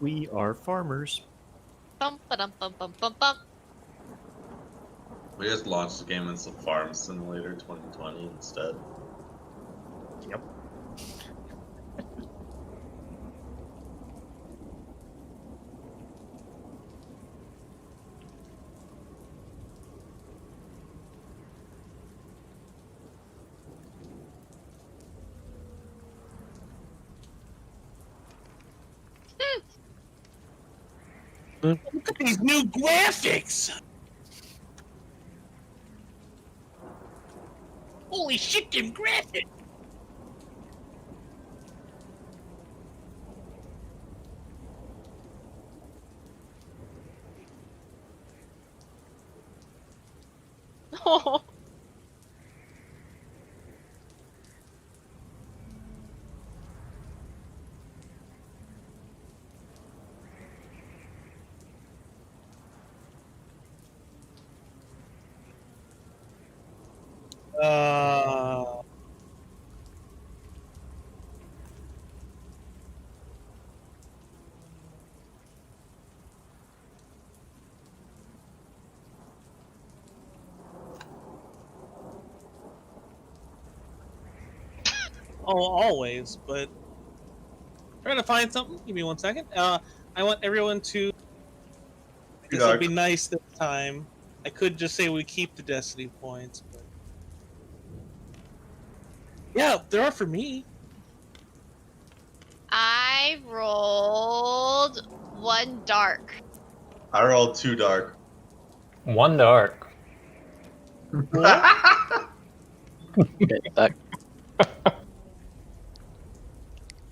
We are farmers. Bum, ba-dum, bum, bum, bum, bum. We just launched the game as a Farm Simulator 2020 instead. Yep. Look at these new graphics! Holy shit, them graphics! Oh. Oh, always, but trying to find something. Give me 1 second. I want everyone to. This would be nice this time. I could just say we keep the destiny points, but yeah, there are for me. I rolled 1 dark. I rolled 2 dark. 1 dark.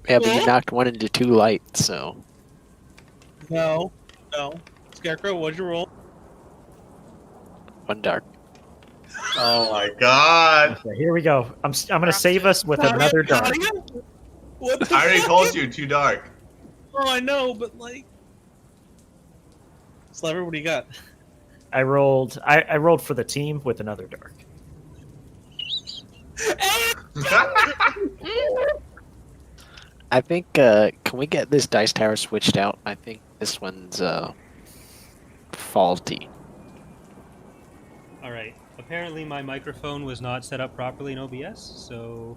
Yeah, but you knocked 1 into 2 light, so. No. Scarecrow, what'd you roll? 1 dark. Oh my god! Okay, here we go. I'm gonna save us with another dark. What the I already fuck? told you 2 dark. Oh, I know, but like. Slever, what do you got? I rolled for the team with another dark. I think, can we get this dice tower switched out? I think this one's, faulty. Alright, apparently my microphone was not set up properly in OBS, so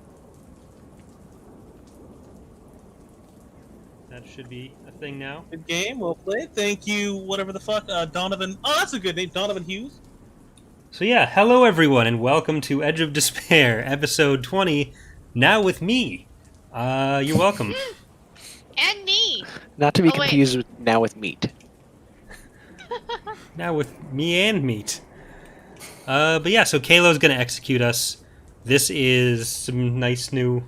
that should be a thing now. Good game, well played. Thank you, whatever the fuck, Donovan. Oh, that's a good name, Donovan Hughes. So yeah, hello everyone and welcome to Edge of Despair, episode 20, now with me. You're welcome. And me. Not to be Oh, wait. confused with now with meat. Now with me and meat. But yeah, so Kalo's gonna execute us. This is some nice new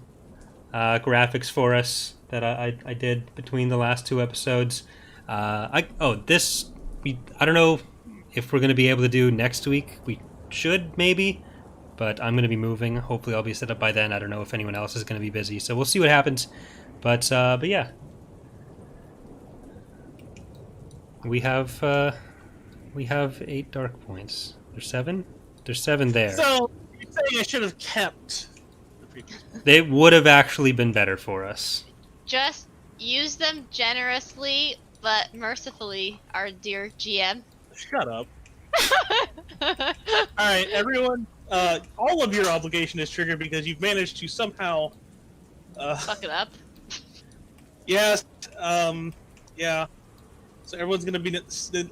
graphics for us that I did between the last 2 episodes. I don't know if we're gonna be able to do next week. We should maybe, but I'm gonna be moving. Hopefully, I'll be set up by then. I don't know if anyone else is gonna be busy, so we'll see what happens. But yeah, we have 8 dark points. There's 7. There's 7 there. So, you're saying I should have kept the previous one. They would have actually been better for us. Just use them generously, but mercifully, our dear GM. Shut up. Alright, everyone, all of your obligation is triggered because you've managed to somehow, Fuck it up. yes, yeah. So everyone's gonna be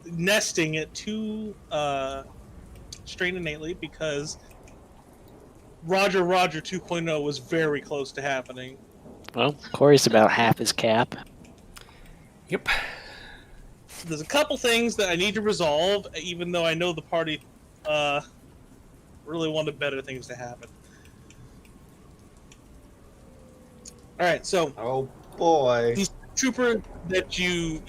nesting at 2, strain innately because Roger 2.0 was very close to happening. Well, Corey's about half his cap. Yep. So there's a couple things that I need to resolve, even though I know the party really wanted better things to happen. Alright, so Oh boy. these trooper that you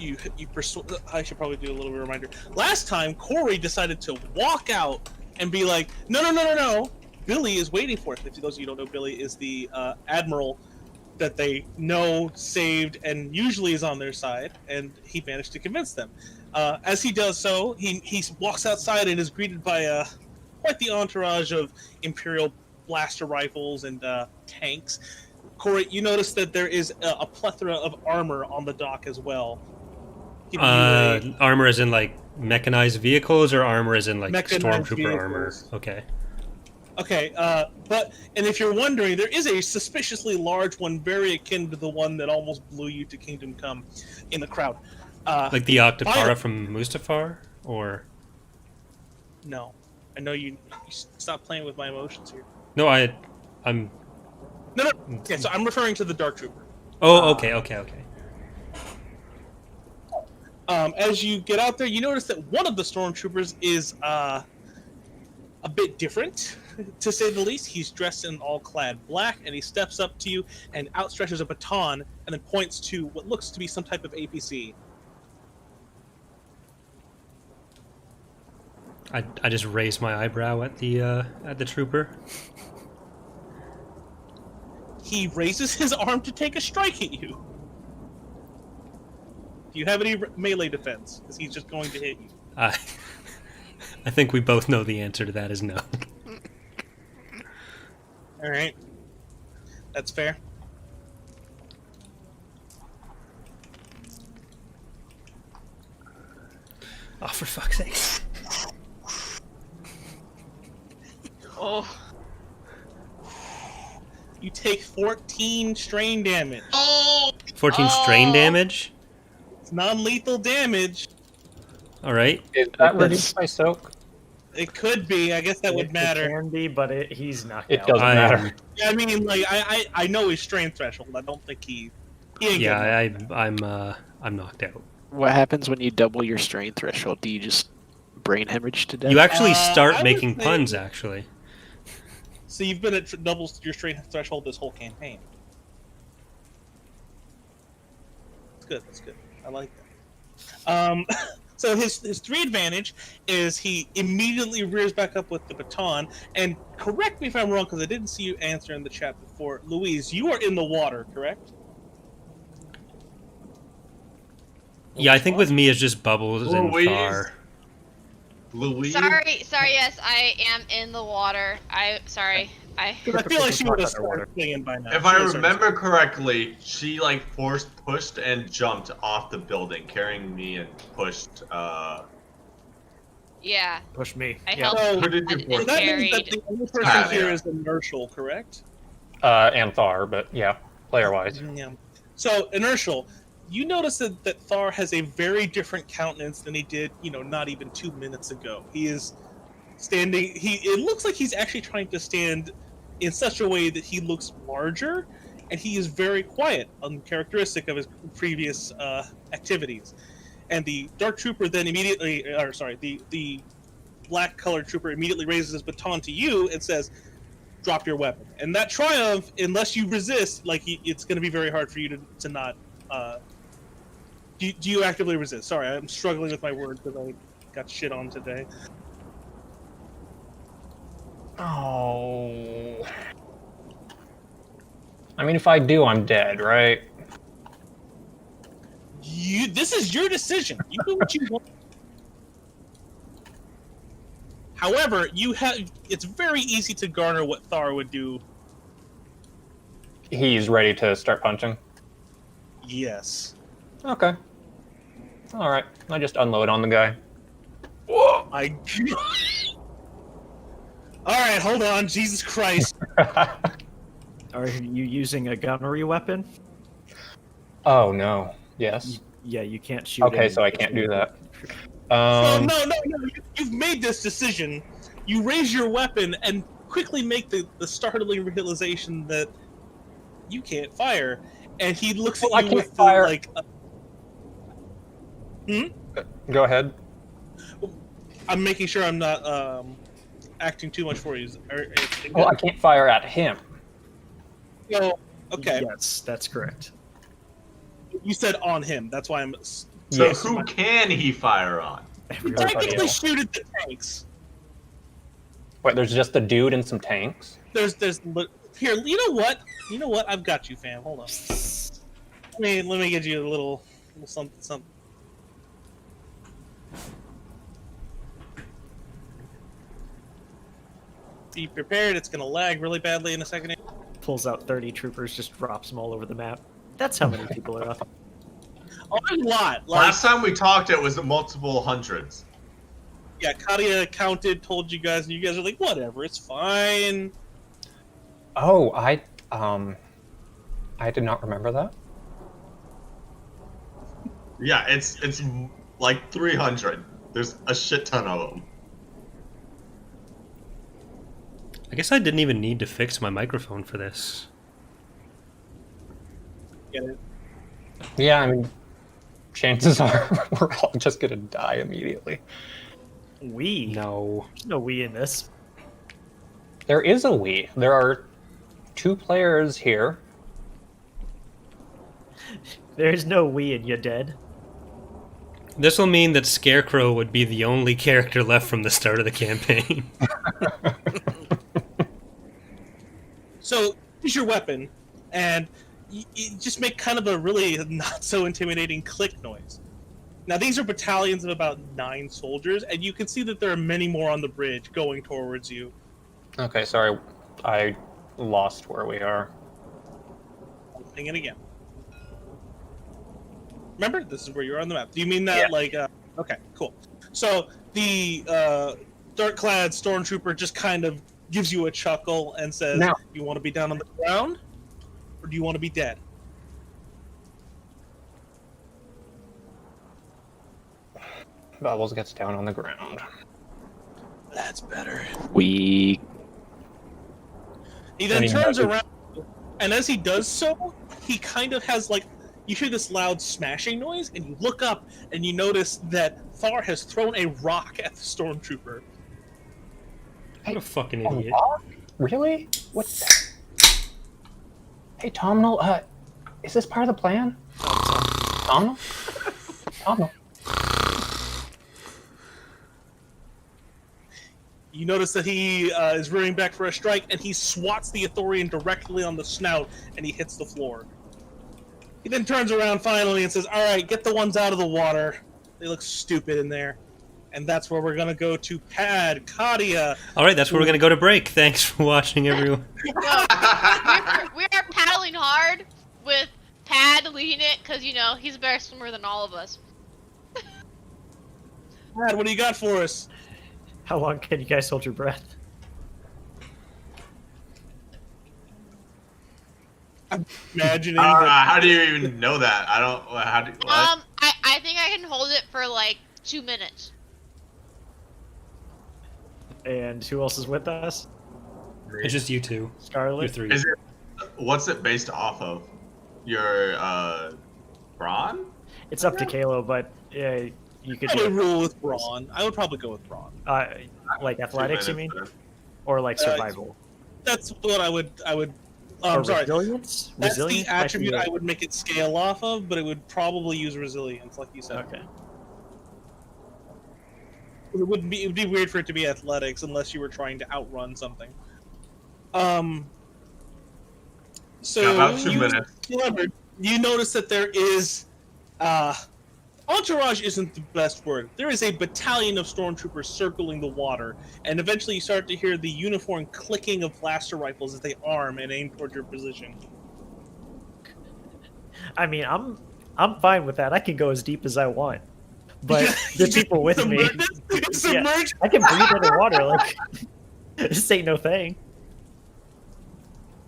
persuade. I should probably do a little reminder. Last time, Corey decided to walk out and be like, no. Billy is waiting for us. If those of you who don't know, Billy is the admiral that they know, saved, and usually is on their side, and he managed to convince them. As he does so, he walks outside and is greeted by quite the entourage of Imperial blaster rifles and tanks. Corey, you notice that there is a plethora of armor on the dock as well. giving you a Armor as in like mechanized vehicles, or armor as in like Mechanized stormtrooper armor? vehicles. Okay. Okay, and if you're wondering, there is a suspiciously large one, very akin to the one that almost blew you to Kingdom Come in the crowd. Like the Octopara Fire- from Mustafar, or No, I know you stop playing with my emotions here. no? I'm. No. Yeah, so I'm referring to the Dark Trooper. Oh, okay. As you get out there, you notice that one of the stormtroopers is a bit different, to say the least. He's dressed in all clad black, and he steps up to you and outstretches a baton, and then points to what looks to be some type of APC. I just raised my eyebrow at the trooper. He raises his arm to take a strike at you. Do you have any melee defense? Because he's just going to hit you. I think we both know the answer to that is no. All right, that's fair. Oh, for fuck's sake! Oh. You take 14 strain damage. 14 strain damage. It's non-lethal damage. All right. Is that reduced by soak? It could be. I guess that would It matter. can be, but he's knocked It out. doesn't matter. Yeah, I mean, like I know his strain threshold. I don't think he ain't Yeah, good. I'm knocked out. What happens when you double your strain threshold? Do you just brain hemorrhage to death? You actually I start would making say- puns, actually. So you've been at double your strain threshold this whole campaign. That's good. That's good. I like that. So his 3 advantage is he immediately rears back up with the baton. And correct me if I'm wrong, because I didn't see you answer in the chat before. Louise, you are in the water, correct? Yeah, I think with me it's just Bubbles and Louise. Thar. Louise. Sorry, yes, I am in the water. I feel like she would have Underwater. started playing by now. If She I would've started- remember correctly, she like pushed and jumped off the building, carrying me and pushed. yeah, Push me. I Yep. helped. So, Who did you and- push? so that means that carried. the only person Ah, here yeah. is inertial, correct? And Thar, but yeah, player-wise. Yeah. So inertial, you notice that Thar has a very different countenance than he did, not even 2 minutes ago. He is standing. It looks like he's actually trying to stand in such a way that he looks larger, and he is very quiet, uncharacteristic of his previous activities. And the Dark Trooper then immediately, or sorry, the black-colored trooper immediately raises his baton to you and says, "Drop your weapon." And that triumph, unless you resist, it's going to be very hard for you to not. Do you actively resist? Sorry, I'm struggling with my words because I got shit on today. Oh. I mean, if I do, I'm dead, right? This is your decision. You do what you want. However, it's very easy to garner what Thar would do. He's ready to start punching. Yes. Okay. All right. I just unload on the guy. All right, hold on. Jesus Christ. Are you using a gunnery weapon? Oh no. Yes. Yeah, you can't shoot. Okay, any- so I can't do that. No. You've made this decision. You raise your weapon and quickly make the startling realization that you can't fire. And he looks at Well, I you can't with fire. Go ahead. I'm making sure I'm not acting too much for you. Well, I can't fire at him. So, okay. Yes, that's correct. You said on him. That's why I'm. So Yes. who can he fire on? Everybody Technically, else. shoot at the tanks. Wait, there's just a dude and some tanks? There's here. You know what? I've got you, fam. Hold on. Let me get you a little something. Be prepared. It's gonna lag really badly in a second. Pulls out 30 troopers, just drops them all over the map. That's how many people are up. A lot. Like, Last time we talked, it was multiple hundreds. yeah, Katia counted, told you guys, and you guys are like, whatever, it's fine. Oh, I did not remember that. Yeah, it's like 300. There's a shit ton of them. I guess I didn't even need to fix my microphone for this. Get it? Yeah, I mean, chances are we're all just gonna die immediately. We? No. There's no we in this. There is a we. There are 2 players here. There's no we and you're dead. This will mean that Scarecrow would be the only character left from the start of the campaign. So, here's your weapon, and you just make kind of a really not so intimidating click noise. Now, these are battalions of about 9 soldiers, and you can see that there are many more on the bridge going towards you. Okay, sorry, I lost where we are. Sing it again. Remember, this is where you're on the map. Do you mean that, Yeah. like, okay, cool. So, the dark-clad stormtrooper just kind of gives you a chuckle and says, Now. you want to be down on the ground, or do you want to be dead? Bubbles gets down on the ground. That's better. We He then And he turns does- around, and as he does so, he kind of has, like, you hear this loud smashing noise, and you look up, and you notice that Thar has thrown a rock at the stormtrooper. What a fucking A idiot. rock? Really? What? Hey, Tomnal, is this part of the plan? Tomnal? Tomnal? You notice that he is rearing back for a strike, and he swats the Ithorian directly on the snout, and he hits the floor. He then turns around finally and says, "Alright, get the ones out of the water. They look stupid in there." And that's where we're going to go to Pad, Katia. All right, that's where we're going to go to break. Thanks for watching, everyone. We are paddling hard with Pad leading it because, you know, he's a better swimmer than all of us. Pad, what do you got for us? How long can you guys hold your breath? Imagining that How do you even know that? I don't. How do? What? I think I can hold it for like 2 minutes. And who else is with us? It's just you two. You Scarlet? 3. Is it? What's it based off of? Your brawn? It's up to Kalo, but you could I would do rule with Brawn. I would probably go with Brawn. like athletics, you 2 mean? minutes, Or like survival? That's what I would. Or I'm sorry. resilience? That's Resilience the might be attribute a- I would make it scale off of, but it would probably use resilience, like you said. Okay. It would be weird for it to be athletics unless you were trying to outrun something. So Yeah, about 2 minutes. Remember, you notice that there is entourage isn't the best word. There is a battalion of stormtroopers circling the water, and eventually you start to hear the uniform clicking of blaster rifles as they arm and aim toward your position. I mean, I'm fine with that. I can go as deep as I want. But the people with me, Submerge. I can breathe underwater. Like this ain't no thing.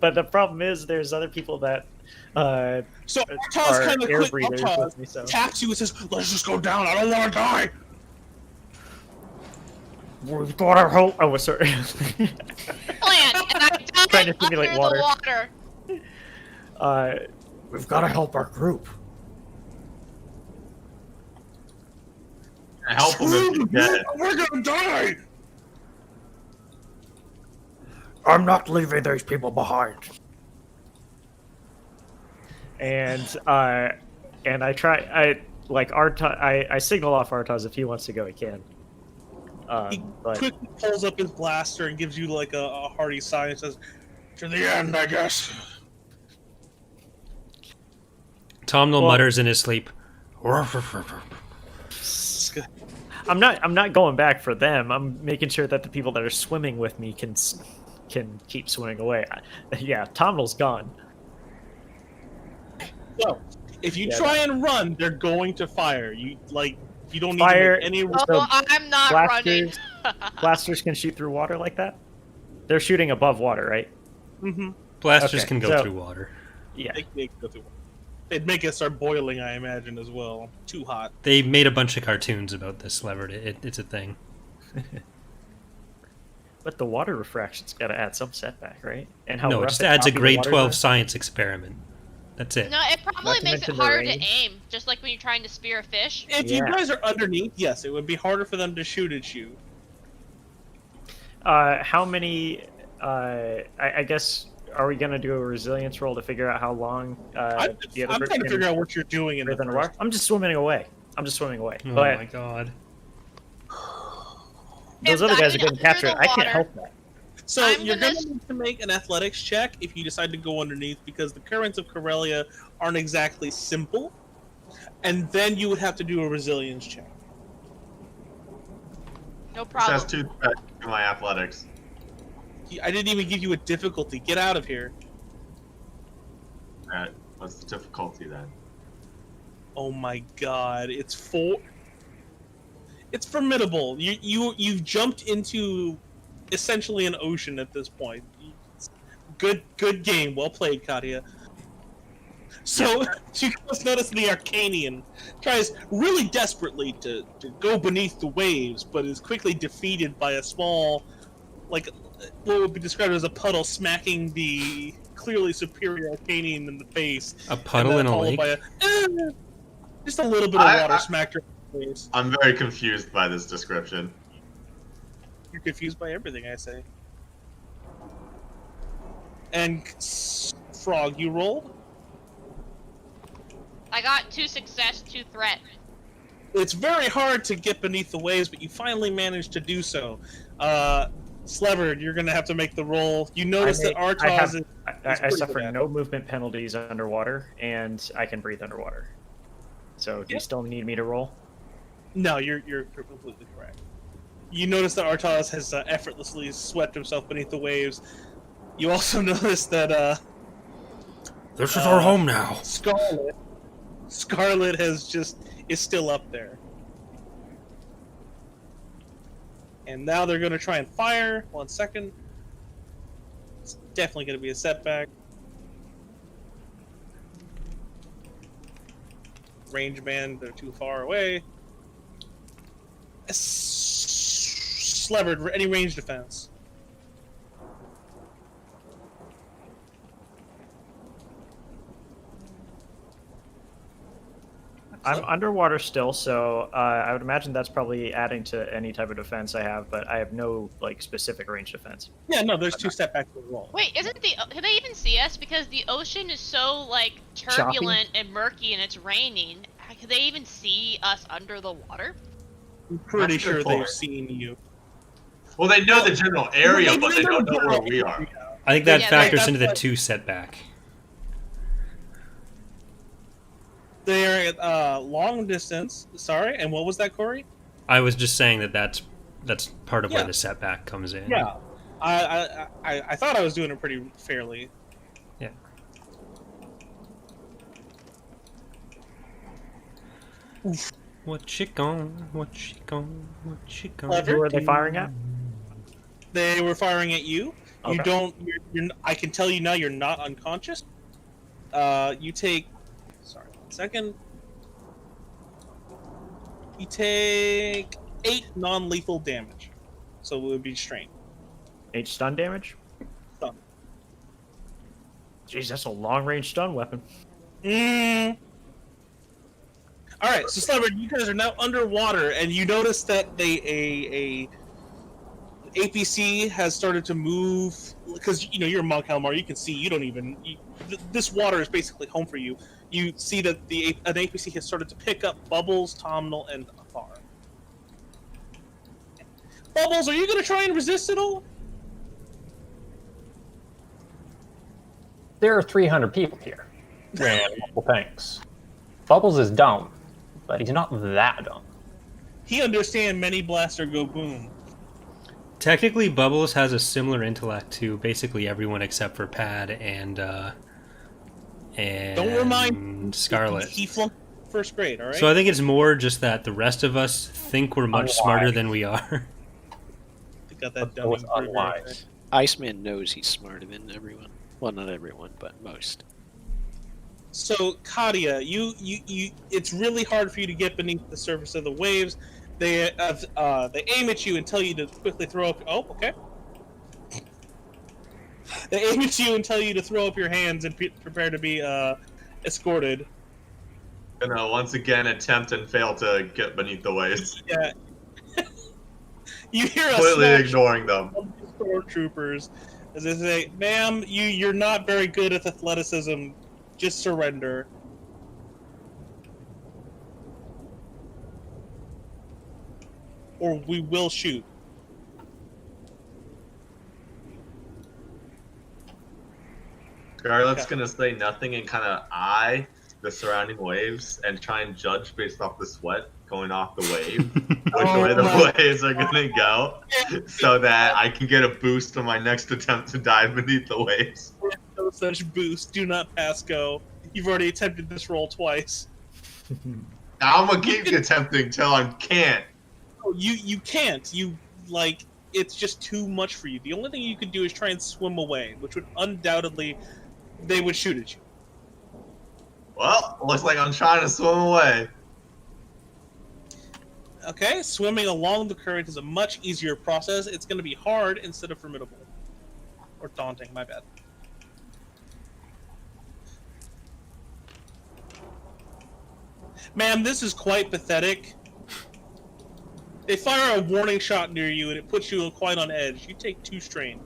But the problem is, there's other people that So are Artaz kind of air quick breathers Artaz with me. So taps you and says, "Let's just go down. I don't want to die." we've got our hope. Oh, sorry. Plan, and I Trying to dive simulate under water. the water. We've got to help our group. Help him if you can. We're gonna die. I'm not leaving these people behind. And I try. I signal off Artaz if he wants to go, he can. He But quickly pulls up his blaster and gives you like a hearty sigh and says, "To the end, I guess." Tomnal Well- mutters in his sleep. I'm not going back for them. I'm making sure that the people that are swimming with me can keep swimming away. Yeah, Tomnal's gone. So, If you Yeah, try and run, they're going to fire. You don't need Fire- to make any. Oh, So, I'm not running. Blasters can shoot through water like that? They're shooting above water, right? Mm-hmm. Blasters Okay, can go so- through water. Yeah. It'd make it start boiling, I imagine, as well. Too hot. They made a bunch of cartoons about this levered. It's a thing. But the water refraction's got to add some setback, right? And how No, it rough just the adds a top of the grade water 12 is? science experiment. That's it. No, it probably Not to makes it mention the harder to range. aim, just like when you're trying to spear a fish. If you Yeah. guys are underneath, yes, it would be harder for them to shoot at you. How many? I guess. Are we gonna do a resilience roll to figure out how long I'm the other trying bird to can figure out what you're doing in the breathe underwater? first. I'm just swimming away. Oh But my god. those If other guys are diving getting under captured. the I can't water- help that. So I'm you're gonna going to need to make an athletics check if you decide to go underneath, because the currents of Corellia aren't exactly simple. And then you would have to do a resilience check. No This problem. has 2 threats to my athletics. I didn't even give you a difficulty. Get out of here. Alright, what's the difficulty then? Oh my god, it's 4. It's formidable. You've jumped into essentially an ocean at this point. Good game. Well played, Katia. So you guys notice the Arcanian tries really desperately to go beneath the waves, but is quickly defeated by a small, like, what would be described as a puddle smacking the clearly superior Arcanian in the face. A puddle and in then a followed lake? by just a little bit of water smacked her in the face. I'm very confused by this description. You're confused by everything I say. And Frog, you rolled? I got 2 success, 2 threat. It's very hard to get beneath the waves, but you finally managed to do so. Sleverd, you're going to have to make the roll. You notice that Artaz is... I pretty suffer good at it. no movement penalties underwater, and I can breathe underwater. So do you Yep. still need me to roll? No, you're completely correct. You notice that Artaz has effortlessly swept himself beneath the waves. You also notice that This is our home now. Scarlet is still up there. And now they're going to try and fire. 1 second. It's definitely going to be a setback. Range band, they're too far away. Slevered, any range defense? I'm underwater still, so I would imagine that's probably adding to any type of defense I have, but I have no specific range defense. Yeah, no, there's 2 setbacks as well. Wait, can they even see us? Because the ocean is so, turbulent and murky and it's raining. Can they even see us under the water? I'm pretty That's a good sure point. they've seen you. Well, they know the general area, but they don't know where we are. I think that Yeah, factors that's into the what- 2 setback. They're at long distance. Sorry, and what was that, Corey? I was just saying that's part of Yeah. where the setback comes in. Yeah, I thought I was doing it pretty fairly. Yeah. What you gone? What you gone? What you gone? Clever. Who are they firing at? They were firing at you. You Okay. don't. You're. I can tell you now. You're not unconscious. You take. Sorry, 1 second. You take 8 non-lethal damage, so it would be strain. 8 stun damage? Stun. Jeez, that's a long-range stun weapon. All right, so Sleverd, you guys are now underwater, and you notice that a APC has started to move because you're Monk Helmar. You can see. You don't even. This water is basically home for you. You see that an APC has started to pick up Bubbles, Tomnal, and Afar. Bubbles, are you going to try and resist at all? There are 300 people here. And multiple things. Bubbles is dumb, but he's not that dumb. He understands many blaster go boom. Technically, Bubbles has a similar intellect to basically everyone except for Pad and Don't remind Scarlet. He flunked first grade, all right? So I think it's more just that the rest of us think we're much smarter than we are. Got that That was dummy unwise. Iceman knows he's smarter than everyone. Well, not everyone, but most. So, Katia, you, it's really hard for you to get beneath the surface of the waves. They aim at you and tell you to quickly throw up. Oh, okay. They aim at you and tell you to throw up your hands and prepare to be escorted. Gonna once again attempt and fail to get beneath the waves. Yeah. You hear us Completely ignoring them. Stormtroopers as they say, "Ma'am, you're not very good at athleticism. Just surrender." Or we will shoot. Scarlet's Okay. gonna say nothing and kind of eye the surrounding waves and try and judge based off the sweat going off the wave which way the waves are gonna go, so that I can get a boost on my next attempt to dive beneath the waves. No such boost. Do not pass go. You've already attempted this roll twice. Now I'm gonna keep attempting till I can't. Oh, you can't. It's just too much for you. The only thing you could do is try and swim away, which would undoubtedly they would shoot at you. Well, looks like I'm trying to swim away. Okay, swimming along the current is a much easier process. It's going to be hard instead of formidable. Or daunting, my bad. Ma'am, this is quite pathetic. They fire a warning shot near you and it puts you quite on edge. You take 2 strain.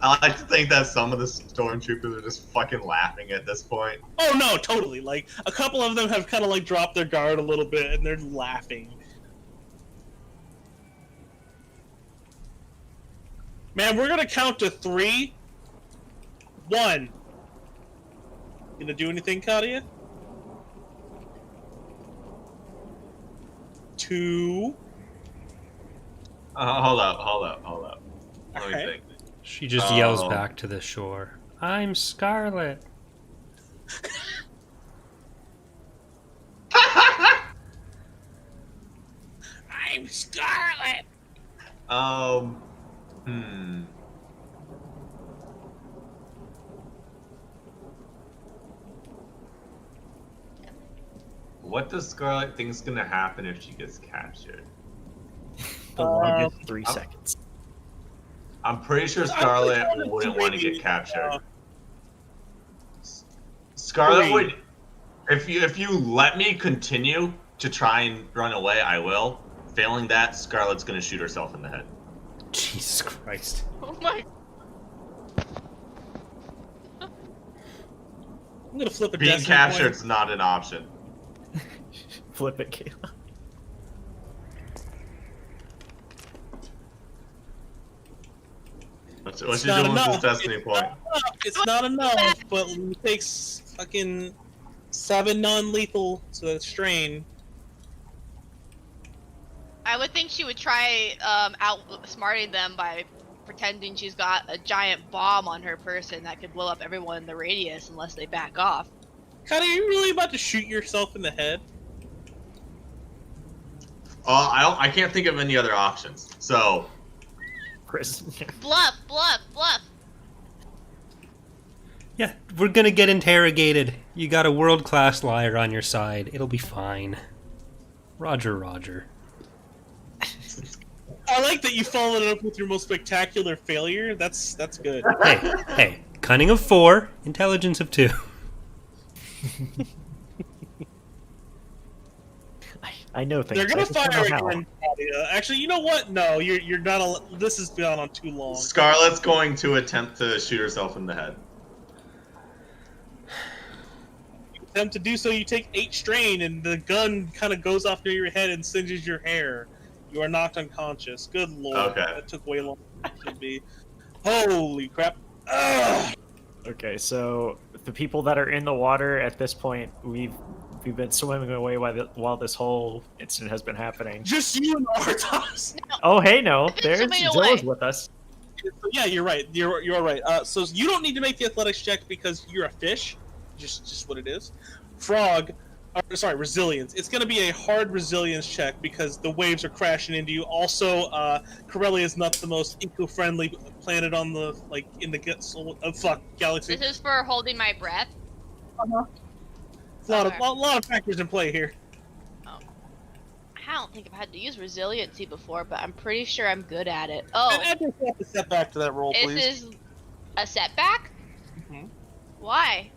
I like to think that some of the stormtroopers are just fucking laughing at this point. Oh no, totally. Like, a couple of them have kind of like dropped their guard a little bit and they're laughing. Man, we're gonna count to 3. 1. Gonna do anything, Katia? 2. Hold up. Let me Alright. think. She just yells Oh. back to the shore. I'm Scarlet. I'm Scarlet! Hmm. What does Scarlet think's gonna happen if she gets captured? The longest 3 seconds. I'm pretty sure Scarlet wouldn't want to get captured. Scarlet Three. would, if you let me continue to try and run away, I will. Failing that, Scarlet's gonna shoot herself in the head. Jesus Christ. Oh my. I'm gonna flip a Being destiny captured's not an option. Flip it, Kayla. What's It's you not doing with this enough. destiny point? It's not enough, but it takes fucking 7 non-lethal to strain. I would think she would try outsmarting them by pretending she's got a giant bomb on her person that could blow up everyone in the radius unless they back off. Katia, are you really about to shoot yourself in the head? I can't think of any other options. So Chris. Bluff. Yeah, we're gonna get interrogated. You got a world-class liar on your side. It'll be fine. Roger. I like that you followed it up with your most spectacular failure. That's good. Hey, cunning of 4, intelligence of 2. I know things. They're gonna I just don't fire know how. again, Katia. Actually, you know what? No, you're not. This has gone on too long. Scarlet's going to attempt to shoot herself in the head. Attempt to do so, you take 8 strain, and the gun kind of goes off near your head and singes your hair. You are knocked unconscious. Good lord, Okay. that took way longer than it should be. Holy crap! Ugh. Okay, so the people that are in the water at this point, we've been swimming away while this whole incident has been happening. Just you and Artos. Oh, hey, no, been there's swimming Zilla's away. with us. Yeah, you're right. You're right. So you don't need to make the athletics check because you're a fish, just what it is. Frog, sorry, resilience. It's going to be a hard resilience check because the waves are crashing into you. Also, Corellia is not the most eco-friendly planet on the in the galaxy. This is for holding my breath. A lot of factors in play here. I don't think I've had to use resiliency before, but I'm pretty sure I'm good at it. Oh, And you have to step back to that roll, please. this is a setback? Mhm. Why?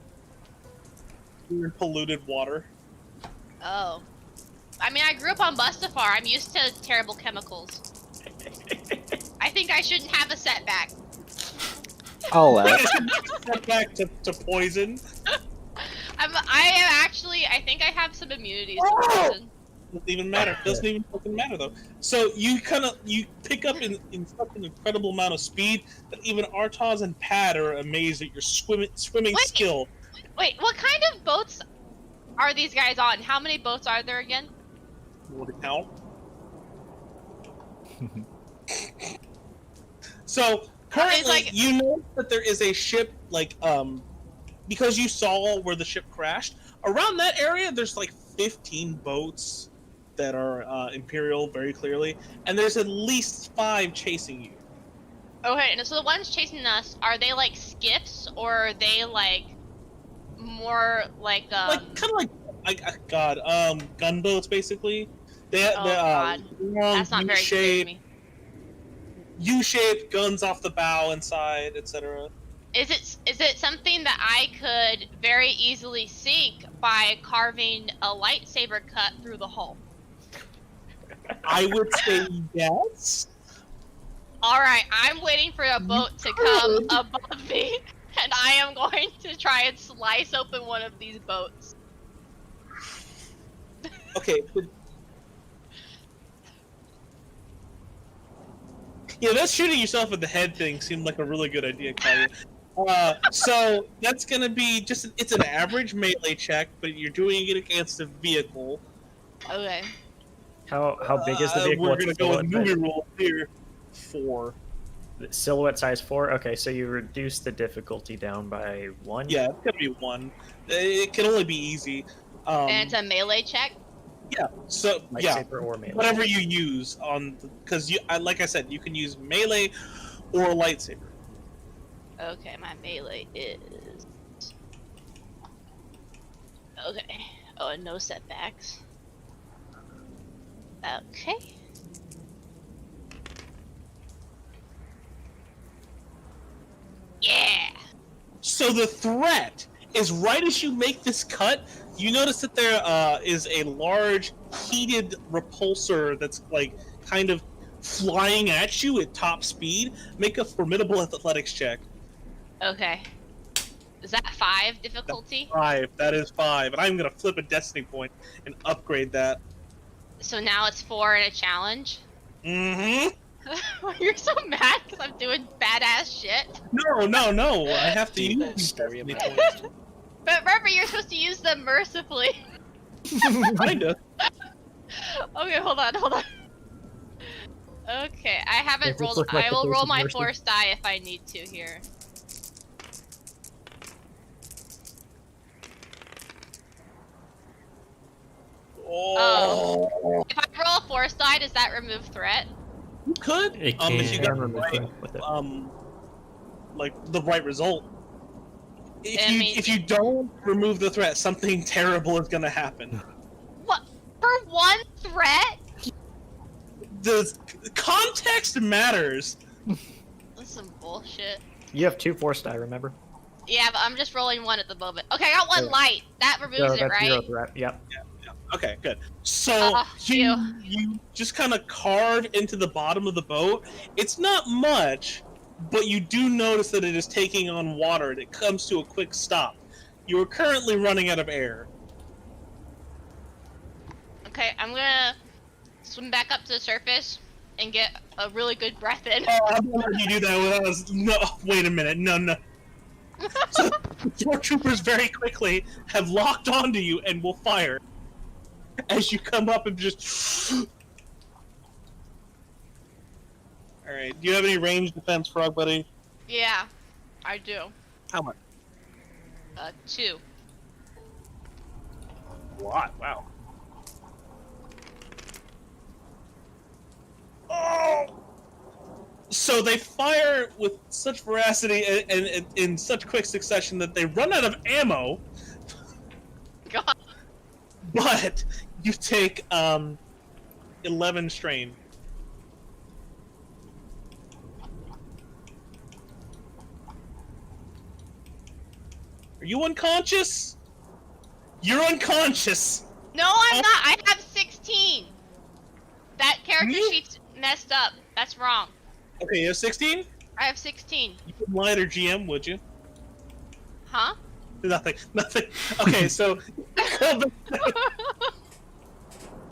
You're in polluted water. Oh. I mean, I grew up on Mustafar. I'm used to terrible chemicals. I think I shouldn't have a setback. Oh, Step back to poison. I think I have some immunities to poison. Doesn't even matter. Doesn't even fucking matter though. So you pick up in such an incredible amount of speed that even Artaz and Pat are amazed at your swimming Wait. skill. Wait, what kind of boats are these guys on? How many boats are there again? Will it count? So currently, you know that there is a ship because you saw where the ship crashed. Around that area, there's 15 boats that are Imperial, very clearly, and there's at least 5 chasing you. Okay, and so the ones chasing us, are they skiffs or are they more gunboats basically. God. Long That's not very clear to me. U-shaped guns off the bow inside, etc. Is it something that I could very easily sink by carving a lightsaber cut through the hull? I would say yes. Alright, I'm waiting for a boat to come above me, and I am going to try and slice open one of these boats. Okay. Yeah, that shooting yourself in the head thing seemed like a really good idea, Kaya. So that's gonna be it's an average melee check, but you're doing it against a vehicle. Okay. How big is the vehicle? We're gonna go with movie rules here. 4. Silhouette size 4. Okay, so you reduce the difficulty down by 1. Yeah, it's gonna be 1. It can only be easy. And it's a melee check? Yeah. So Lightsaber or melee. whatever you use because like I said, you can use melee or lightsaber. Okay, my melee is... Okay. Oh, and no setbacks. Okay. Yeah! So the threat is right as you make this cut, you notice that there is a large heated repulsor that's kind of flying at you at top speed. Make a formidable athletics check. Okay. Is that 5 difficulty? 5. That is 5. And I'm going to flip a destiny point and upgrade that. So now it's 4 and a challenge? Mm-hmm. You're so mad because I'm doing badass shit. No. I have to Dude, use that's these scary destiny amount. points. But remember, you're supposed to use them mercifully. Kinda. Okay, hold on. Okay, I haven't Does this rolled. look like I the will face roll of my mercy? force die if I need to here. Oh. If I roll a force die, does that remove threat? You could. It If you can. got the Remove right, threat with it. the right result. I mean- If you don't remove the threat, something terrible is gonna happen. What? For one threat? The context matters. That's some bullshit. You have 2 force die, remember? Yeah, but I'm just rolling 1 at the moment. Okay, I got 1 Yeah. light. That removes So it, that's right? 0 threat. Yep. Okay, good. So you just kind of carve into the bottom of the boat. It's not much, but you do notice that it is taking on water and it comes to a quick stop. You are currently running out of air. Okay, I'm gonna swim back up to the surface and get a really good breath in. Oh, I'm gonna let you do that without us. No, wait a minute. No. So, your troopers very quickly have locked onto you and will fire as you come up and just. All right. Do you have any ranged defense, Frog Buddy? Yeah, I do. How much? 2. A lot. Wow. Oh! So they fire with such veracity and in such quick succession that they run out of ammo. God. But you take 11 strain. Are you unconscious? You're unconscious. No, I'm not. I have 16. That character Me? sheet's messed up. That's wrong. Okay, you have 16? I have 16. You wouldn't lie to GM, would you? Huh? Nothing. Okay, so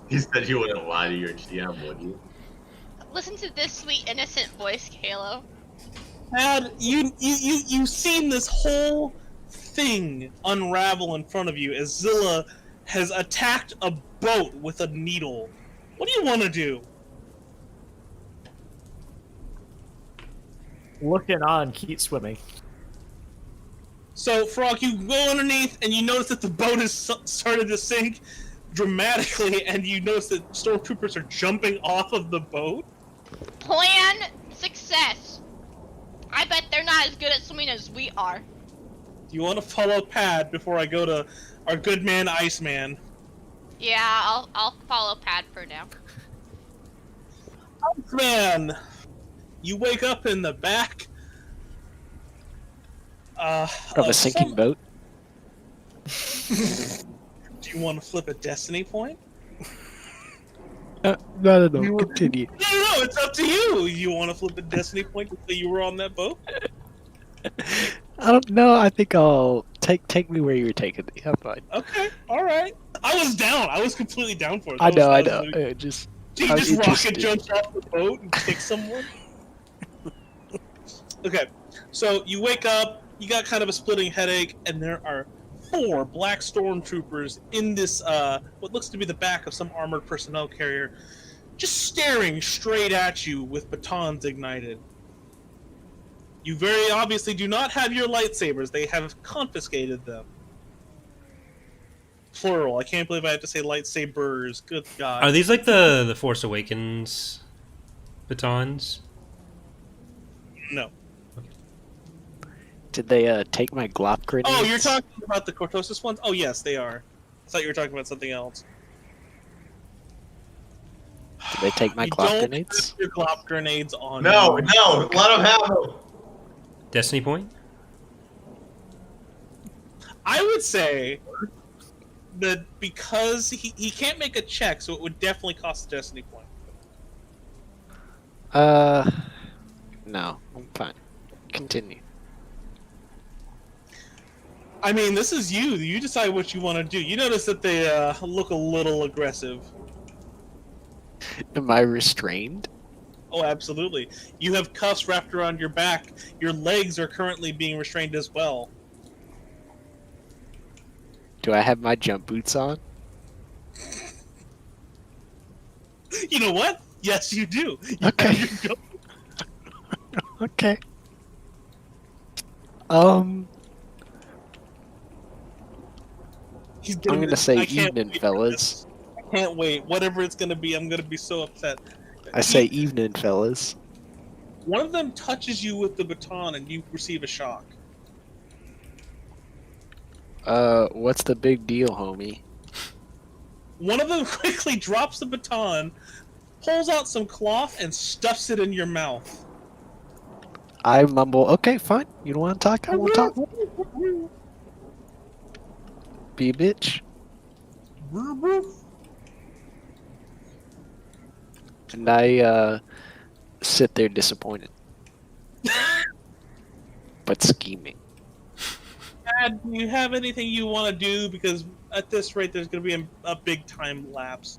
He said you wouldn't lie to your GM, would you? Listen to this sweet innocent voice, Kalo. Had you've seen this whole thing unravel in front of you as Zilla has attacked a boat with a needle. What do you want to do? Looking on, keep swimming. So, Frog, you go underneath and you notice that the boat has started to sink dramatically, and you notice that stormtroopers are jumping off of the boat. Plan success. I bet they're not as good at swimming as we are. Do you want to follow Pad before I go to our good man, Iceman? Yeah, I'll follow Pad for now. Iceman! You wake up in the back Of a sinking some- boat. Do you want to flip a destiny point? No, continue. No, it's up to you. You want to flip a destiny point to say you were on that boat? I don't know. I think I'll take me where you were taking me. I'm fine. Okay, all right. I was down. I was completely down for it. I know. Really- Just So you I'm just rocket interested. jumps off the boat and kick someone? Okay, so you wake up, you got kind of a splitting headache, and there are 4 black stormtroopers in this, what looks to be the back of some armored personnel carrier, just staring straight at you with batons ignited. You very obviously do not have your lightsabers. They have confiscated them. Plural. I can't believe I have to say lightsabers. Good God. Are these like the Force Awakens batons? No. Did they take my glop grenades? Oh, you're talking about the Cortosis ones? Oh, yes, they are. I thought you were talking about something else. Did they take my You glop don't grenades? have your glop grenades on. No, you. no, let him have them. Destiny point? I would say that because he can't make a check, so it would definitely cost a destiny point. No, I'm fine. Continue. I mean, this is you. You decide what you want to do. You notice that they look a little aggressive. Am I restrained? Oh, absolutely. You have cuffs wrapped around your back. Your legs are currently being restrained as well. Do I have my jump boots on? You know what? Yes, you do. You Okay. have your Okay. He's I'm gonna say I can't evening, wait for fellas. this. I can't wait. Whatever it's gonna be, I'm gonna be so upset. I say evening, fellas. One of them touches you with the baton and you receive a shock. What's the big deal, homie? One of them quickly drops the baton, pulls out some cloth, and stuffs it in your mouth. I mumble, okay, fine. You don't want to talk? I won't talk. Be a bitch. And I, sit there disappointed. But scheming. Dad, do you have anything you want to do? Because at this rate, there's going to be a big time lapse.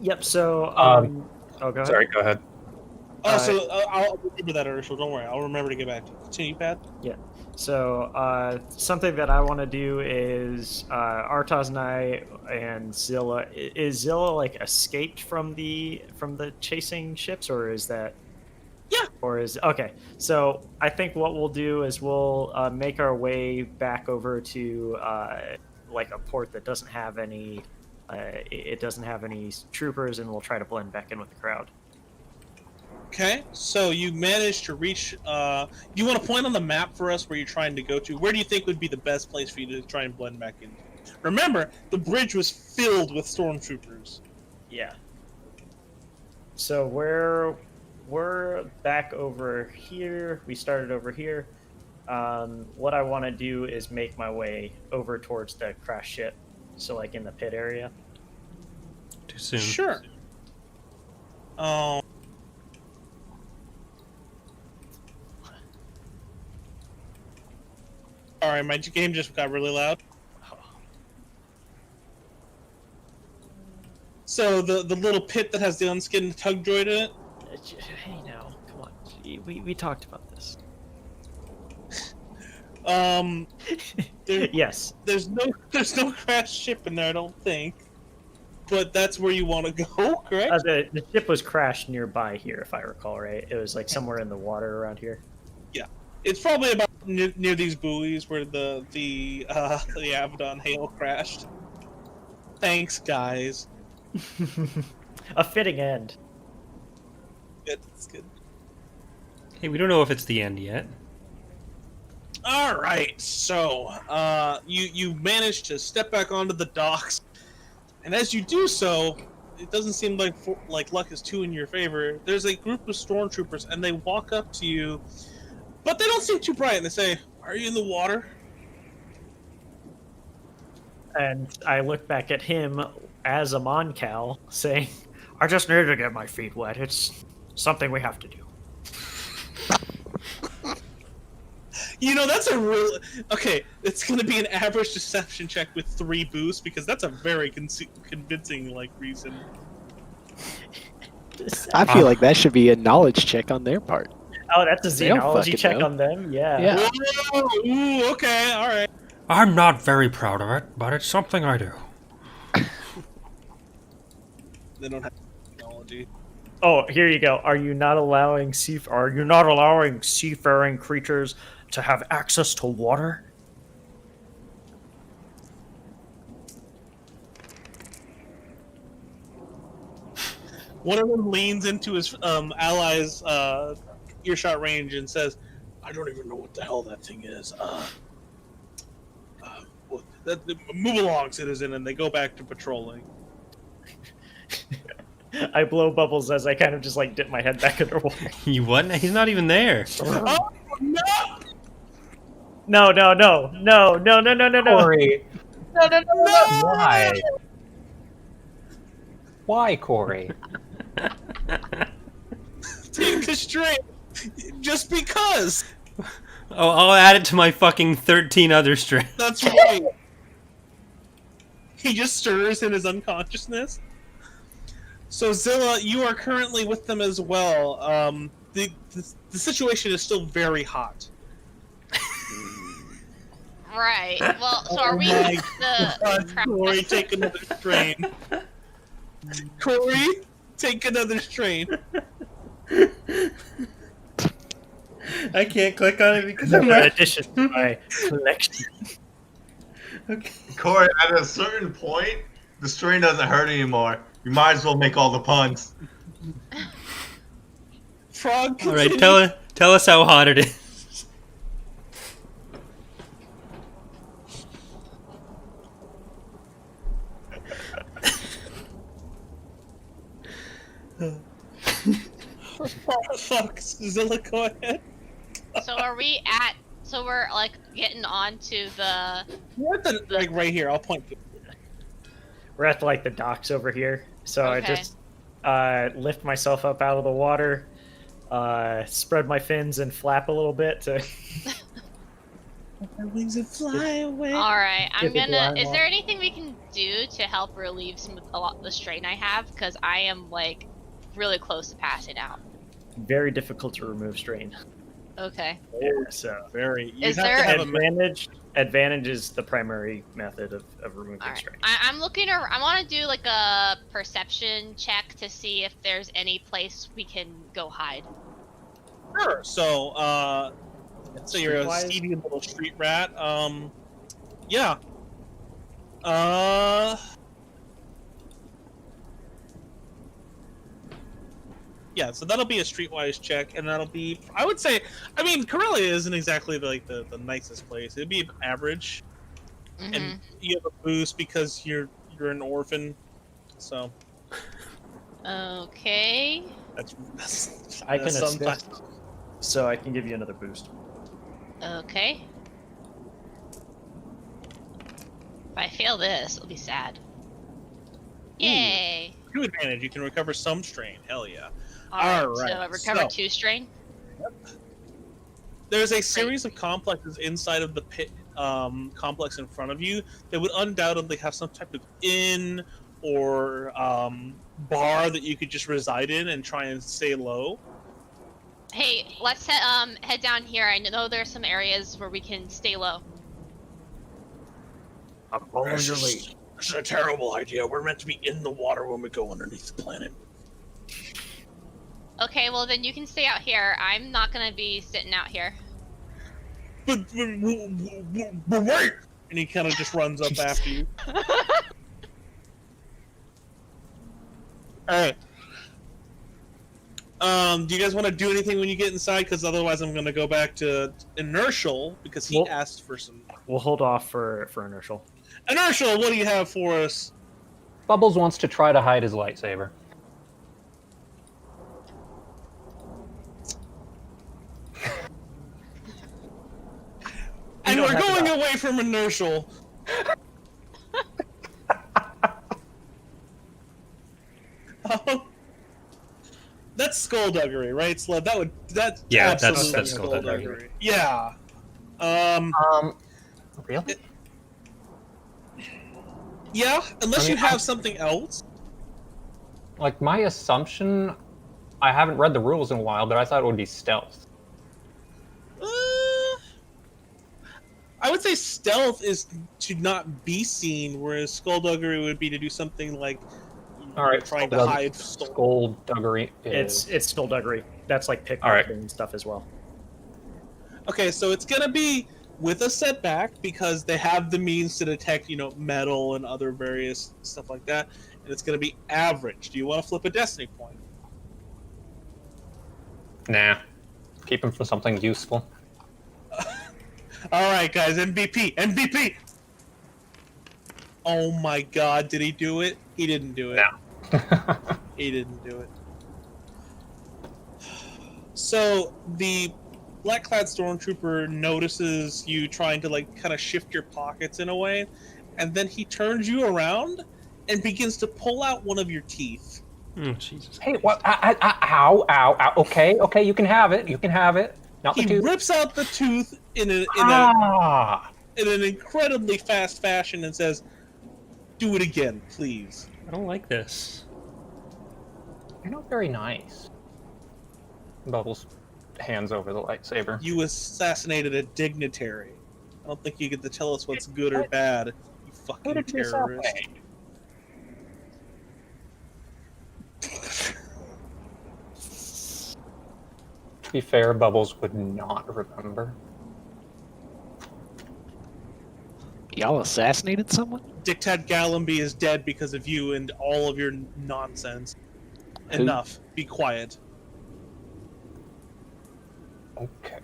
Yep. So, Um, oh, go ahead. Sorry, go ahead. Oh, so I'll remember that, Urshel. Don't worry. I'll remember to get back to you. Continue, Pat. So, something that I want to do is Artaz and I and Zilla. Is Zilla like escaped from the chasing ships, or is that Yeah. Or is okay. So I think what we'll do is we'll make our way back over to like a port that doesn't have any. It doesn't have any troopers, and we'll try to blend back in with the crowd. Okay, so you managed to reach. You want to point on the map for us where you're trying to go to? Where do you think would be the best place for you to try and blend back in? Remember, the bridge was filled with stormtroopers. Yeah. So we're back over here. We started over here. What I want to do is make my way over towards the crash ship. So like in the pit area. Too soon. Sure. Sorry, my game just got really loud. So the little pit that has the unskinned tug droid in it. Hey now, come on. We talked about this. Yes. There's no crash ship in there, I don't think. But that's where you want to go, correct? The ship was crashed nearby here, if I recall right. It was like somewhere in the water around here. Yeah, it's probably about near these buoys where the Abaddon Hail crashed. Thanks, guys. A fitting end. It's good. Hey, we don't know if it's the end yet. All right, so you managed to step back onto the docks, and as you do so, it doesn't seem like luck is too in your favor. There's a group of stormtroopers, and they walk up to you, but they don't seem too bright. And they say, "Are you in the water?" And I look back at him as a Moncal, saying, I just needed to get my feet wet. It's something we have to do. You know, that's a real... Okay, it's going to be an average deception check with 3 boosts, because that's a very convincing, reason. I feel like that should be a knowledge check on their part. Oh, that's a They don't xenology fucking check know. on them? Yeah. Yeah. Whoa, ooh, okay, alright. I'm not very proud of it, but it's something I do. They don't have technology. Oh, here you go. Are you not allowing seafaring creatures to have access to water? One of them leans into his ally's earshot range and says, I don't even know what the hell that thing is. Move along, citizen, and they go back to patrolling. I blow bubbles as I kind of just dip my head back underwater. You what? He's not even there. Oh, no! No. Corey, No. why? Why, Corey? Take the string! Just because! Oh, I'll add it to my fucking 13 other strings. That's right! He just stirs in his unconsciousness. So Zilla, you are currently with them as well. The situation is still very hot. Right. Well, so are we my the Corey, take another strain. Corey, take another strain. I can't click on it because In I'm not... addition to my collection. Okay. Corey, at a certain point, the strain doesn't hurt anymore. You might as well make all the puns. Frog, All right, continue. tell us how hot it is. Fuck, Zilla, go ahead. So are we at? So we're getting onto the. We're at the right here. I'll point to. We're at the docks over here. So Okay. I just lift myself up out of the water, spread my fins and flap a little bit to. My wings and fly away. All right, I'm Get the gonna. blind Is wall. there anything we can do to help relieve the strain I have? Because I am really close to passing out. Very difficult to remove strain. Okay. Yeah, so Very. Is there- advantage is the primary method of removing All right. strain. I'm looking. I want to do a perception check to see if there's any place we can go hide. Sure. So, so you're a Streetwise? seedy little street rat. Yeah. Yeah, so that'll be a streetwise check, and that'll be, I would say, I mean, Corellia isn't exactly like the nicest place. It'd be average, and you have a boost because you're an orphan, so Okay. that's I can sometimes. assist, so I can give you another boost. Okay. If I fail this, it'll be sad. Yay! To advantage, you can recover some strain. Hell yeah. Alright, so Alright, I recover so- 2 strain. There's a series of complexes inside of the pit complex in front of you that would undoubtedly have some type of inn or bar that you could just reside in and try and stay low. Hey, let's head down here. I know there's some areas where we can stay low. I'm following your lead. This is a terrible idea. We're meant to be in the water when we go underneath the planet. Okay, well then you can stay out here. I'm not gonna be sitting out here. But wait! And he kind of just runs up after you. Alright. Do you guys want to do anything when you get inside? Because otherwise I'm going to go back to Inertial, because he Well- asked for some... We'll hold off for Inertial. Inertial, what do you have for us? Bubbles wants to try to hide his lightsaber. And don't we're have going enough. away from Inertial. That's skullduggery, right, Sled? That's Yeah, that's absolutely skullduggery. Yeah. Really? Yeah, unless I mean, you have something else. Like, my assumption, I haven't read the rules in a while, but I thought it would be stealth. I would say stealth is to not be seen, whereas skullduggery would be to do something like Alright, trying to skullduggery. hide. Skullduggery is... It's skullduggery. That's like pickpocketing Alright. and stuff as well. Okay, so it's gonna be with a setback because they have the means to detect, metal and other various stuff like that, and it's gonna be average. Do you want to flip a destiny point? Nah. Keep him for something useful. All right, guys, MVP. Oh my God, did he do it? He didn't do it. No. He didn't do it. So the black-clad stormtrooper notices you trying to kind of shift your pockets in a way, and then he turns you around and begins to pull out one of your teeth. Oh, Jesus. Hey, what? Ow. Okay, you can have it. Not the He tooth. rips out the tooth in an incredibly fast fashion and says, "Do it again, please." I don't like this. You're not very nice. Bubbles hands over the lightsaber. You assassinated a dignitary. I don't think you get to tell us what's good or bad. You fucking Put it yourself, terrorist. hey. To be fair, Bubbles would not remember. Y'all assassinated someone? Dictat Gallamby is dead because of you and all of your nonsense. Who? Enough. Be quiet. Okay.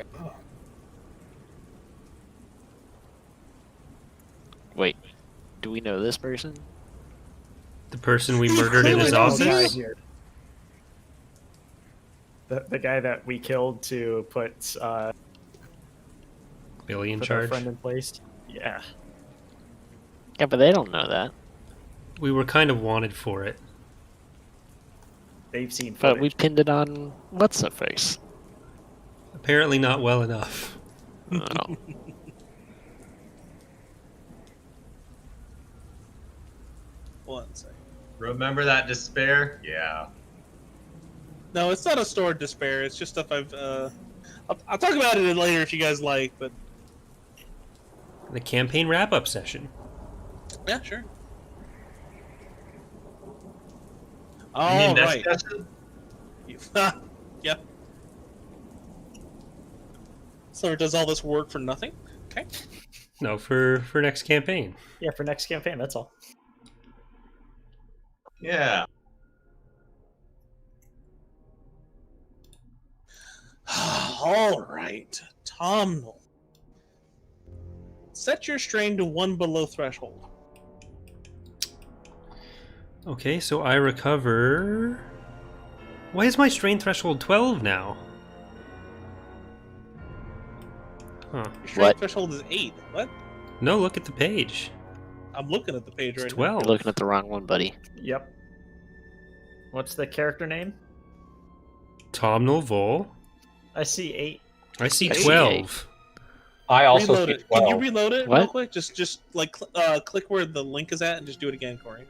Wait, do we know this person? The person we murdered in his clearly The guy office? here. The guy that we killed to put Billy in put our charge? friend in place. Yeah. Yeah, but they don't know that. We were kind of wanted for it. They've seen But footage. we pinned it on what's her face. Apparently not well enough. Oh. One second. Remember that despair? Yeah. No, it's not a stored despair. It's just stuff I've. I'll talk about it later if you guys like. But The campaign wrap-up session. yeah, sure. You mean All next right. session? Yeah. Sliver does all this work for nothing. Okay. No, for next campaign. Yeah, for next campaign, that's all. Yeah. All right, Tom. Set your strain to 1 below threshold. Okay, so I recover. Why is my strain threshold 12 now? Huh. Your strain What? threshold is 8. What? No, look at the page. I'm looking at the page It's right 12. You're looking at the wrong one, buddy. Yep. What's the character name? Tom Vol. I see 8. I see I see 12. I now. also Reload see it. Can 12. you reload it What? real quick? Just like click where the link is at and just do it again, Corey. It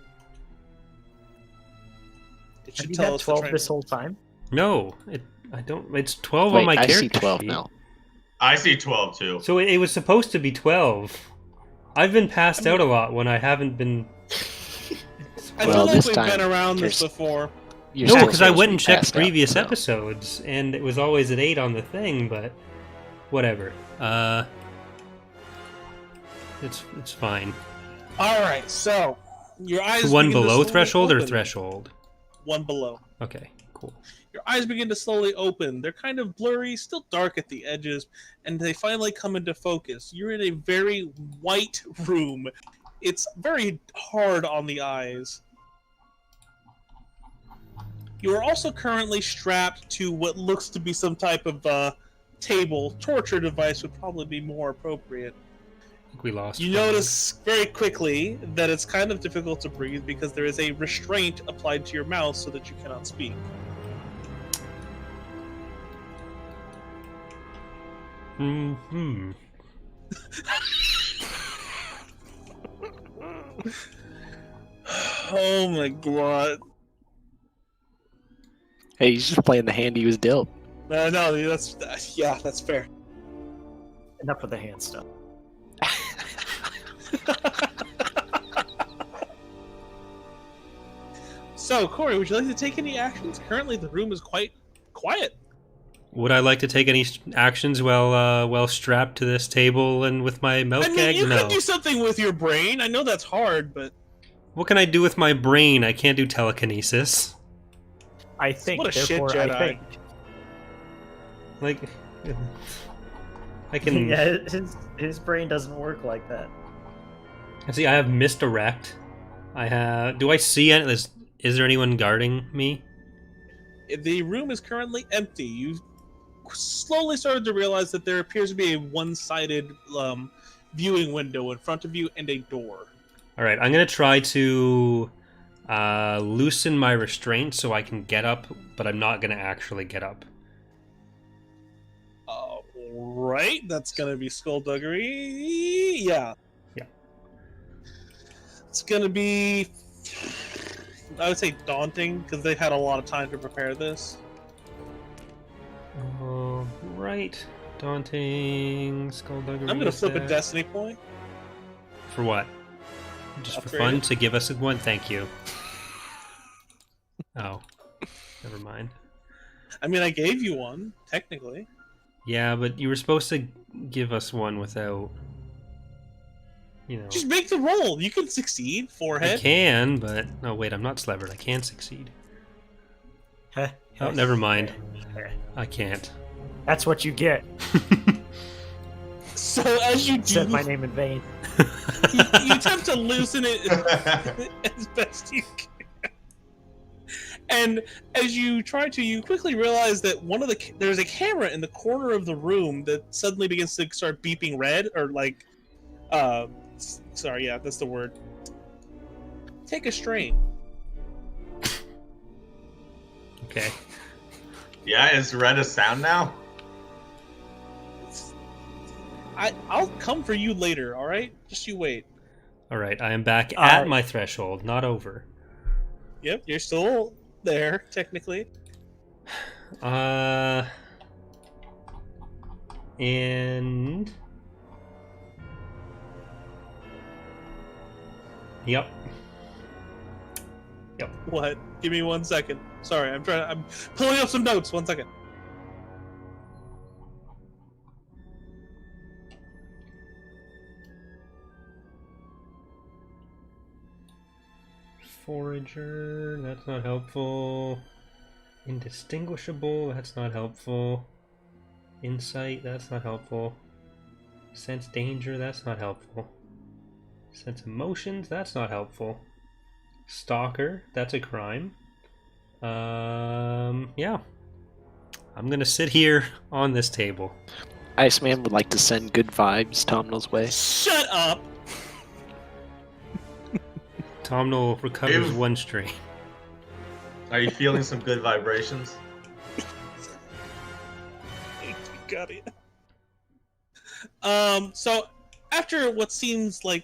Have should you tell had us the 12 train. this whole time? No, I don't. It's 12 Wait, on my I character see 12 sheet. now. I see 12 too. So it was supposed to be 12. I've been passed out a lot when I haven't been. I Well, feel like this we've time been around this there's- before. You're No, still because I supposed to went be and checked passed out, previous so. episodes, and it was always at 8 on the thing. But whatever. It's fine. All right, so your eyes. One begin to below slowly threshold or open. threshold? One below. Okay, cool. Your eyes begin to slowly open. They're kind of blurry, still dark at the edges, and they finally come into focus. You're in a very white room. It's very hard on the eyes. You are also currently strapped to what looks to be some type of table. Torture device would probably be more appropriate. I think we lost. You one. notice very quickly that it's kind of difficult to breathe because there is a restraint applied to your mouth so that you cannot speak. Hmm. Oh my god. Hey, he's just playing the hand he was dealt. No, that's fair. Enough with the hand stuff. So, Corey, would you like to take any actions? Currently, the room is quite quiet. Would I like to take any actions while strapped to this table and with my mouth I mean, gag? you No. could do something with your brain. I know that's hard, but What can I do with my brain? I can't do telekinesis. I think, What a shit therefore, Jedi. I think. Like, I can. Yeah, his brain doesn't work like that. See, I have misdirect. I have. Do I see any? Is there anyone guarding me? the room is currently empty. You slowly started to realize that there appears to be a one-sided viewing window in front of you and a door. All right, I'm gonna try to loosen my restraint so I can get up, but I'm not gonna actually get up. Right, that's gonna be skullduggery. Yeah. Yeah. It's gonna be, I would say, daunting because they've had a lot of time to prepare this. Right. Daunting, skullduggery. I'm gonna flip a set. destiny point. For what? Just for Upgrade fun it. to give us one? Thank you. Oh, never mind. I mean, I gave you one technically. Yeah, but you were supposed to give us one without, Just make the roll. You can succeed. I Forehead. can, but no, wait, I'm not Slevered. I can succeed. Oh, never mind. I can't. That's what you get. So as you do, Said my name in vain. you attempt to loosen it as best you can. And as you try to, you quickly realize that there's a camera in the corner of the room that suddenly begins to start beeping red, or like, sorry, yeah, that's the word. Take a strain. Okay. Yeah, is red a sound now? I'll come for you later, all right? Just you wait. All right, I am back at my threshold, not over. Yep, you're still there technically. And yep. What? Give me 1 second. Sorry, I'm pulling up some notes. 1 second. Forager, that's not helpful. Indistinguishable, that's not helpful. Insight, that's not helpful. Sense danger, that's not helpful. Sense emotions, that's not helpful. Stalker, that's a crime. Yeah. I'm gonna sit here on this table. Iceman would like to send good vibes Tomnel's way. Shut up! Tomnel recovers Ew. 1 strain. Are you feeling some good vibrations? Got it. So after what seems like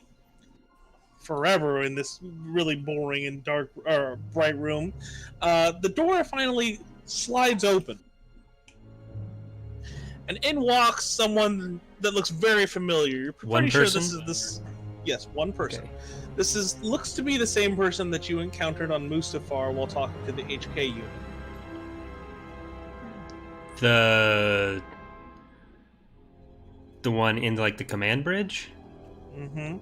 forever in this really boring and dark, bright room, the door finally slides open, and in walks someone that looks very familiar. You're pretty One sure person? this is this. Yes, one person. Okay. This looks to be the same person that you encountered on Mustafar while talking to the HK unit. The one in like the command bridge? Mm-hmm.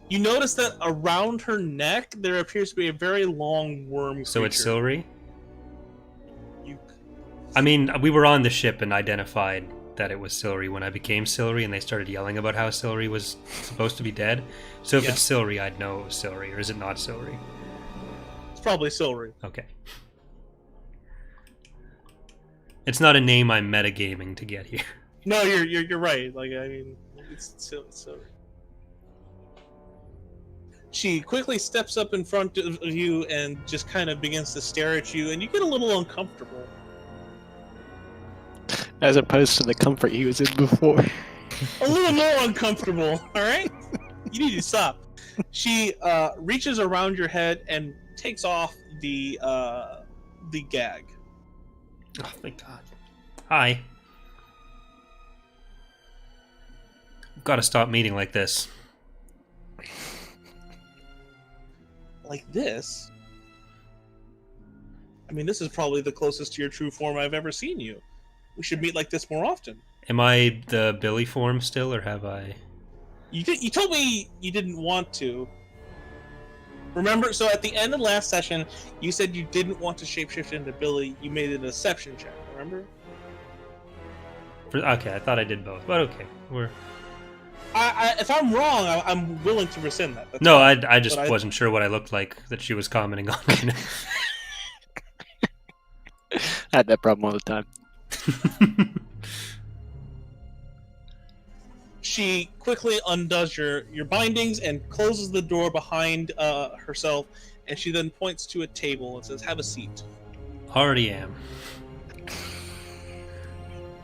You notice that around her neck there appears to be a very long worm. So it's creature. Silry? You, I mean, we were on the ship and identified that it was Silry when I became Silry, and they started yelling about how Silry was supposed to be dead. So if Yeah. it's Silry, I'd know it was Silry, or is it not Silry? it's probably Silry. Okay. It's not a name I'm metagaming to get here. No, you're right. Like I mean, it's Silry. She quickly steps up in front of you and just kind of begins to stare at you, and you get a little uncomfortable. As opposed to the comfort he was in before. A little more uncomfortable. All right, you need to stop. She reaches around your head and takes off the gag. Oh, thank God. Hi. Gotta stop meeting like this. Like this. I mean, this is probably the closest to your true form I've ever seen you. We should meet like this more often. Am I the Billy form still, or have I... You told me you didn't want to. Remember, so at the end of last session, you said you didn't want to shapeshift into Billy. You made an deception check, remember? Okay, I thought I did both, but okay. If I'm wrong, I'm willing to rescind that. That's No, fine. I just But wasn't sure what I looked like that she was commenting on right now. I had that problem all the time. She quickly undoes your bindings and closes the door behind herself, and she then points to a table and says, "Have a seat." Already am.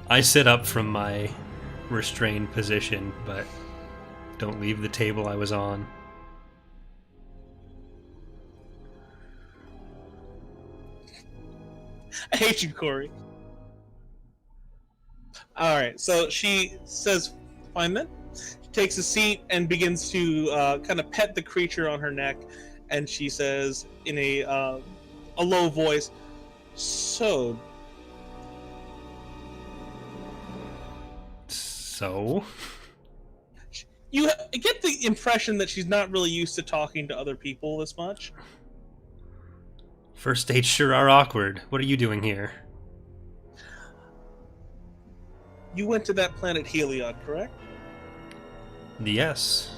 I sit up from my restrained position, but don't leave the table I was on. I hate you, Corey. Alright, so she says, fine then. She takes a seat and begins to kind of pet the creature on her neck, and she says in a low voice, So, you get the impression that she's not really used to talking to other people this much. First dates sure are awkward. What are you doing here? You went to that planet Heliod, correct? Yes.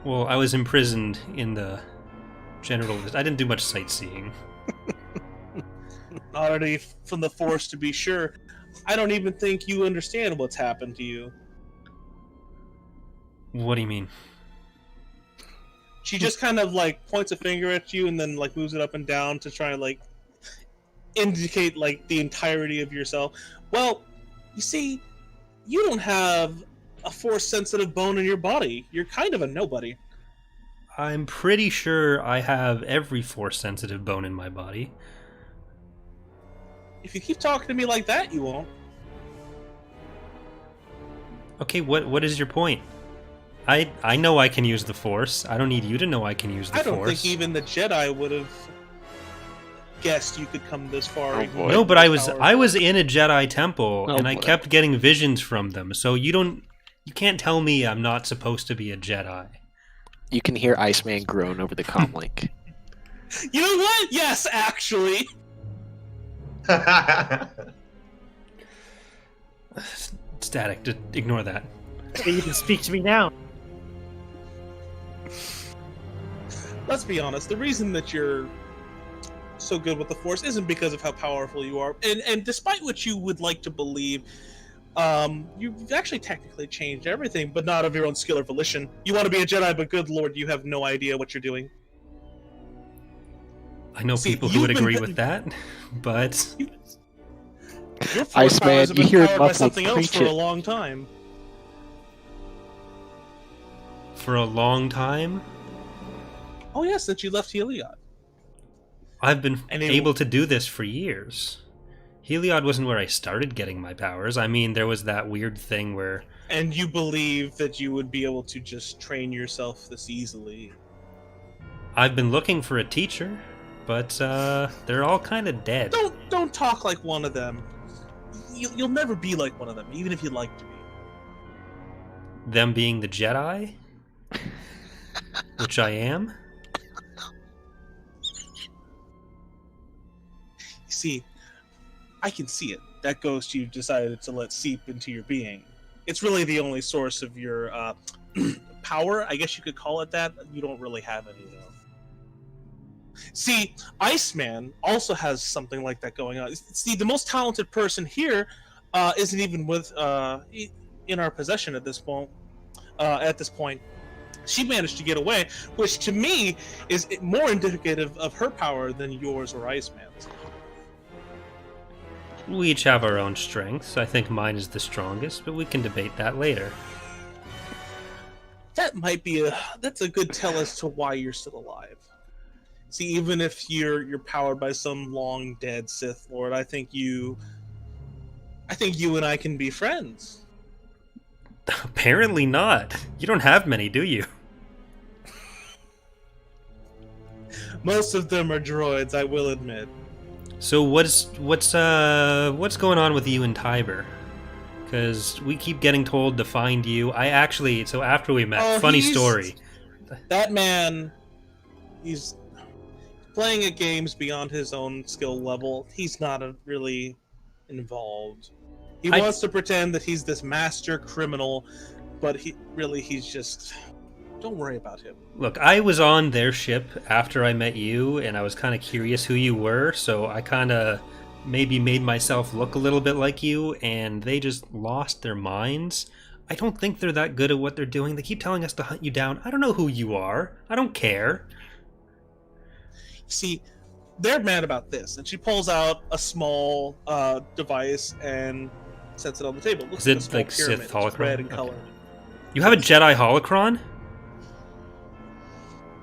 Well, I was imprisoned in the general... I didn't do much sightseeing. Already from the Force, to be sure. I don't even think you understand what's happened to you. What do you mean? She just kind of like points a finger at you and then like moves it up and down to try and like indicate like the entirety of yourself. Well, you see, you don't have a Force sensitive bone in your body. You're kind of a nobody. I'm pretty sure I have every Force sensitive bone in my body. If you keep talking to me like that, you won't. Okay, what is your point? I know I can use the Force. I don't need you to know I can use the I don't Force. think even the Jedi would have guessed you could come this far. Oh, even boy. with No, but this I was in a Jedi temple Oh, and I boy. kept getting visions from them. So you can't tell me I'm not supposed to be a Jedi. You can hear Iceman groan over the comlink. You know what? Yes, actually. Static, just ignore that. You can speak to me now. Let's be honest. The reason that you're so good with the Force isn't because of how powerful you are, and despite what you would like to believe, you've actually technically changed everything, but not of your own skill or volition. You want to be a Jedi, but good lord, you have no idea what you're doing. I know See, people who would you've been agree bit- with that, but Your Force Iceman, powers have you been hear powered by muffled something else for preaching. a long time. for a long time, Oh yeah, since you left Heliod. I've been And it- able to do this for years. Heliod wasn't where I started getting my powers. I mean, there was that weird thing where And you believe that you would be able to just train yourself this easily. I've been looking for a teacher, but they're all kind of dead. Don't talk like one of them. You'll never be like one of them, even if you'd like to be. Them being the Jedi, which I am. You see, I can see it. That ghost you've decided to let seep into your being. It's really the only source of your power, I guess you could call it that. You don't really have any, though. See, Iceman also has something like that going on. See, the most talented person here isn't even in our possession at this point. She managed to get away, which to me is more indicative of her power than yours or Iceman's. We each have our own strengths. I think mine is the strongest, but we can debate that later. That might be that's a good tell as to why you're still alive. See, even if you're powered by some long dead Sith Lord, I think you and I can be friends. Apparently not. You don't have many, do you? Most of them are droids, I will admit. So what's going on with you and Tiber? Because we keep getting told to find you. So after we met, Oh, funny he's- story. That man, he's playing at games beyond his own skill level. He's not really involved. He I- wants to pretend that he's this master criminal, but he's just. Don't worry about him. Look, I was on their ship after I met you, and I was kind of curious who you were, so I kind of maybe made myself look a little bit like you, and they just lost their minds. I don't think they're that good at what they're doing. They keep telling us to hunt you down. I don't know who you are. I don't care. See, they're mad about this, and she pulls out a small device and sets it on the table. It looks Is it like a small like Sith pyramid. It's holocron? red in Okay. color. You have a Jedi holocron?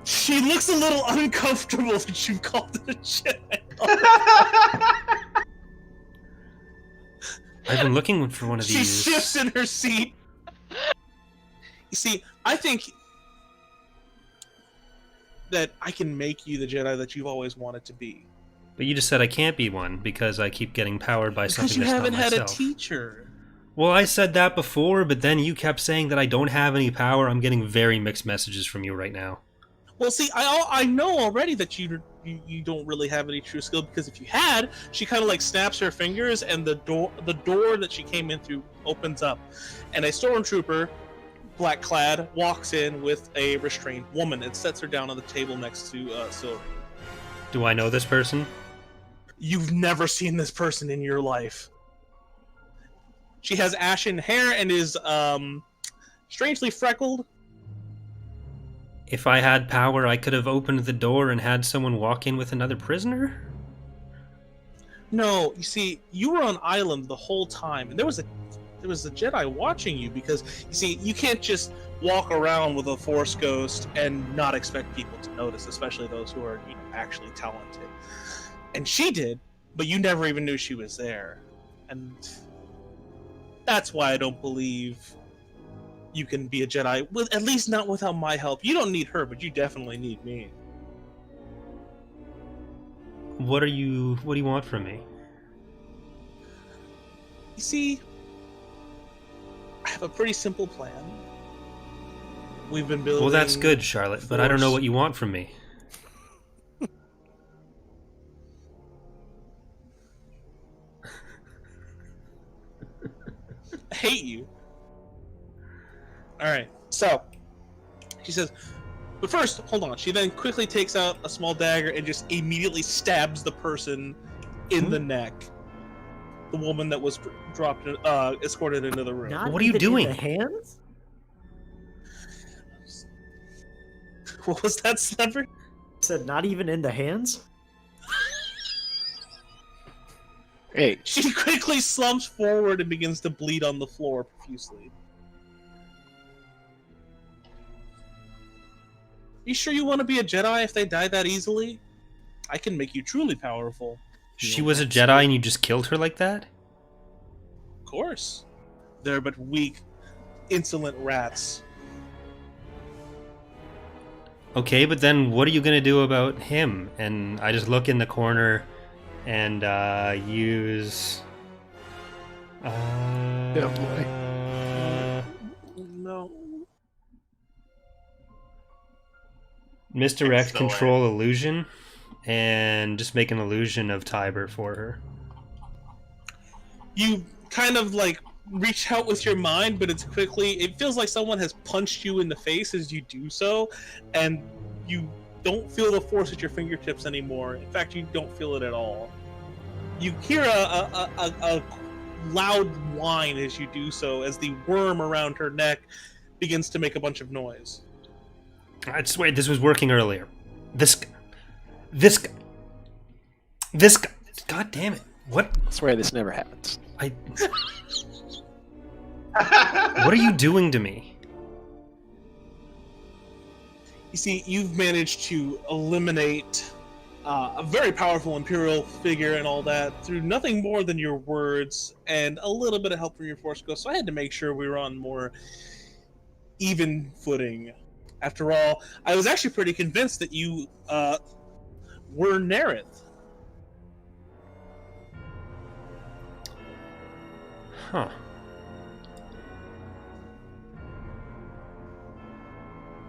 She looks a little uncomfortable that you called it a Jedi. I've been looking for one of She these. shifts in her seat. You see, I think that I can make you the Jedi that you've always wanted to be. But you just said I can't be one because I keep getting powered by Because something you that's haven't not had myself. a teacher. Well, I said that before, but then you kept saying that I don't have any power. I'm getting very mixed messages from you right now. Well, see, I know already that you don't really have any true skill, because if you had, she kind of like snaps her fingers and the door that she came in through opens up, and a stormtrooper, black clad, walks in with a restrained woman and sets her down on the table next to Sylvie. Do I know this person? You've never seen this person in your life. She has ashen hair and is strangely freckled. If I had power, I could have opened the door and had someone walk in with another prisoner? No, you see, you were on island the whole time, and there was a Jedi watching you, because you see, you can't just walk around with a Force ghost and not expect people to notice, especially those who are actually talented. And she did, but you never even knew she was there, and that's why I don't believe you can be a Jedi, at least not without my help. You don't need her, but you definitely need me. What do you want from me? You see, I have a pretty simple plan. We've been building. Well, that's good, Charlotte, but I don't know what you want from me. I hate you. Alright, so she says, but first, hold on. She then quickly takes out a small dagger and just immediately stabs the person in the neck. The woman that was dropped, escorted into the room. Not What are you even doing? In the hands? What was that, Snapper? Said not even in the hands? Hey, She quickly slumps forward and begins to bleed on the floor profusely. You sure you want to be a Jedi if they die that easily? I can make you truly powerful. She was a Jedi and you just killed her like that? Of course. They're but weak, insolent rats. Okay, but then what are you going to do about him? And I just look in the corner and use... boy. No. Misdirect, It's the control, illusion, and just make an illusion of Tiber for her. You kind of like reach out with your mind, but it's quickly. It feels like someone has punched you in the face as you do so, and you don't feel the force at your fingertips anymore. In fact, you don't feel it at all. You hear a loud whine as you do so, as the worm around her neck begins to make a bunch of noise. I swear this was working earlier. This guy. God damn it. What? I swear this never happens. What are you doing to me? You see, you've managed to eliminate a very powerful Imperial figure and all that through nothing more than your words and a little bit of help from your Force Ghost. So I had to make sure we were on more even footing. After all, I was actually pretty convinced that you were Nerith. Huh.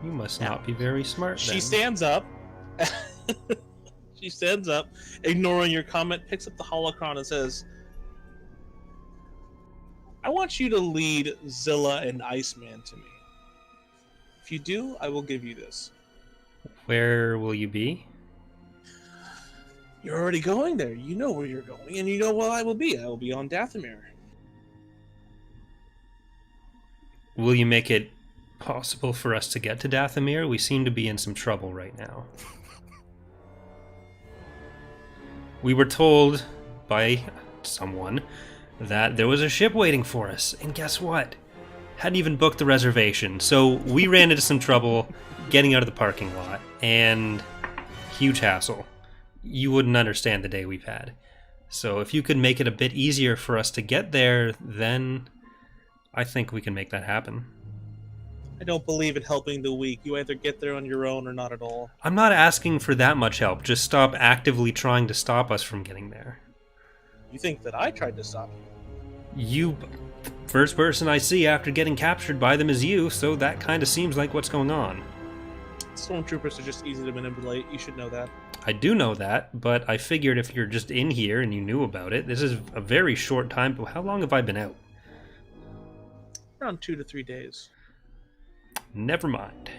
You must not be very smart then. She stands up. She stands up, ignoring your comment, picks up the holocron and says, I want you to lead Zilla and Iceman to me. If you do, I will give you this. Where will you be? You're already going there. You know where you're going, and you know where I will be. I will be on Dathomir. Will you make it possible for us to get to Dathomir? We seem to be in some trouble right now. We were told by someone that there was a ship waiting for us, and guess what? Hadn't even booked the reservation, so we ran into some trouble getting out of the parking lot, and huge hassle. You wouldn't understand the day we've had. So if you could make it a bit easier for us to get there, then I think we can make that happen. I don't believe in helping the weak. You either get there on your own or not at all. I'm not asking for that much help. Just stop actively trying to stop us from getting there. You think that I tried to stop you? You... First person I see after getting captured by them is you, so that kind of seems like what's going on. Stormtroopers are just easy to manipulate. You should know that. I do know that, but I figured if you're just in here and you knew about it, this is a very short time. How long have I been out? Around 2 to 3 days. Never mind.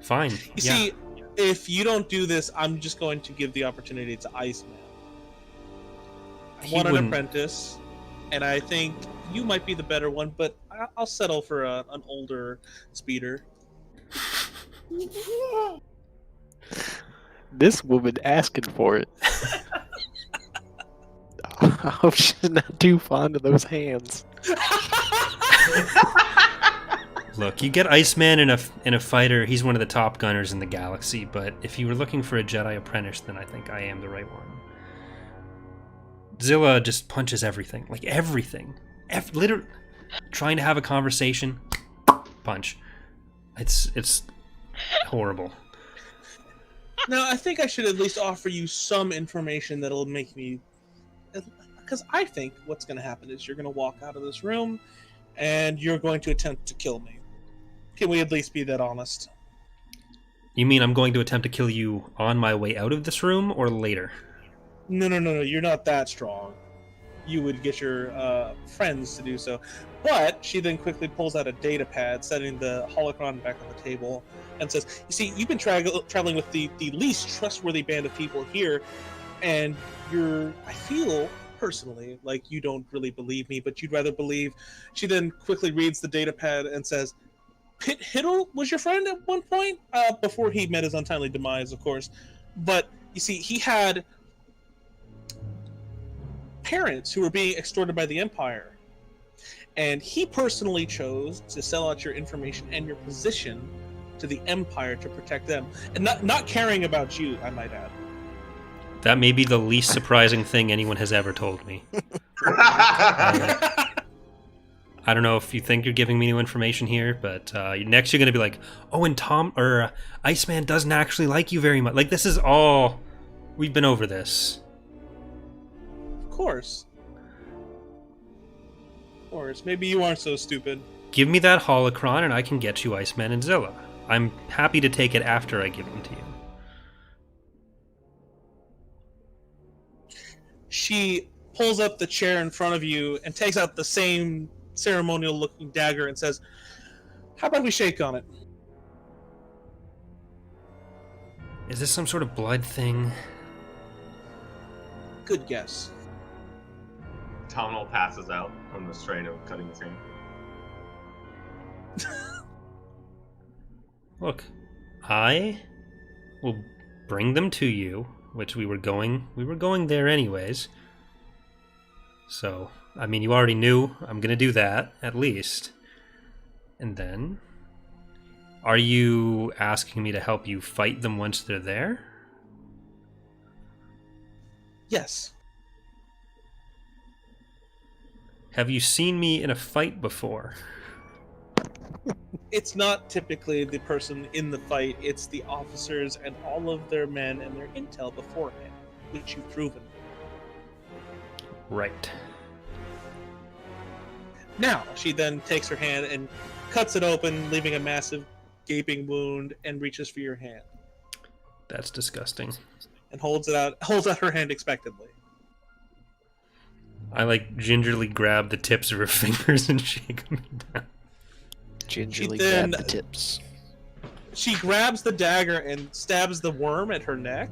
Fine. You see, if you don't do this, I'm just going to give the opportunity to Iceman. I want an apprentice, and I think you might be the better one, but I'll settle for an older speeder. This woman asking for it. I hope she's not too fond of those hands. Look, you get Iceman in a fighter, he's one of the top gunners in the galaxy, but if you were looking for a Jedi apprentice, then I think I am the right one. Zilla just punches everything. Like, everything. Literally. Trying to have a conversation. Punch. It's horrible. Now, I think I should at least offer you some information that'll make me... Because I think what's going to happen is you're going to walk out of this room, and you're going to attempt to kill me. Can we at least be that honest? You mean I'm going to attempt to kill you on my way out of this room or later? No. You're not that strong. You would get your friends to do so. But she then quickly pulls out a data pad, setting the holocron back on the table, and says, you see, you've been traveling with the least trustworthy band of people here, and I feel, personally, like you don't really believe me, but you'd rather believe. She then quickly reads the data pad and says, Pit Hiddle was your friend at one point? Before he met his untimely demise, of course. But, you see, he had parents who were being extorted by the Empire. And he personally chose to sell out your information and your position to the Empire to protect them. And not caring about you, I might add. That may be the least surprising thing anyone has ever told me. I don't know if you think you're giving me new information here, but next you're going to be like, oh, and Iceman doesn't actually like you very much. Like, this is all... We've been over this. Of course. Of course. Maybe you aren't so stupid. Give me that holocron and I can get you Iceman and Zilla. I'm happy to take it after I give them to you. She pulls up the chair in front of you and takes out the same ceremonial-looking dagger and says, how about we shake on it? Is this some sort of blood thing? Good guess. Tonal passes out from the strain of cutting his hand. Look, I will bring them to you, which we were going there anyways. So, I mean, you already knew I'm gonna do that, at least. And then, are you asking me to help you fight them once they're there? Yes. Have you seen me in a fight before? It's not typically the person in the fight, it's the officers and all of their men and their intel beforehand, which you've proven. Right. Now, she then takes her hand and cuts it open, leaving a massive gaping wound, and reaches for your hand. That's disgusting. And holds out her hand expectantly. I gingerly grab the tips of her fingers and shake them down. Gingerly then- grab the tips. She grabs the dagger and stabs the worm at her neck,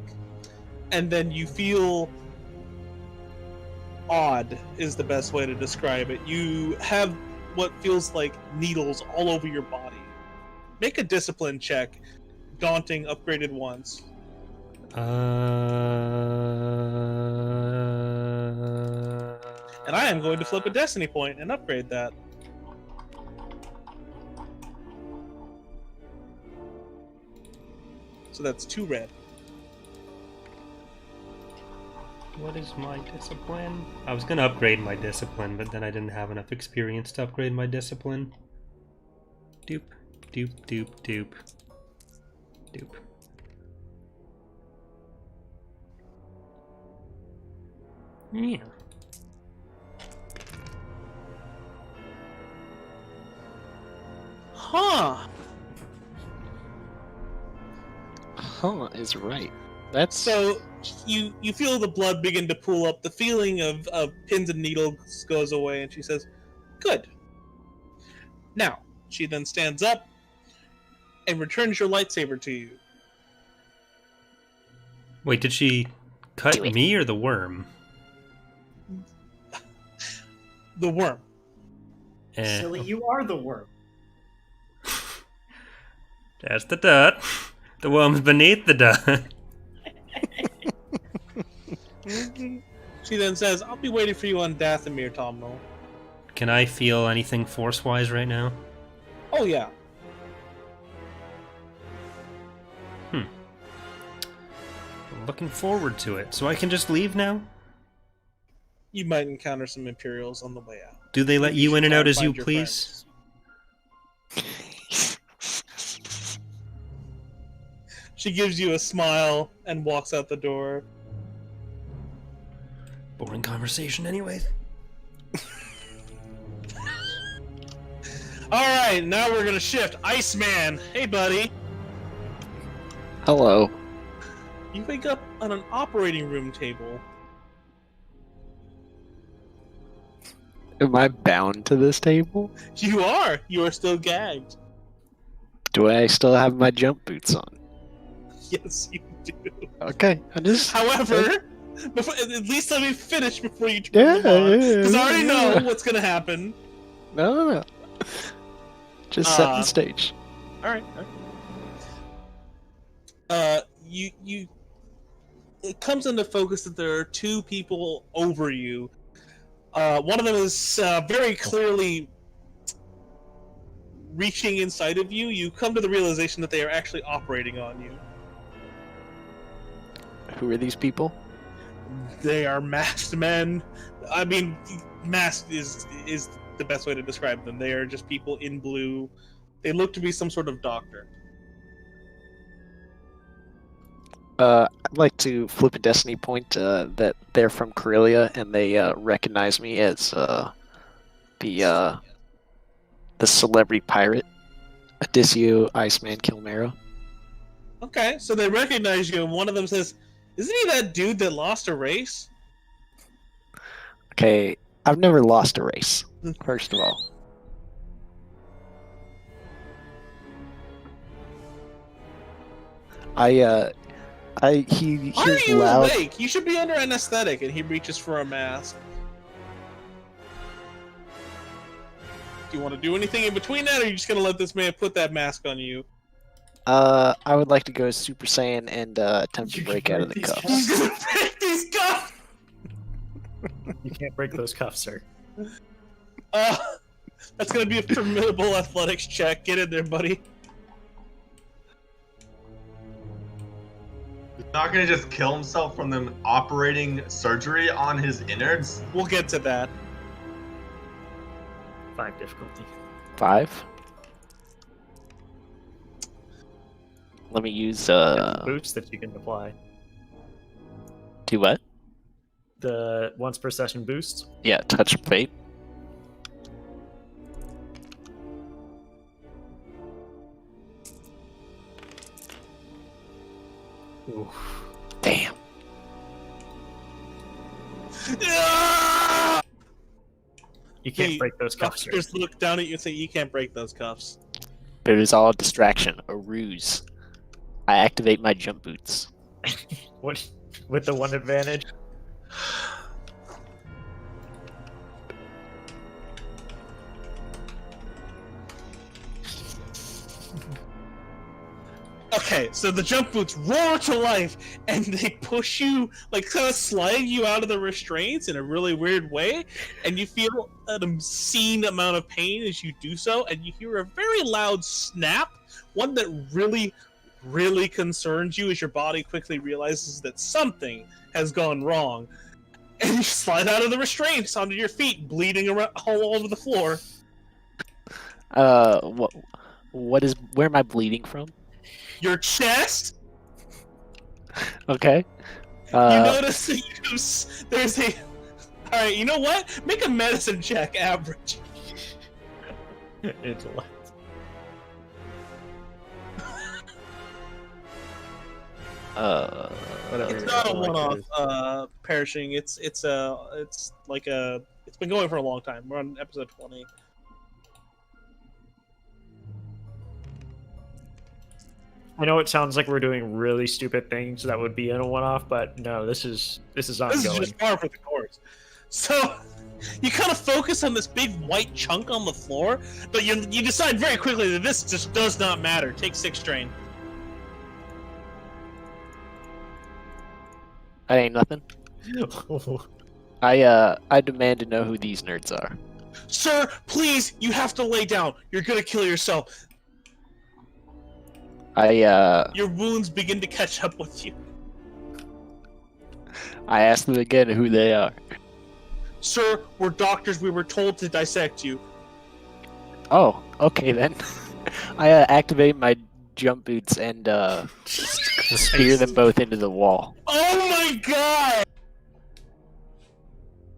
and then you feel odd is the best way to describe it. You have what feels like needles all over your body. Make a discipline check. Daunting, upgraded once. And I am going to flip a destiny point and upgrade that. So that's 2 red. What is my discipline? I was gonna upgrade my discipline, but then I didn't have enough experience to upgrade my discipline. Doop, doop, doop, doop. Doop. Yeah. Huh. Huh is right. That's So you feel the blood begin to pool up. The feeling of pins and needles goes away, and she says, "Good." Now she then stands up and returns your lightsaber to you. Wait, did she cut Do it. me or the worm? The worm. Silly, you are the worm. That's the dot. The worm's beneath the dot. She then says, "I'll be waiting for you on Dathomir, Tomno." Can I feel anything force-wise right now? Oh yeah. Looking forward to it. So I can just leave now? You might encounter some Imperials on the way out. Do they let You you should in and try out and as you find your please? She gives you a smile and walks out the door. Boring conversation anyways. Alright, now we're gonna shift. Iceman! Hey, buddy! Hello. You wake up on an operating room table. Am I bound to this table? You are! You are still gagged. Do I still have my jump boots on? Yes, you do. Okay, I just. However, at least let me finish before you turn them on. Because I already know what's gonna happen. No. Just set the stage. Alright. It comes into focus that there are two people over you. One of them is very clearly reaching inside of you. You come to the realization that they are actually operating on you. Who are these people? They are masked men. I mean, masked is the best way to describe them. They are just people in blue. They look to be some sort of doctor. I'd like to flip a destiny point that they're from Corellia and they recognize me as the celebrity pirate, Odisseo Iceman Kilmero. Okay, so they recognize you, and one of them says, "Isn't he that dude that lost a race?" Okay, I've never lost a race, first of all. He Why are hears you loud. awake? You should be under anesthetic, and he reaches for a mask. Do you want to do anything in between that, or are you just gonna let this man put that mask on you? I would like to go Super Saiyan and attempt to You break can out of break the these cuffs. He's gonna break these cuffs! You can't break those cuffs, sir. That's gonna be a formidable athletics check. Get in there, buddy. He's not gonna just kill himself from them operating surgery on his innards. We'll get to that. 5 difficulty. 5. Let me use Boots that you can apply. do what? The once per session boost. Yeah, touch of fate. Ooh. Damn. You can't The break those cuffs, sir. Doctors look down at you and say, "You can't break those cuffs." But it was all a distraction, a ruse. I activate my jump boots. What? With the one advantage? Okay, so the jump boots roar to life, and they push you, like kind of slide you out of the restraints in a really weird way, and you feel an obscene amount of pain as you do so, and you hear a very loud snap, one that really, really concerns you as your body quickly realizes that something has gone wrong, and you slide out of the restraints onto your feet, bleeding around all over the floor. Where am I bleeding from? Your chest. Okay. You notice that there's a. All right, you know what? Make a medicine check, average. Intellect. Whatever It's your not a intellect one-off is. perishing. It's like a. It's been going for a long time. We're on episode 20. I know it sounds like we're doing really stupid things that would be in a one-off, but no, this is ongoing. This is just par for the course. So you kind of focus on this big white chunk on the floor, but you decide very quickly that this just does not matter. Take 6 strain. That ain't nothing. I demand to know who these nerds are. Sir, please, you have to lay down. You're gonna kill yourself. Your wounds begin to catch up with you. I asked them again who they are. Sir, we're doctors. We were told to dissect you. Oh, okay then. I activate my jump boots and spear them both into the wall. Oh my god!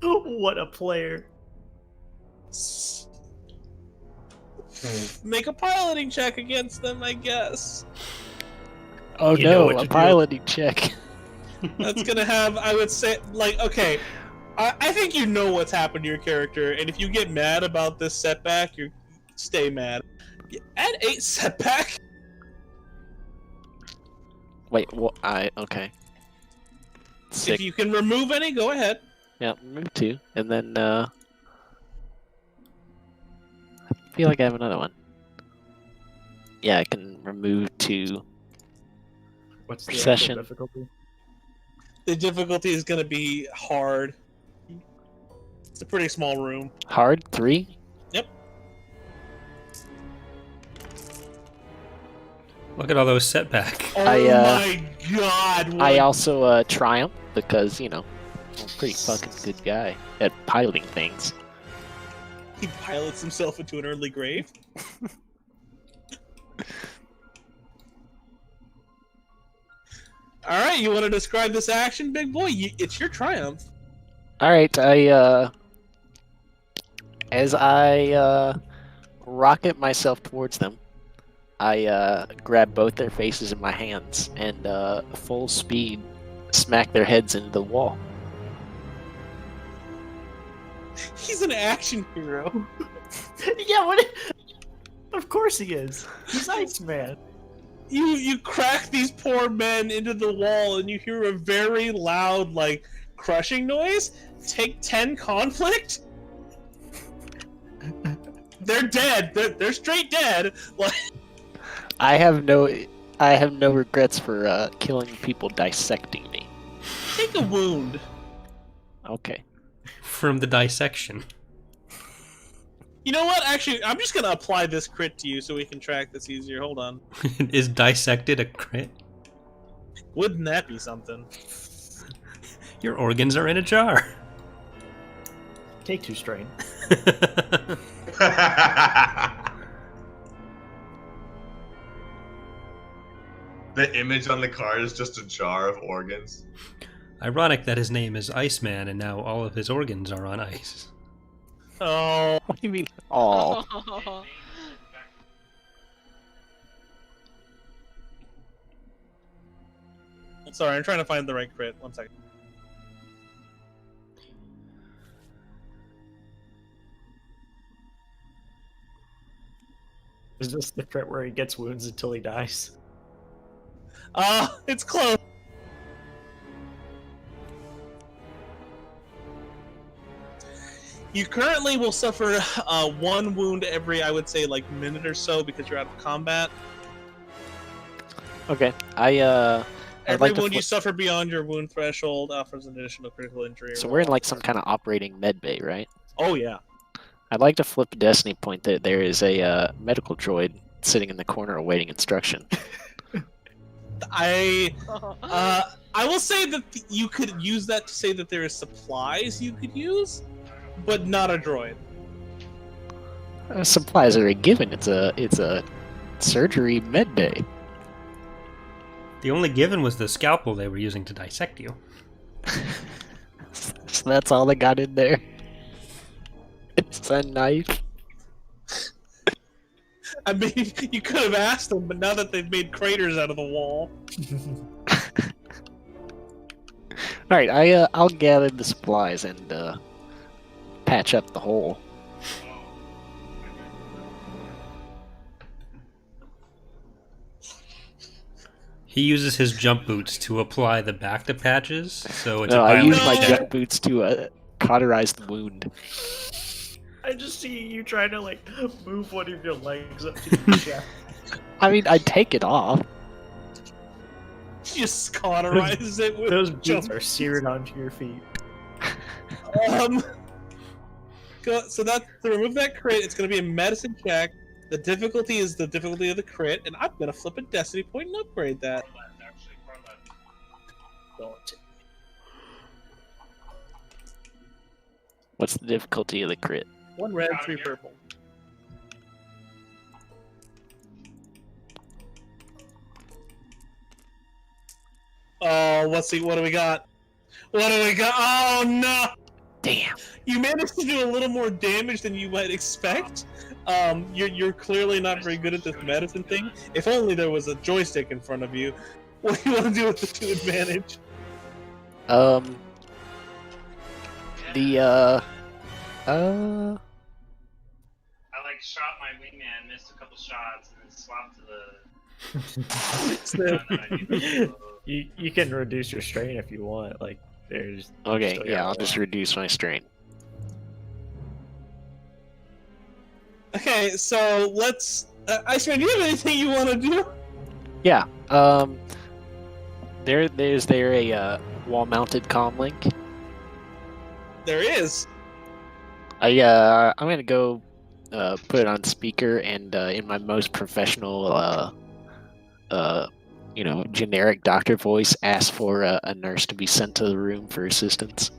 What a player. Make a piloting check against them, I guess. Oh You know no, what a to do. piloting check. That's gonna have, I would say, like, okay, I think you know what's happened to your character, and if you get mad about this setback, you stay mad. Add 8 setback. Wait, what? Okay. If 6. you can remove any, go ahead. Yeah, move 2, and then I feel like I have another one. Yeah, I can remove 2. What's the Recession. actual difficulty? The difficulty is gonna be hard. It's a pretty small room. Hard 3. Look at all those setback. Oh I, my god! I what- also triumph because I'm a pretty fucking good guy at piloting things. He pilots himself into an early grave. All right, you want to describe this action, big boy? It's your triumph. All right, as I rocket myself towards them, I grab both their faces in my hands and full speed smack their heads into the wall. He's an action hero. Yeah, what? Of course he is. He's Iceman. You crack these poor men into the wall, and you hear a very loud, like, crushing noise. Take 10 conflict. They're dead. They're straight dead. Like, I have no regrets for killing people dissecting me. take a wound. Okay. From the dissection. You know what? Actually, I'm just gonna apply this crit to you so we can track this easier. Hold on. Is dissected a crit? Wouldn't that be something? Your organs are in a jar. Take 2 strain. The image on the card is just a jar of organs. Ironic that his name is Iceman and now all of his organs are on ice. Oh, What do you mean? Oh, sorry. I'm trying to find the right crit. 1 second. Is this the crit where he gets wounds until he dies? It's close. You currently will suffer 1 wound every, I would say, like, minute or so because you're out of combat. okay. I'd Every like to wound you flip- suffer beyond your wound threshold offers an additional critical injury. So we're in like some kind of operating med bay, right? Oh yeah. I'd like to flip a destiny point that there is a medical droid sitting in the corner awaiting instruction. I will say that you could use that to say that there is supplies you could use, but not a droid. Supplies are a given. It's a surgery med bay. The only given was the scalpel they were using to dissect you. So that's all they got in there. It's a knife. I mean, you could have asked them, but now that they've made craters out of the wall. All right, I'll gather the supplies and patch up the hole. He uses his jump boots to apply the Bacta patches, so it's No, a I use violent my check. jump boots to cauterize the wound. I just see you trying to like move one of your legs up to your chest. I mean, I take it off. Just cauterize it with Those boots jump. are seared onto your feet. So that to remove that crit, it's going to be a medicine check. The difficulty is the difficulty of the crit, and I'm going to flip a destiny point and upgrade that. What's the difficulty of the crit? 1 red, 3 purple. Oh, let's see. What do we got? What do we got? Oh no! Damn. You managed to do a little more damage than you might expect. You're clearly not very good at this medicine thing. If only there was a joystick in front of you. What do you want to do with the 2 advantage? I like shot my wingman, missed a couple shots, and then swapped to the. You can reduce your strain if you want. Like there's. Okay, still yeah, got I'll a just lot. reduce my strain. Okay, so let's. Iceman, do you have anything you want to do? Yeah. There's a wall-mounted comm link. There is. I'm gonna go put it on speaker and in my most professional generic doctor voice ask for a nurse to be sent to the room for assistance.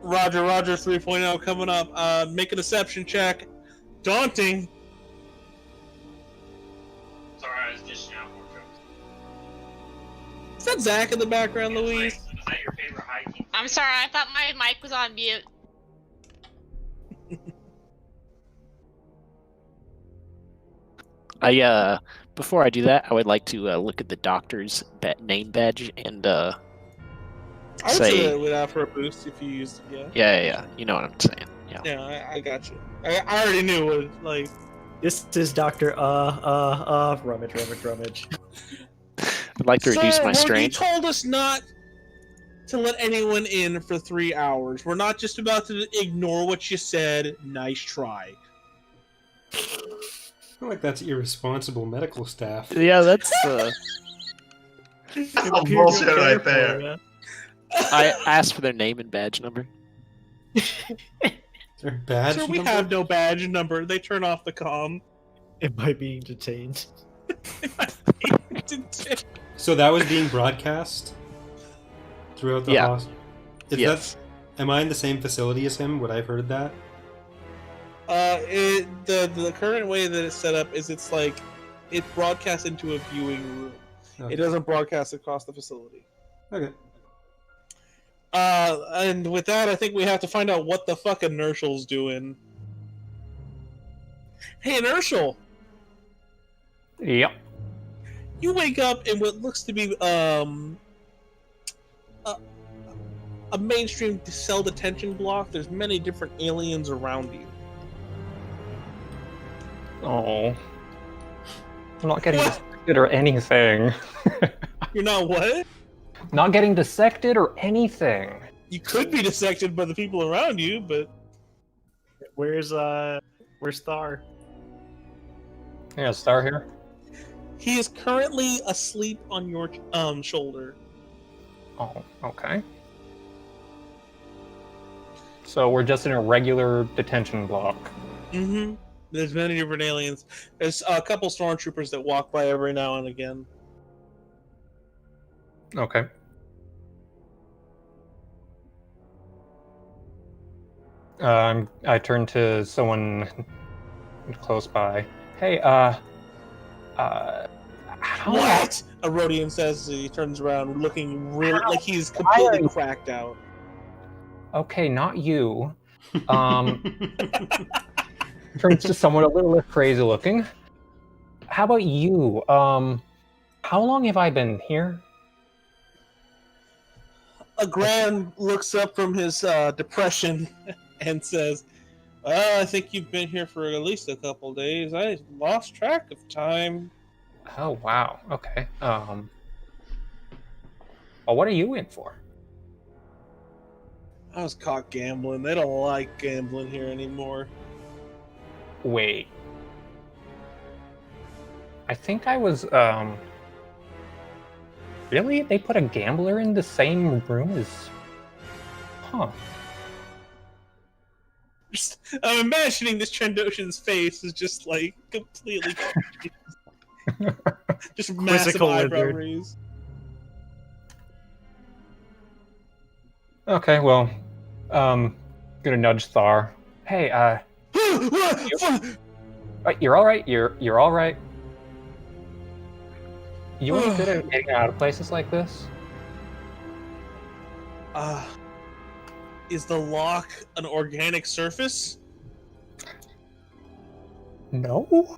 Roger 3.0 coming up. Make a deception check. Daunting. Sorry, I was dishing out more jokes. Is that Zach in the background, Louise? Is that your favorite hiking? I'm sorry, I thought my mic was on mute. Before I do that, I would like to look at the doctor's name badge and I would say that would offer a boost if you used it, yeah. yeah, you know what I'm saying. Yeah. Yeah, I got you. I already knew what, like... This is Doctor. Rummage. I'd like to reduce my You strain. told us not to let anyone in for 3 hours. We're not just about to ignore what you said. Nice try. I feel like that's irresponsible medical staff. Yeah, that's. Oh, bullshit right there. I asked for their name and badge number. Their badge Sir, we number? have no badge number. They turn off the comm. Am I being detained? So that was being broadcast throughout the Yeah. hospital? Yes. Am I in the same facility as him? Would I have heard that? The current way that it's set up is it's like it broadcasts into a viewing room. Okay. It doesn't broadcast across the facility. Okay. And with that, I think we have to find out what the fuck Inertial's doing. Hey, Inertial! Yep. You wake up in what looks to be a mainstream cell detention block. There's many different aliens around you. Oh. I'm not getting What? dissected or anything. You're not what? Not getting dissected or anything. You could be dissected by the people around you, but Where's Thar? Yeah, Star here. he is currently asleep on your shoulder. Oh, okay. So we're just in a regular detention block. Mm-hmm. There's many different aliens. There's a couple stormtroopers that walk by every now and again. Okay. I turn to someone close by. Hey, how- What? A Rhodian says as he turns around, looking real like he's Why are completely you- cracked out. Okay, not you. Turns to someone a little less crazy looking. How about you? How long have I been here? A Grand looks up from his depression and says, I think you've been here for at least a couple days. I lost track of time. Oh wow. Okay. Well, what are you in for? I was caught gambling. They don't like gambling here anymore. Wait. I think I was Really? They put a gambler in the same room as Huh. I'm imagining this Trandoshan's face is just like completely just massive Quizzical eyebrow lizard. raise. Okay, well, gonna nudge Thar. Hey, you're all right. You're all right. You any good at getting out of places like this? Is the lock an organic surface? No.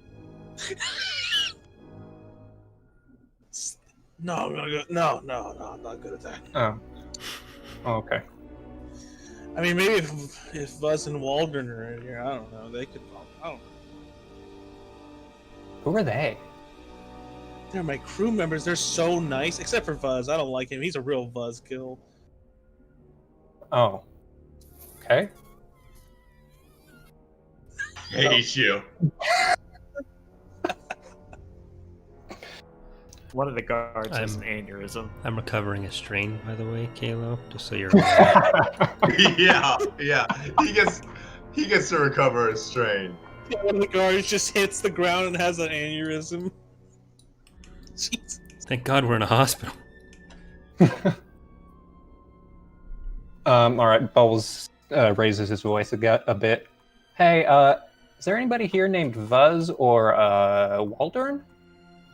No, I'm I'm not good at that. Oh. Okay. I mean, maybe if Buzz and Waldron are in here, I don't know. They could. I don't know. Who are they? They're my crew members. They're so nice, except for Buzz. I don't like him. He's a real buzzkill. Oh. Okay. Hate you. One of the guards has an aneurysm. I'm recovering a strain, by the way, Kalo, just so you're aware. yeah. He gets to recover a strain. Yeah, one of the guards just hits the ground and has an aneurysm. Jesus. Thank God we're in a hospital. All right. Bubbles raises his voice a bit. Hey, is there anybody here named Vuz or Waldron?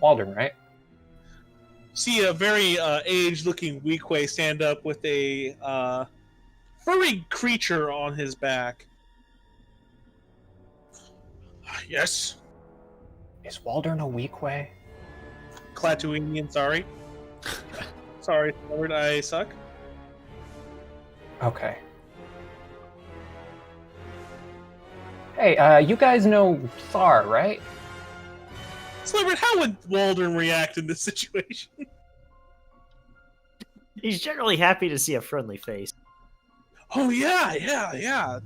Waldron, right? See a very aged-looking Weequay stand up with a furry creature on his back. Yes, Is Waldron a Weequay? Clatuinian. Sorry, sorry, Lord, I suck. Okay. Hey, you guys know Thar, right? Sliver, how would Waldron react in this situation? He's generally happy to see a friendly face. Oh yeah.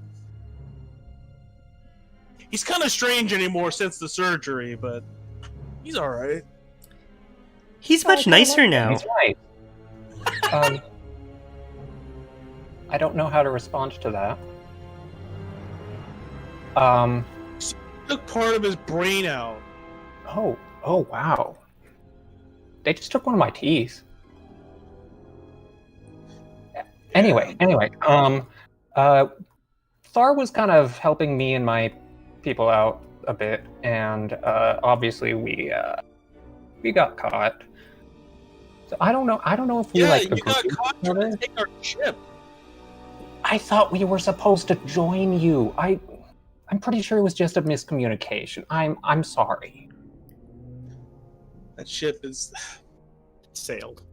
He's kind of strange anymore since the surgery, but he's all right. He's much nicer now. He's right. I don't know how to respond to that. Took part of his brain out. Oh wow. They just took one of my teeth. Anyway, Thar was kind of helping me and my people out a bit, and obviously we got caught. So I don't know if we Yeah, like you got caught trying to take our ship. I thought we were supposed to join you. I'm pretty sure it was just a miscommunication. I'm sorry. That ship is Sailed.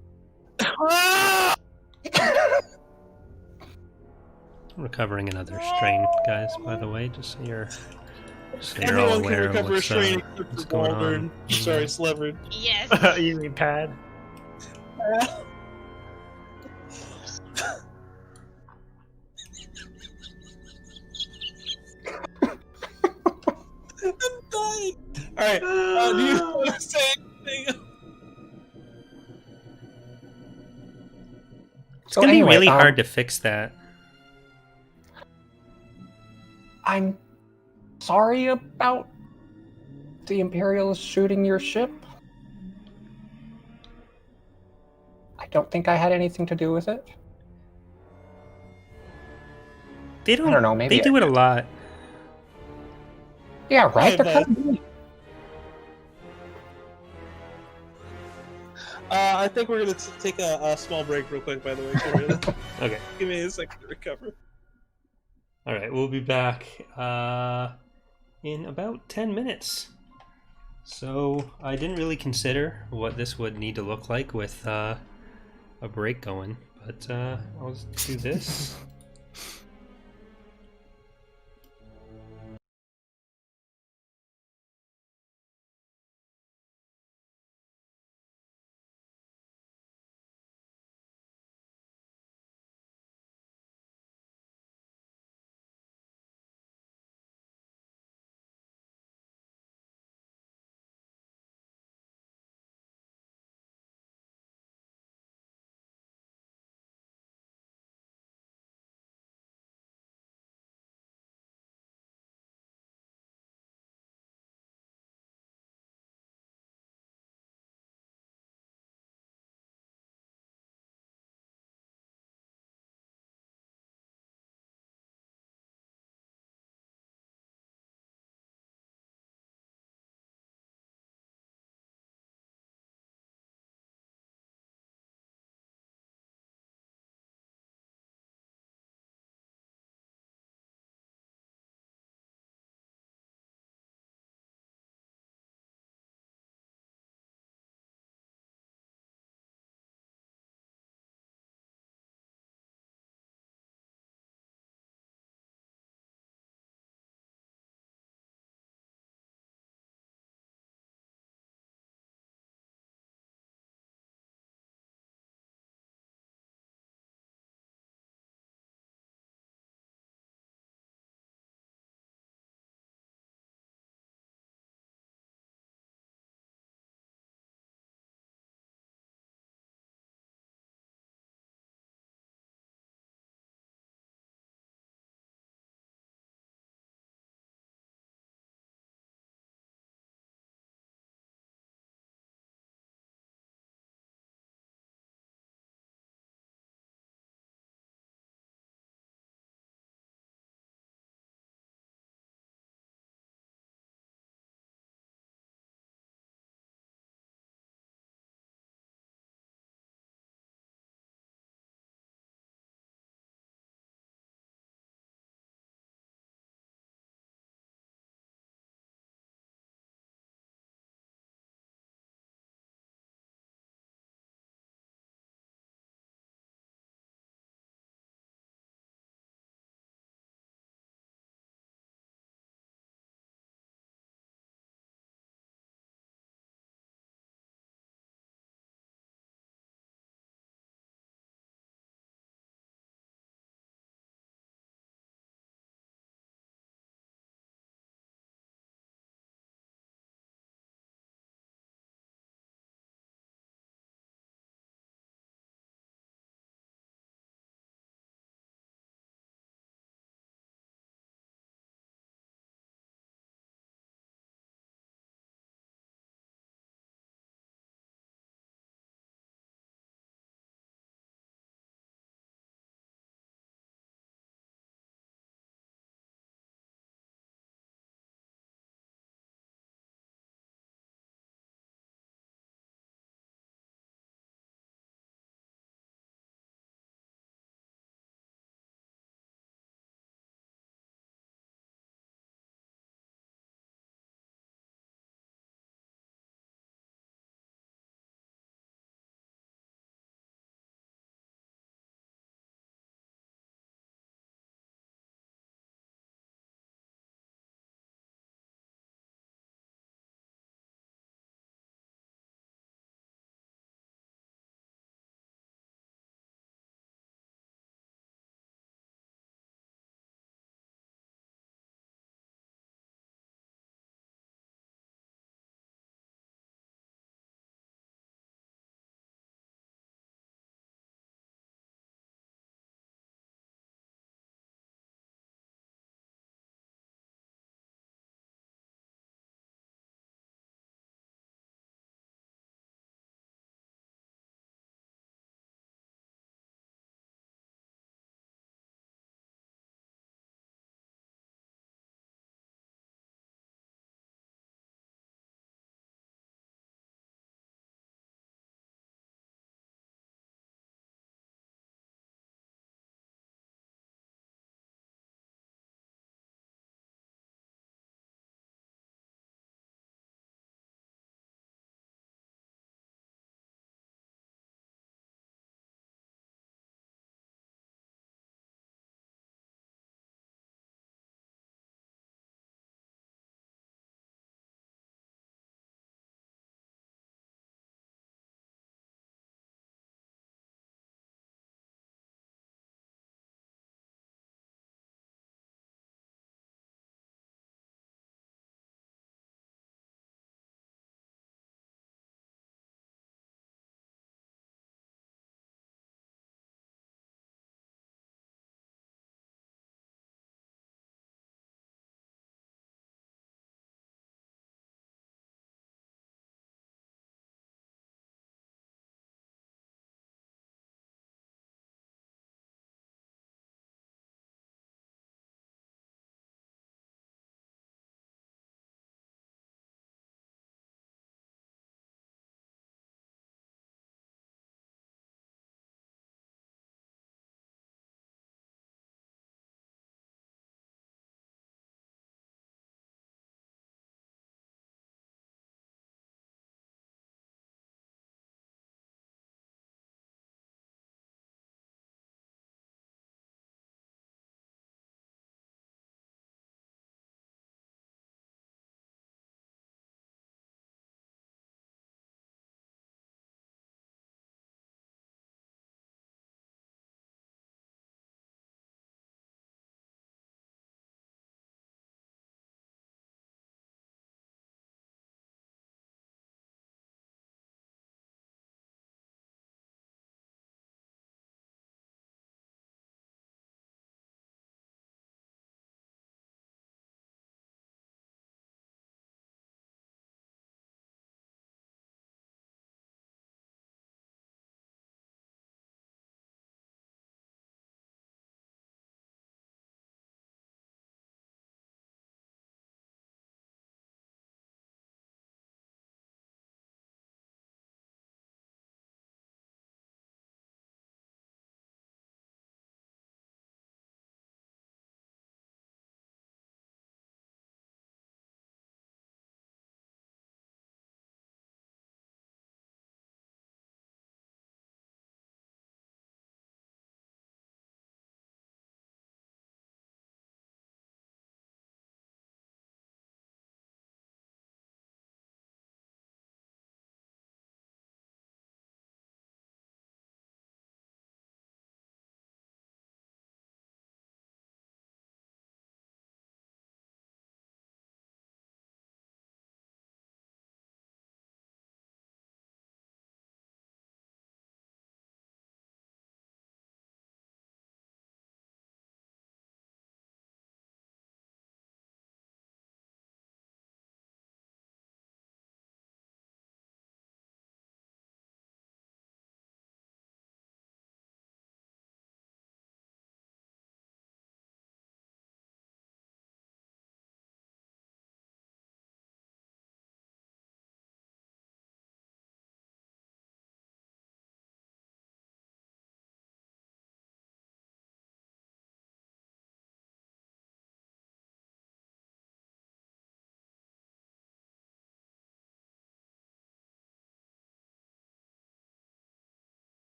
Recovering another strain, guys, by the way, just so you're all Everyone can aware of recover a what's, strain except what's for going Waldron. on. Sorry, Sliver. Yes. You mean Pad? I'm dying. All right. Do you want to say anything? It's gonna be really hard to fix that. I'm sorry about the Imperials shooting your ship. I don't think I had anything to do with it. They don't. I don't know, maybe they do it a lot. Yeah, right. Hey, They're kind of neat. I think we're gonna take a small break real quick. By the way, Corey. Okay. Give me a second to recover. All right, we'll be back in about 10 minutes. So I didn't really consider what this would need to look like with a break going, but I'll just do this.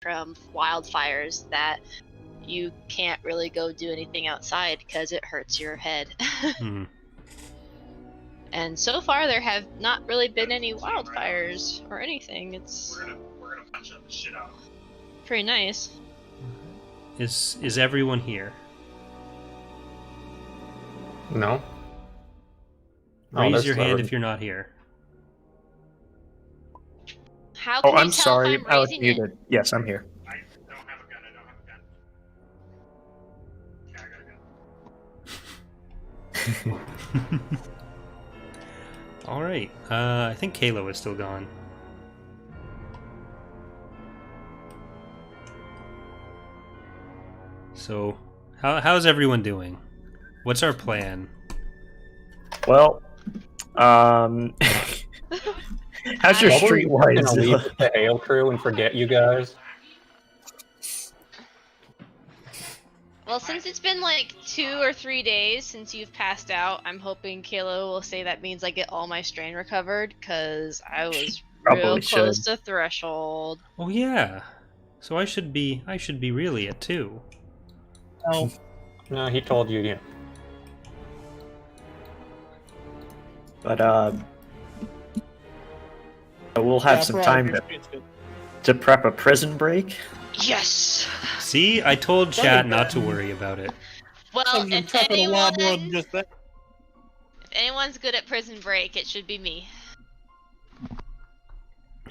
from wildfires that you can't really go do anything outside because it hurts your head. Hmm. And so far, there have not really been any wildfires or anything. It's We're gonna punch the shit out. pretty nice. Is everyone here? No. Raise there's your hand already- if you're not here. How Oh, can you I'm tell sorry. if I'm I was raising it? muted. Yes, I'm here. I don't have a gun. Yeah, I got a gun. All right. I think Kalo is still gone. So, how's everyone doing? What's our plan? Well, how's your I- Probably streetwise? gonna leave with the Hale crew and forget you guys. Well, since it's been like 2 or 3 days since you've passed out, I'm hoping Kalo will say that means I get all my strain recovered, because I was real Probably close should. to threshold. Oh yeah. So I should be really at 2. No. No, he told you. But we'll have some for all time your to, experience, good. to prep a prison break. Yes! See, I told chat not to worry about it. Well, Something if prepping a lot more than anyone, just that. if anyone's good at prison break, it should be me.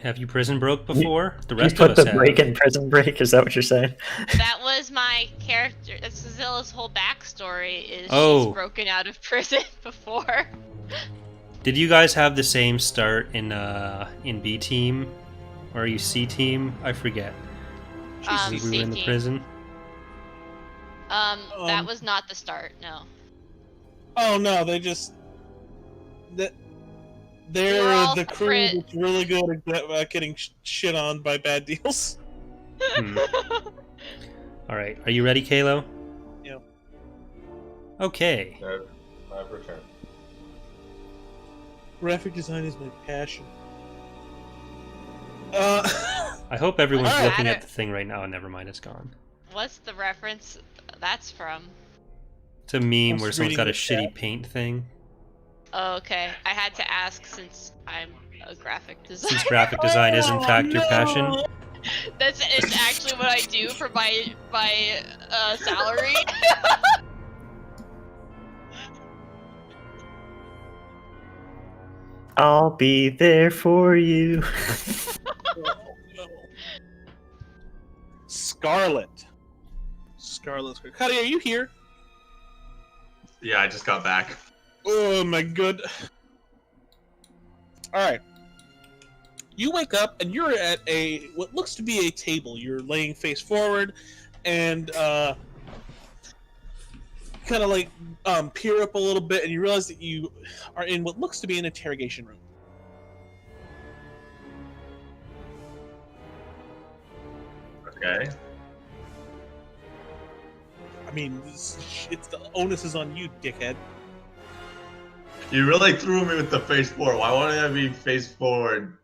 Have you prison broke before? The You rest put of us the have. break in prison break. Is that what you're saying? That was my character. That's Zilla's whole backstory. Is Oh. she's broken out of prison before. Did you guys have the same start in B team, or are you C team? I forget. We were in the C-team. prison. That was not the start. No. Oh no, they just that they're We're all the crew separate. that's really good at getting shit on by bad deals. Hmm. All right, are you ready, Kalo? Yeah. Okay. I've returned. Graphic design is my passion. I hope everyone's What's looking that? at the thing right now. Never mind, it's gone. What's the reference that's from? It's a meme I'm where just someone's got a reading the shitty paint thing. Oh, okay. I had to ask since I'm a graphic designer. Since graphic design is in fact your passion. It's actually what I do for my salary. I'll be there for you. Scarlet. Kahniji, are you here? Yeah, I just got back. Oh my god. Alright. You wake up and you're at what looks to be a table. You're laying face forward and kind of like peer up a little bit and you realize that you are in what looks to be an interrogation room. Okay. I mean, it's the onus is on you, dickhead. You really threw me with the face forward. Why wouldn't I be face forward?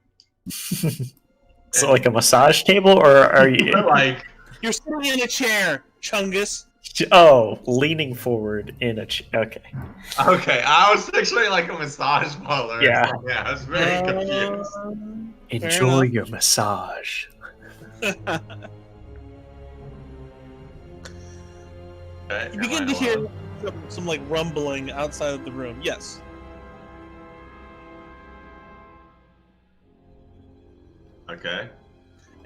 So like a massage table, or are you? Like, You're sitting in a chair, Chungus. Oh, leaning forward in a. Okay. okay, I was picturing like a massage parlor. Yeah. Yeah, I was very confused. Enjoy enough. your massage. Okay, You am begin I to hear alone? some like rumbling outside of the room. Yes. Okay.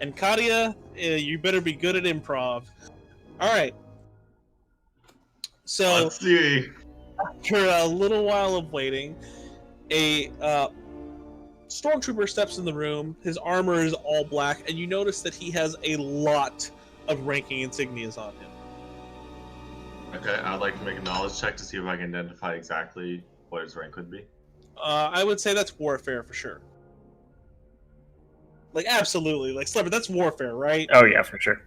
And Katia, you better be good at improv. All right. So Let's see. after a little while of waiting, a stormtrooper steps in the room. His armor is all black, and you notice that he has a lot of ranking insignias on him. Okay, I'd like to make a knowledge check to see if I can identify exactly what his rank would be. I would say that's warfare for sure. Like absolutely, like Slipper, that's warfare, right? Oh yeah, for sure.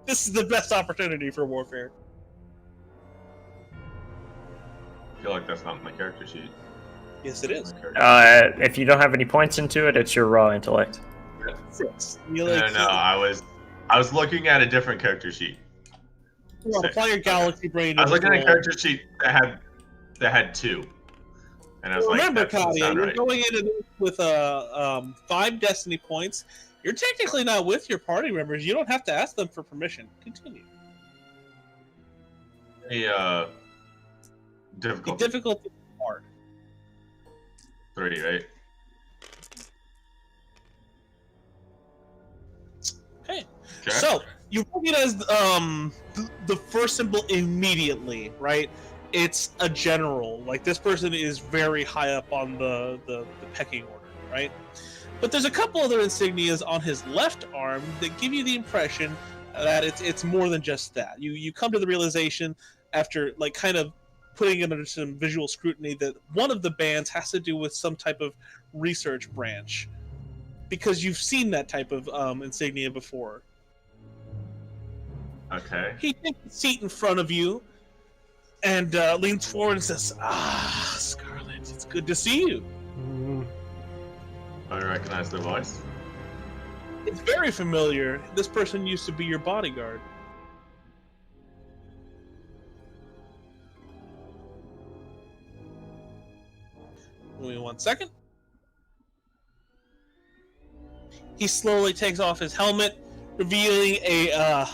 This is the best opportunity for warfare. I feel like that's not my character sheet. Yes, it is. My character If you don't have any points into it, it's your raw intellect. 6. No, I was I was looking at a different character sheet. Well, apply your galaxy brain. I was looking at a roll. character sheet that had 2, and I was like, Remember, that doesn't Katia, sound you're right. going into this with 5 destiny points. You're technically not with your party members. You don't have to ask them for permission. Continue. The The difficulty difficulty is hard. 3, right? Okay. Okay. So you recognize the first symbol immediately, right? It's a general. Like this person is very high up on the pecking order, right? But there's a couple other insignias on his left arm that give you the impression that it's more than just that. You come to the realization after like kind of putting it under some visual scrutiny that one of the bands has to do with some type of research branch, because you've seen that type of insignia before. Okay. He takes a seat in front of you and leans forward and says, "Ah, Scarlet, it's good to see you." I recognize the voice. It's very familiar. This person used to be your bodyguard. Give me 1 second. He slowly takes off his helmet, revealing a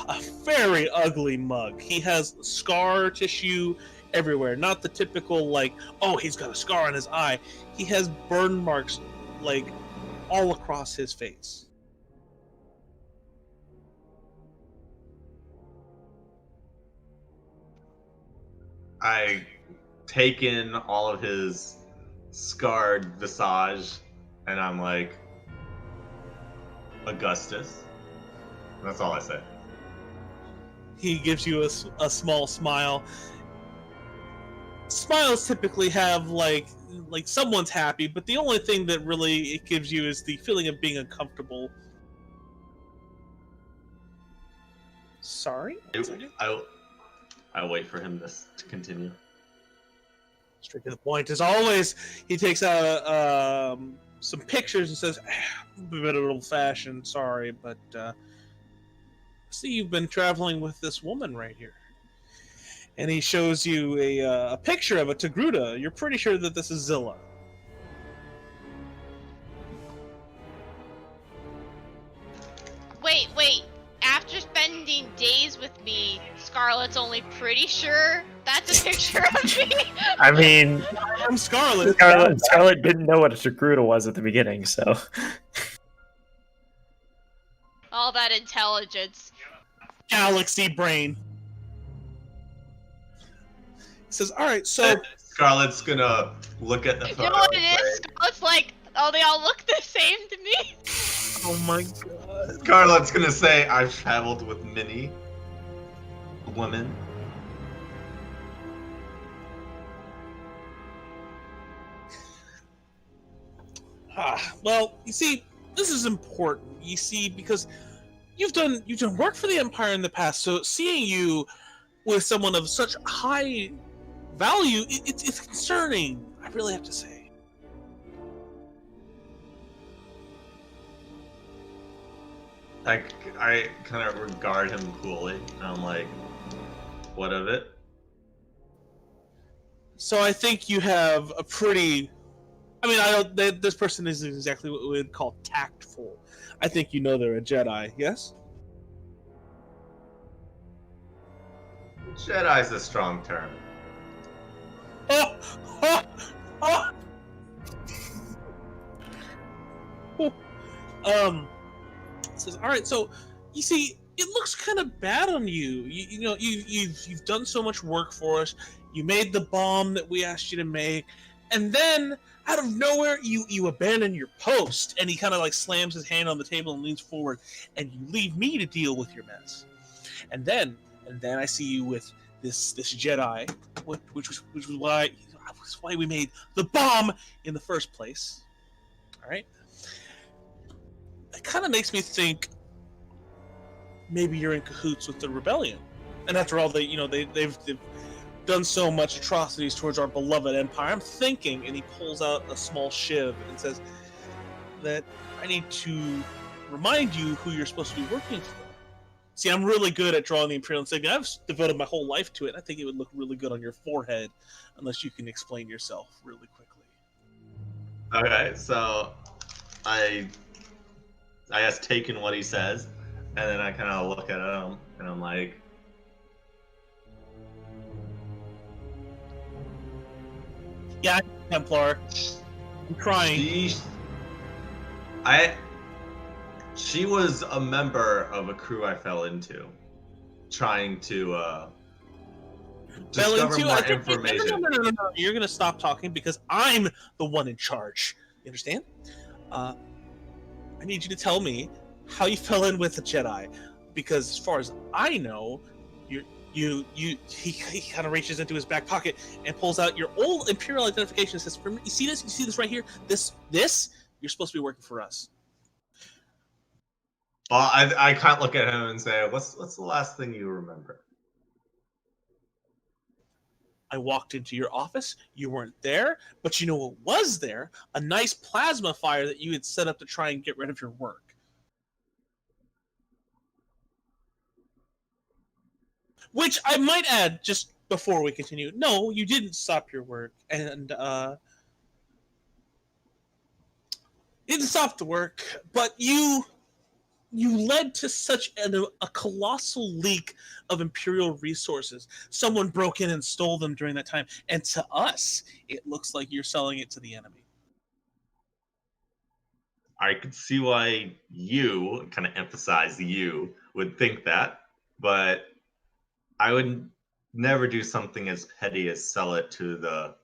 very ugly mug. He has scar tissue everywhere. Not the typical, like, oh, he's got a scar on his eye. He has burn marks, like, all across his face. I take in all of his scarred visage, and I'm like, Augustus. That's all I say. He gives you a small smile. Smiles typically have like someone's happy, but the only thing that really it gives you is the feeling of being uncomfortable. Sorry? I'll wait for him to continue. Straight to the point. As always, he takes out some pictures and says, a bit old-fashioned, sorry, but I see you've been traveling with this woman right here. And he shows you a picture of a Togruta. You're pretty sure that this is Zilla. Wait. After spending days with me, Scarlet's only pretty sure that's a picture of me. I mean, I'm Scarlet. Scarlet didn't know what a Togruta was at the beginning, so. All that intelligence. Galaxy brain. He says, alright, so... Scarlet's gonna look at the photo. You know what it and is? say, Scarlet's like, oh, they all look the same to me. Oh my god. Scarlet's gonna say, I've traveled with many women. Well, you see, this is important. You see, because you've done work for the Empire in the past, so seeing you with someone of such high value, it's concerning. I really have to say. I kind of regard him coolly, and I'm like, what of it? So I think you have a pretty. I mean, I don't. This person isn't exactly what we would call tactful. I think you know they're a Jedi. Yes. Jedi's a strong term. Oh, oh, oh. Says, all right. So you see, it looks kind of bad on you. You know, you've done so much work for us. You made the bomb that we asked you to make, and then out of nowhere, you abandon your post. And he kind of like slams his hand on the table and leans forward, and you leave me to deal with your mess. And then I see you with this Jedi, which was why we made the bomb in the first place. All right. It kind of makes me think maybe you're in cahoots with the rebellion, and after all, they've done so much atrocities towards our beloved empire. I'm thinking, and he pulls out a small shiv and says that I need to remind you who you're supposed to be working for. See, I'm really good at drawing the Imperial insignia. I've devoted my whole life to it. I think it would look really good on your forehead, unless you can explain yourself really quickly. Okay, so I guess taking what he says, and then I kind of look at him, and I'm like, Yeah, Templar. I'm trying. She was a member of a crew I fell into, trying to discover more information. No. You're gonna stop talking because I'm the one in charge. You understand? I need you to tell me how you fell in with the Jedi, because as far as I know, he kind of reaches into his back pocket and pulls out your old Imperial identification and says, "You see this? You see this right here? This you're supposed to be working for us." Well, I can't look at him and say, "What's the last thing you remember?" I walked into your office. You weren't there, but you know what was there? A nice plasma fire that you had set up to try and get rid of your work. Which I might add, just before we continue, no, you didn't stop your work, and you didn't stop the work, but you led to such a colossal leak of Imperial resources. Someone broke in and stole them during that time, and to us, it looks like you're selling it to the enemy. I could see why you, kind of emphasize you, would think that, but I would never do something as petty as sell it to the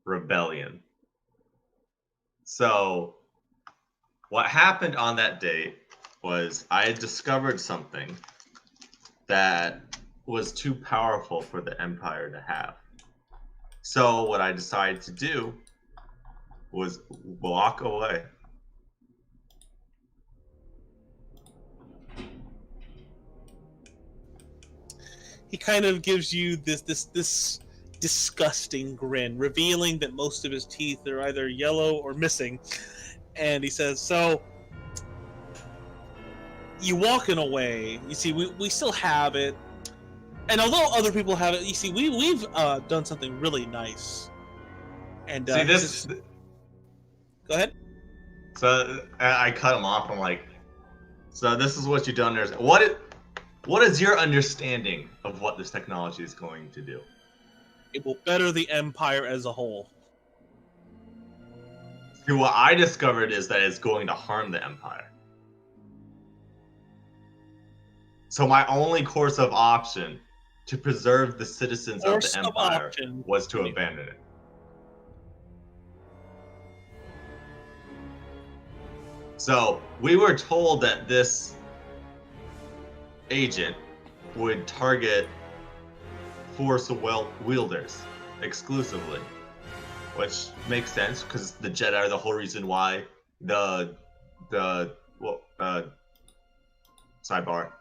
rebellion. So, what happened on that date was I had discovered something that was too powerful for the Empire to have. So, what I decided to do was walk away. He kind of gives you this disgusting grin, revealing that most of his teeth are either yellow or missing. And he says, "So, you walking away, you see, we still have it. And although other people have it, you see, we've done something really nice." And See, this... Go ahead. So, I cut him off. I'm like, so this is what you've done. What is your understanding of what this technology is going to do? It will better the Empire as a whole. See, what I discovered is that it's going to harm the Empire. So my only course of option to preserve the citizens of the Empire was to abandon it. So we were told that this agent would target Force wielders exclusively, which makes sense because the Jedi are the whole reason why sidebar.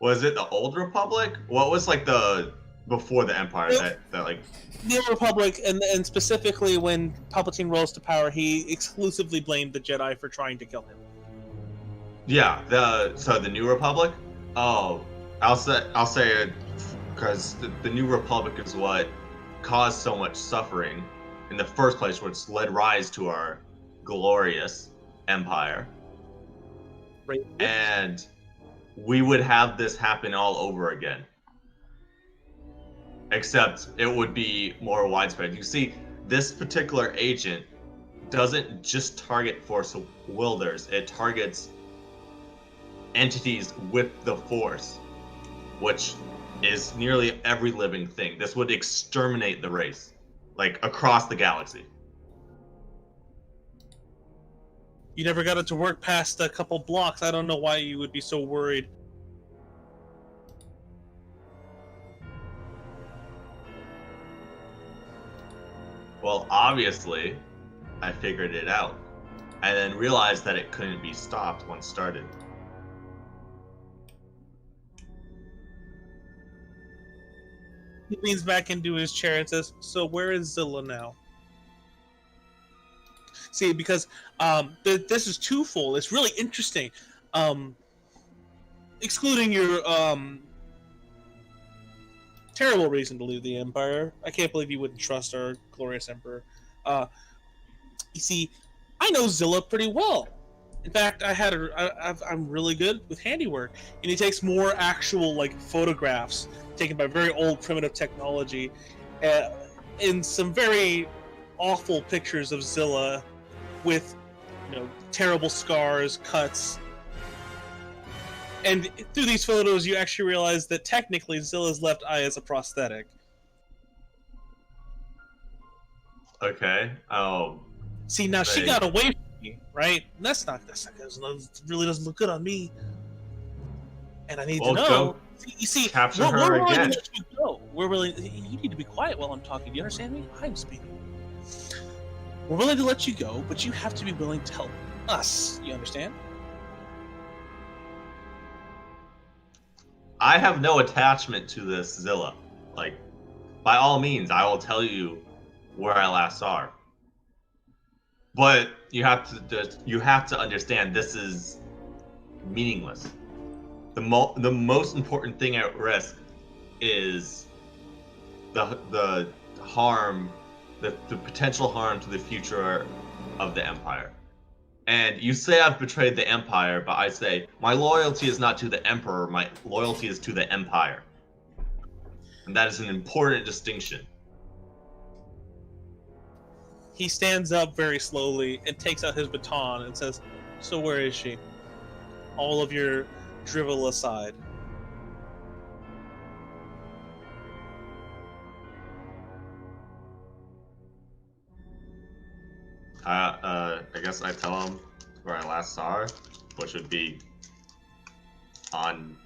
Was it the Old Republic? What was like the before the Empire that like the Old Republic, and specifically when Palpatine rose to power, he exclusively blamed the Jedi for trying to kill him. Yeah, the New Republic. Oh, I'll say it because the New Republic is what caused so much suffering in the first place, which led rise to our glorious empire. Right. And we would have this happen all over again. Except it would be more widespread. You see, this particular agent doesn't just target Force wielders, it targets entities with the Force, which is nearly every living thing. This would exterminate the race, like across the galaxy. You never got it to work past a couple blocks. I don't know why you would be so worried. Well, obviously, I figured it out, and then realized that it couldn't be stopped once started. He leans back into his chair and says, "So where is Zilla now?" See, because this is twofold. It's really interesting. excluding your terrible reason to leave the Empire, I can't believe you wouldn't trust our glorious Emperor. You see, I know Zilla pretty well. In fact, I'm really good with handiwork, and he takes more actual like photographs taken by very old primitive technology, in some very awful pictures of Zilla, with terrible scars, cuts. And through these photos, you actually realize that technically Zilla's left eye is a prosthetic. Okay. Oh. See, now she got away from me, right? That's not really doesn't look good on me. And I need to know. Go you see, capture we're her willing again. to let you go. We're willing. You need to be quiet while I'm talking. Do you understand me? I'm speaking. We're willing to let you go, but you have to be willing to help us. You understand? I have no attachment to this Zilla. Like, by all means, I will tell you where I last saw her. But you have to understand this is meaningless. The most important thing at risk is the harm, the potential harm to the future of the Empire. And you say I've betrayed the Empire, but I say my loyalty is not to the Emperor, my loyalty is to the Empire. And that is an important distinction. He stands up very slowly and takes out his baton and says, "So where is she? All of your drivel aside." I guess I tell him where I last saw her, which would be on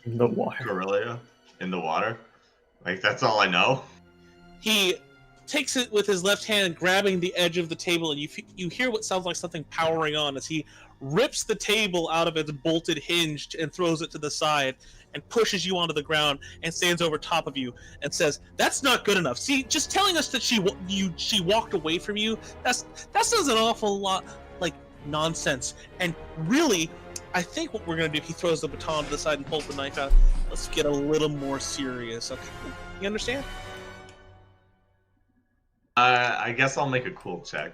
In the water. Corellia, in the water. Like, that's all I know. He takes it with his left hand, grabbing the edge of the table, and you hear what sounds like something powering on as he rips the table out of its bolted hinge and throws it to the side and pushes you onto the ground and stands over top of you and says, "That's not good enough. See, just telling us that she walked away from you, that sounds an awful lot like nonsense. And really, I think what we're gonna do," he throws the baton to the side and pulls the knife out, "let's get a little more serious, okay? You understand?" I guess I'll make a cool check.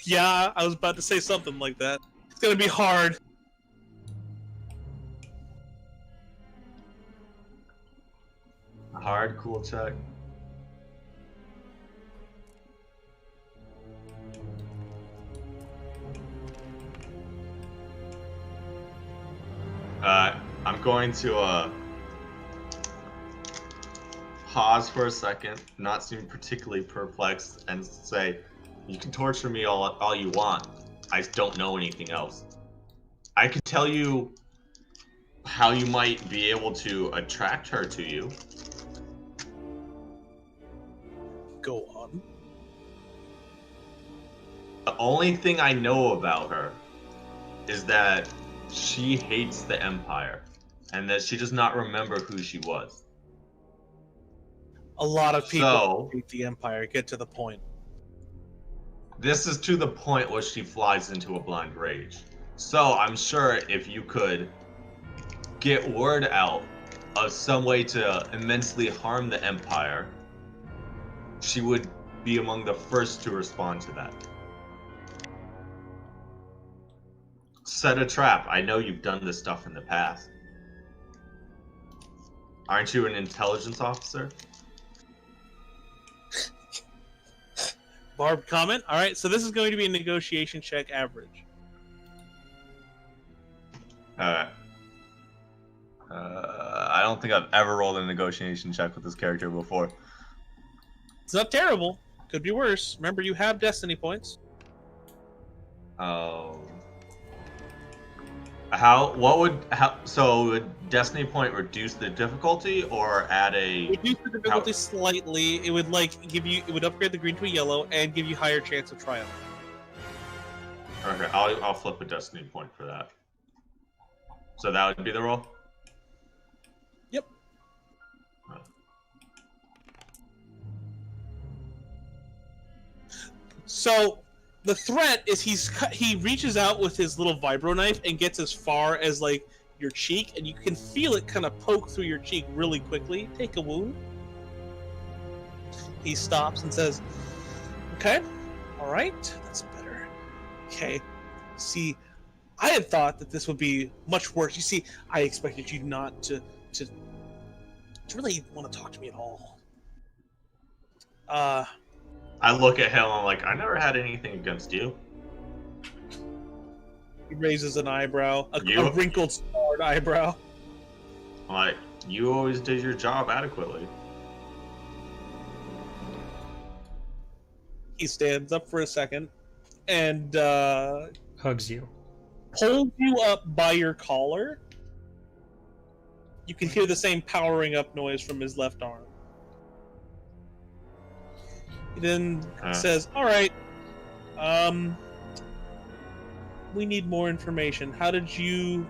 Yeah, I was about to say something like that. It's gonna be hard. A hard cool check. I'm going to pause for a second, not seem particularly perplexed, and say, "You can torture me all you want. I just don't know anything else. I can tell you how you might be able to attract her to you." Go on. The only thing I know about her is that she hates the Empire, and that she does not remember who she was. A lot of people So, hate the Empire. Get to the point. this is to the point where she flies into a blind rage. So I'm sure if you could get word out of some way to immensely harm the Empire, she would be among the first to respond to that. Set a trap. I know you've done this stuff in the past. Aren't you an intelligence officer? Barb comment. All right, so this is going to be a negotiation check average. I don't think I've ever rolled a negotiation check with this character before. It's not terrible. Could be worse. Remember, you have destiny points. Oh. So would destiny point reduce the difficulty or add a... Reduce the difficulty slightly. It would it would upgrade the green to a yellow and give you higher chance of triumph. Okay, I'll flip a destiny point for that. So that would be the roll? Yep. So The threat is he reaches out with his little vibro knife and gets as far as like your cheek, and you can feel it kind of poke through your cheek really quickly. Take a wound. He stops and says, "Okay, all right, that's better. Okay, see, I had thought that this would be much worse. You see, I expected you not to really want to talk to me at all. I look at him. I'm like, I never had anything against you. He raises an eyebrow, a You- wrinkled, scarred eyebrow. I'm like, you always did your job adequately. He stands up for a second and Hugs you. pulls you up by your collar. You can hear the same powering up noise from his left arm. He then says, "All right, we need more information. How did you?"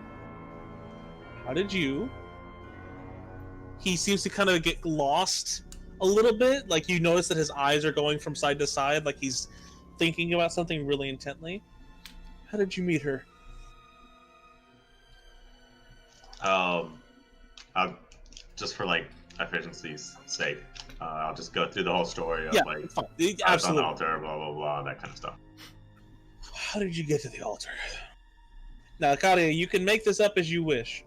He seems to kind of get lost a little bit. Like you notice that his eyes are going from side to side, like he's thinking about something really intently. How did you meet her? Just for like efficiency's sake, I'll just go through the whole story of Yeah, like fine. I was on the Absolutely. altar, blah blah blah, that kind of stuff. How did you get to the altar? Now, Kadia, you can make this up as you wish.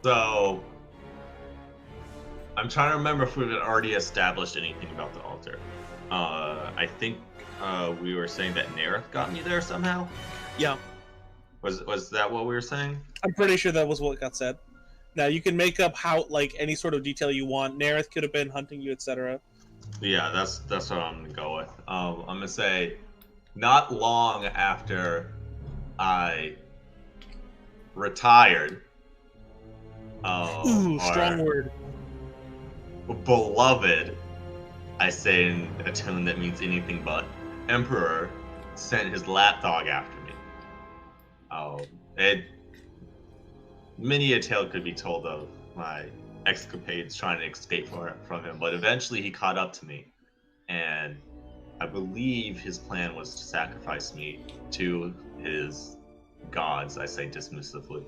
So, I'm trying to remember if we had already established anything about the altar. I think we were saying that Nerith got me there somehow. Yeah, Was that what we were saying? I'm pretty sure that was what got said. Now, you can make up how, like, any sort of detail you want. Nerith could have been hunting you, etc. Yeah, that's what I'm gonna go with. I'm gonna say, not long after I retired. Ooh, strong our word. beloved, I say in a tone that means anything but, Emperor sent his lapdog after me. Many a tale could be told of my escapades trying to escape from him, but eventually he caught up to me, and I believe his plan was to sacrifice me to his gods, I say dismissively.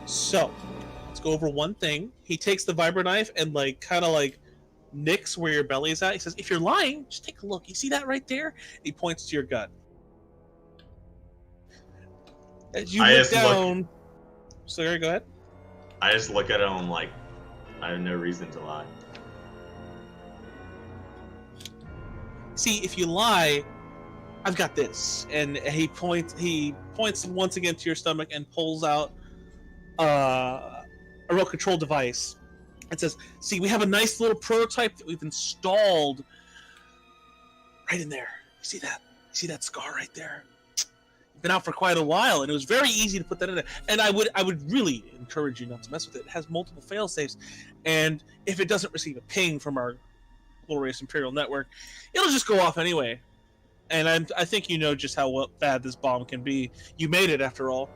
So, let's go over one thing. He takes the vibro knife and, like, kind of, like, nicks where your belly is at. He says, if you're lying, just take a look. You see that right there? He points to your gut. As you look down... Sorry, go ahead. I just look at him like, I have no reason to lie. See, if you lie, I've got this. And he points once again to your stomach and pulls out a remote control device. It says, see, we have a nice little prototype that we've installed right in there. You see that? You see that scar right there? It's been out for quite a while, and it was very easy to put that in there. And I would really encourage you not to mess with it. It has multiple fail safes, and if it doesn't receive a ping from our glorious Imperial network, it'll just go off anyway. And I think you know just how bad this bomb can be. You made it, after all.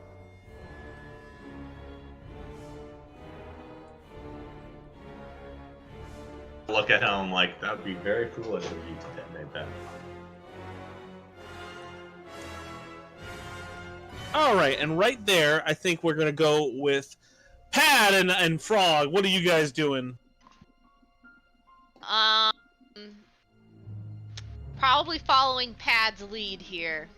Look at him like, that would be very foolish of you to detonate that. All right, and right there, I think we're gonna go with Pad and Frog. What are you guys doing? Probably following Pad's lead here.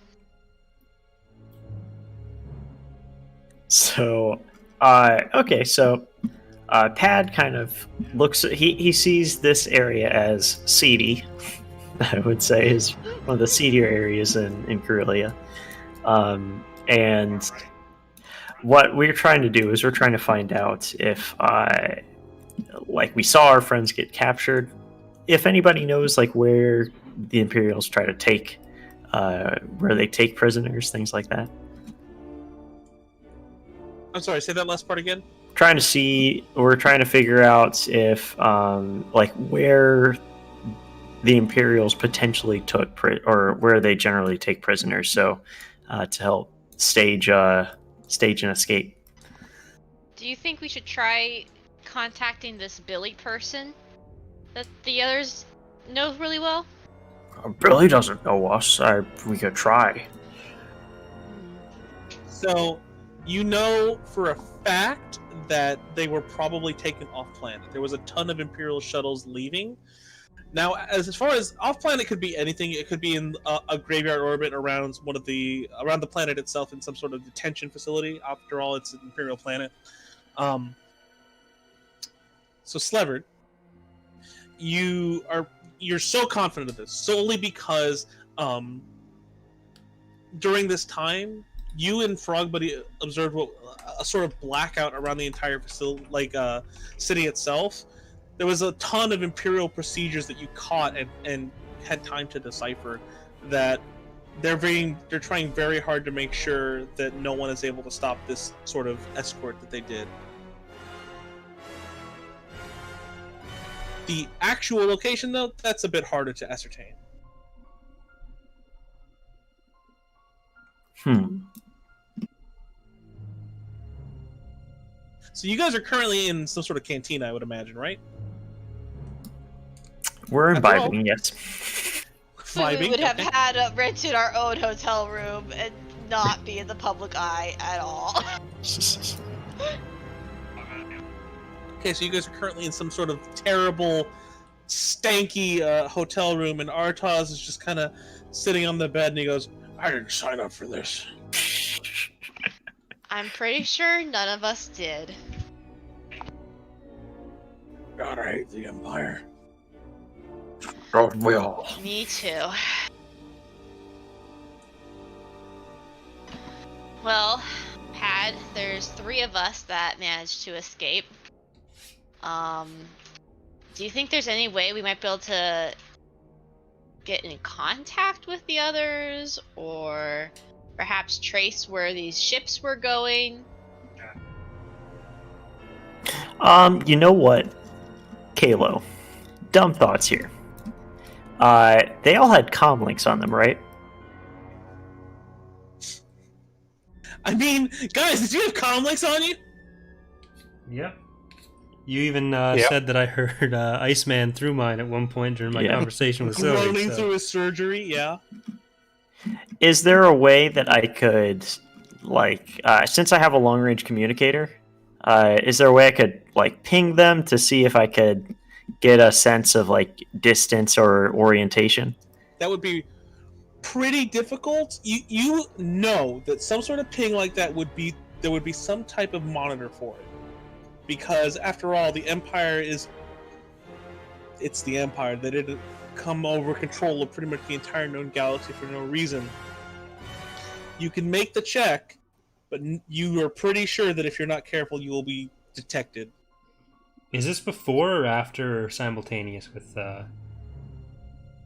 So, okay, so Pad kind of looks. He sees this area as seedy. I would say is one of the seedier areas in Corellia. And what we're trying to do is we're trying to find out if, like we saw our friends get captured, if anybody knows like where the Imperials try to take, where they take prisoners, things like that. I'm sorry, say that last part again. We're trying to figure out if, like where the Imperials potentially took, or where they generally take prisoners. So, to help stage an escape. Do you think we should try contacting this Billy person that the others know really well? Billy doesn't know us. We could try. So, you know for a fact that they were probably taken off planet. There was a ton of Imperial shuttles leaving. Now, as far as off planet, could be anything. It could be in a graveyard orbit around around the planet itself in some sort of detention facility. After all, it's an Imperial planet. So Sleverd, you're so confident of this solely because during this time you and Frogbuddy observed a sort of blackout around the entire facility, city itself. There was a ton of Imperial procedures that you caught and had time to decipher that they're trying very hard to make sure that no one is able to stop this sort of escort that they did. The actual location, though, that's a bit harder to ascertain. So you guys are currently in some sort of cantina, I would imagine, right? We're After all- imbibing, yes. Vibing, We would have okay. had rented our own hotel room and not be in the public eye at all. Okay, so you guys are currently in some sort of terrible, stanky hotel room, and Artaz is just kind of sitting on the bed, and he goes, "I didn't sign up for this." I'm pretty sure none of us did. God, I hate the Empire. Don't we all? Me too. Well, Pad, there's 3 of us that managed to escape. Do you think there's any way we might be able to get in contact with the others, or perhaps trace where these ships were going? You know what, Kalo? Dumb thoughts here. They all had comm links on them, right? I mean, guys, did you have comlinks on you? Yep. You even Yep. said that I heard Iceman through mine at one point during my Yeah. conversation with Sylvie. Groaning So. through his surgery, yeah. Is there a way that I could, since I have a long range communicator, is there a way I could ping them to see if I could get a sense of distance or orientation? That would be pretty difficult. You know that some sort of ping like that there would be some type of monitor for it. Because after all, the Empire it's the Empire. They didn't come over control of pretty much the entire known galaxy for no reason. You can make the check, but you are pretty sure that if you're not careful, you will be detected. Is this before or after or simultaneous with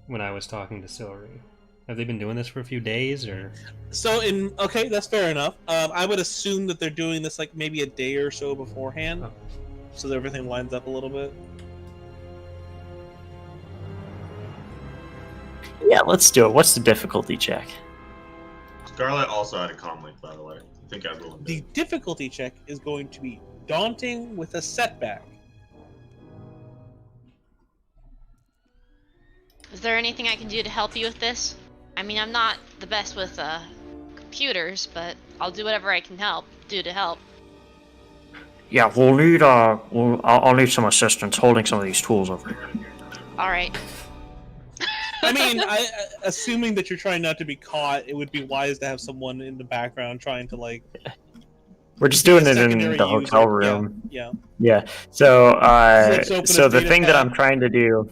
when I was talking to Sylvie? Have they been doing this for a few days, or? So, okay, that's fair enough. I would assume that they're doing this maybe a day or so beforehand, Oh. so that everything lines up a little bit. Yeah, let's do it. What's the difficulty check? Scarlet also had a comm link, by the way. I think everyone The did. difficulty check is going to be daunting with a setback. Is there anything I can do to help you with this? I mean, I'm not the best with computers, but I'll do whatever I can do to help. Yeah, we'll need I'll need some assistance holding some of these tools over here. All right. I mean, assuming that you're trying not to be caught, it would be wise to have someone in the background trying to We're just doing it in secondary the user. hotel room. Yeah. Yeah. So, Flips open so his the data thing that pad. I'm trying to do,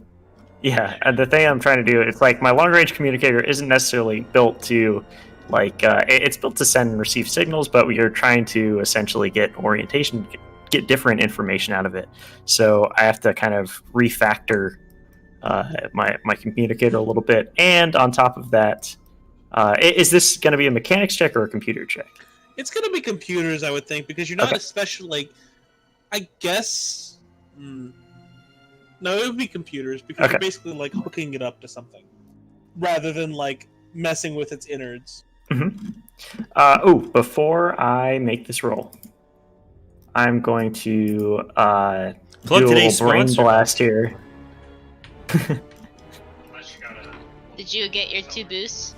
and the thing I'm trying to do, it's my long range communicator isn't necessarily built to, it's built to send and receive signals, but we are trying to essentially get orientation, get different information out of it. So I have to kind of refactor my communicator a little bit, and on top of that, is this going to be a mechanics check or a computer check? It's gonna be computers, I would think, because you're not Okay. especially I guess. No, it would be computers because Okay. you're basically hooking it up to something, rather than messing with its innards. Before I make this roll, I'm going to Plug do a little today's brain sponsor. blast here. Unless you gotta. Did you get your 2 boosts?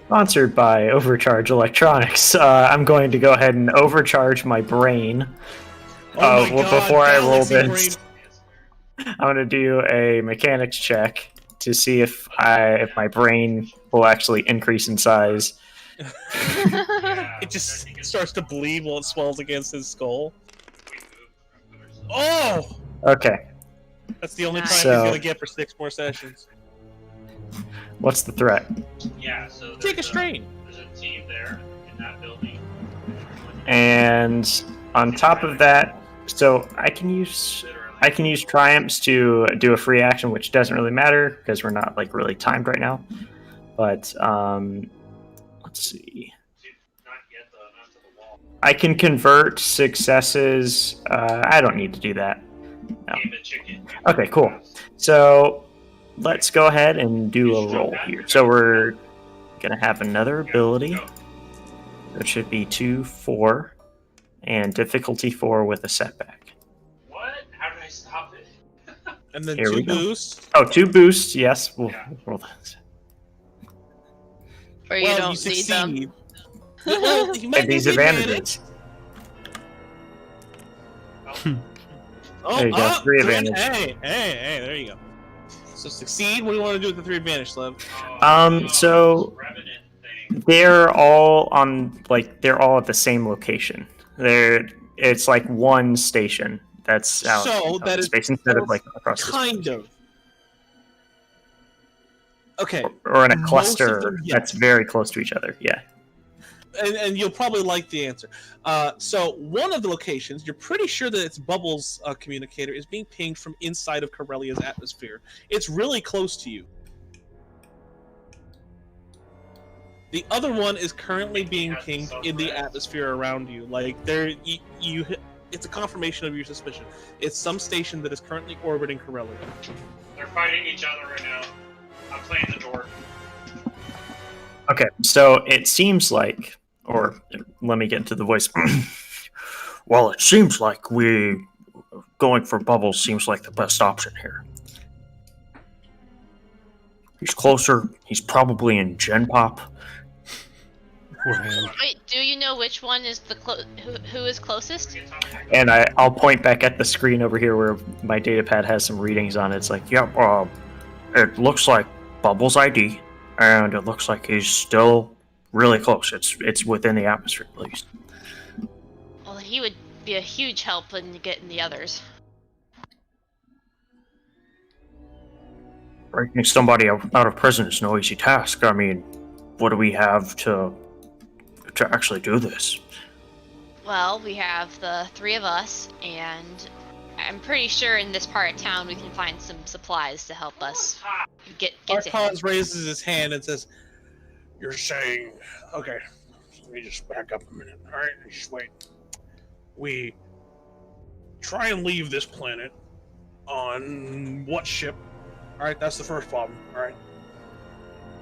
Sponsored by Overcharge Electronics. I'm going to go ahead and overcharge my brain. Oh my God, Before I roll Galaxy this, I'm going to do a mechanics check to see if my brain will actually increase in size. Yeah, It just I think it's- starts to bleed while it swells against his skull. we moved from other stuff. Oh! Okay, That's the only time Nice. he's So- gonna get for 6 more sessions. what's the threat? Yeah, so Take a there's strain. There's a team there in that building. And on top of that, so I can use triumphs to do a free action, which doesn't really matter because we're not like really timed right now. But let's see. Not yet though, not to the wall. I can convert successes. I don't need to do that. No. Game of chicken. Okay, cool. So let's go ahead and do a roll here. So we're gonna have another ability. It should be 2, 4, and difficulty 4 with a setback. What? How did I stop it? And then Here 2 we go. boosts. Oh, 2 boosts. Yes, we'll roll that. Or you Well, don't you see them? succeed. Well, you might And these get the advantages. Oh, There you go, 3 three- advantage. Hey, there you go. So succeed. What do you want to do with the 3 advantage, Slev? So Revenant thing. they're all at the same location. It's like one station that's out So of that is space instead of like across the Kind of. Okay, or in a most of cluster them, yes. that's very close to each other. Yeah. and you'll probably like the answer. So one of the locations, you're pretty sure that its Bubbles communicator is being pinged from inside of Corellia's atmosphere. It's really close to you. The other one is currently being pinged in the atmosphere around you. Like it's a confirmation of your suspicion. It's some station that is currently orbiting Corellia. They're fighting each other right now. I'm playing the door. Okay, so it seems like, or let me get into the voice. Well, it seems like going for Bubbles seems like the best option here. He's closer. He's probably in Gen Pop. Wait, do you know which one is the who is closest? And I'll point back at the screen over here where my datapad has some readings on it. It's like, yeah, it looks like Bubbles ID, and it looks like he's still really close. It's within the atmosphere, at least. Well, he would be a huge help in getting the others. Breaking somebody out of prison is no easy task. I mean, what do we have to actually do this? Well, we have the 3 of us, and I'm pretty sure in this part of town we can find some supplies to help us get to him. Arcons raises his hand and says, "You're saying, okay, let me just back up a minute. All right, just wait. We try and leave this planet on what ship? All right, that's the first problem. All right,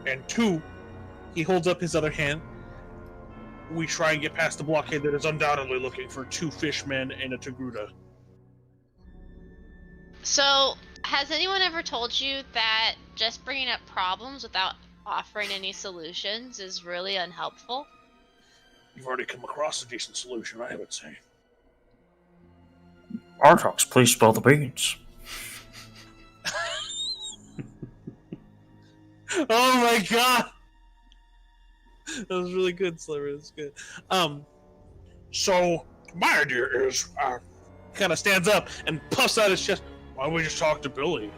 and 2, he holds up his other hand. We try and get past the blockade that is undoubtedly looking for 2 fishmen and a Togruta. So, has anyone ever told you that just bringing up problems without offering any solutions is really unhelpful? You've already come across a decent solution, I would say. Artox, please spill the beans. Oh my god! That was really good, Sliver. That's good. So my idea is, kind of stands up and puffs out his chest. Why don't we just talk to Billy?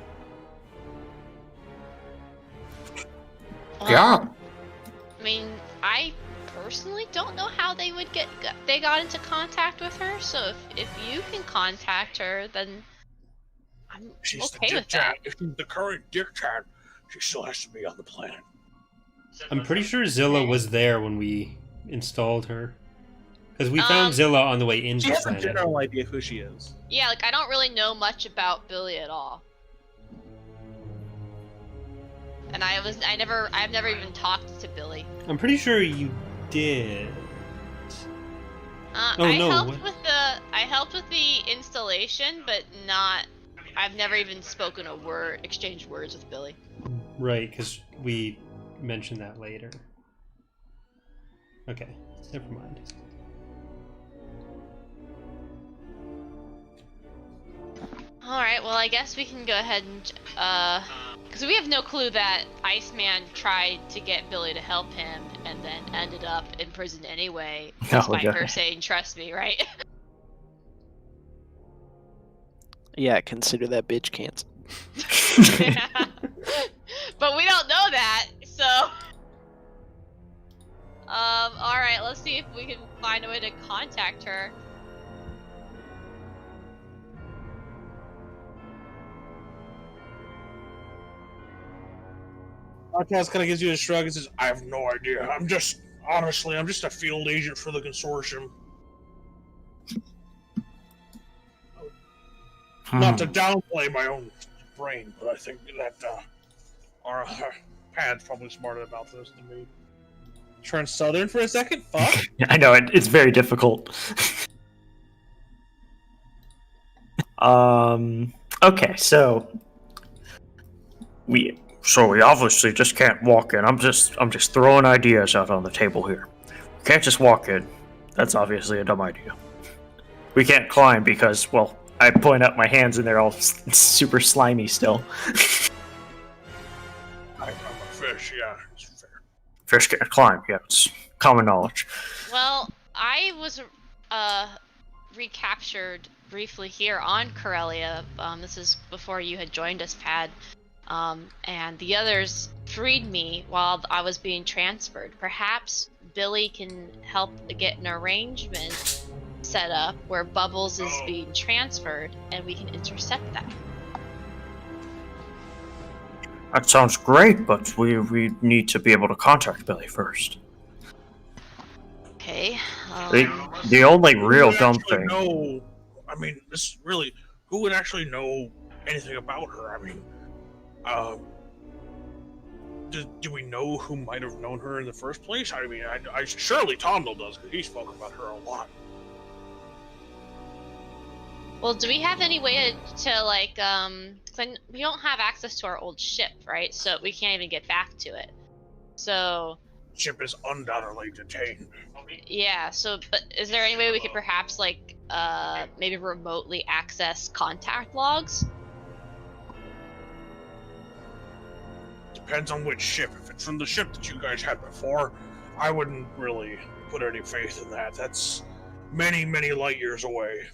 Yeah. I mean, I personally don't know how they would they got into contact with her. So if you can contact her, then I'm She's okay the with that. If she's the current dictator, she still has to be on the planet. I'm pretty sure Zilla was there when we installed her. Because we found Zilla on the way into She the has a planet. general idea of who she is. Yeah, like I don't really know much about Billy at all. And I've never even talked to Billy. I'm pretty sure did. I no, helped what? with the installation, but not. I've never even spoken a word, exchanged words with Billy. Right, because we mentioned that later. Okay, never mind. All right, well, I guess we can go ahead and because we have no clue that Iceman tried to get Billy to help him and then ended up in prison anyway, despite yeah. her saying "trust me," right? Yeah, consider that bitch canceled. But we don't know that, so. All right, let's see if we can find a way to contact her. Podcast kind of gives you a shrug and says, I have no idea. I'm just a field agent for the consortium. Not to downplay my own brain, but I think that our pad's probably smarter about this than me. Turn southern for a second? Fuck. I know it's very difficult. Okay, so we obviously just can't walk in. I'm just throwing ideas out on the table here. We can't just walk in. That's obviously a dumb idea. We can't climb because, well, I point out my hands and they're all super slimy still. I'm a fish, yeah, it's fair. Fish can't climb, yeah, it's common knowledge. Well, I was recaptured briefly here on Corellia. This is before you had joined us, Pad. And the others freed me while I was being transferred. Perhaps Billy can help get an arrangement set up where Bubbles is being transferred and we can intercept that. That sounds great, but we need to be able to contact Billy first. Okay. The only real Who would dumb actually thing. know- I mean, this really, who would actually know anything about her? I mean, do we know who might have known her in the first place? I mean, I surely Tondel does, because he's spoken about her a lot. Well, do we have any way to like, 'cause we don't have access to our old ship, right? So we can't even get back to it. So. Ship is undoubtedly detained. Yeah, so, but is there any way we could perhaps, like, maybe remotely access contact logs? Depends on which ship. If it's from the ship that you guys had before, I wouldn't really put any faith in that. That's many, many light years away.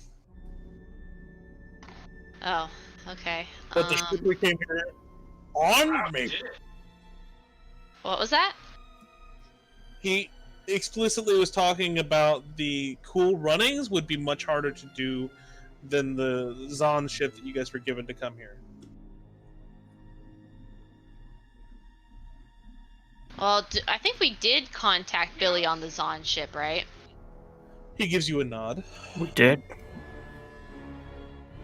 Oh, okay. But the ship we came here on, maybe. What was that? He explicitly was talking about the cool runnings would be much harder to do than the Zon ship that you guys were given to come here. Well, I think we did contact Billy on the Zon ship, right? He gives you a nod. We did.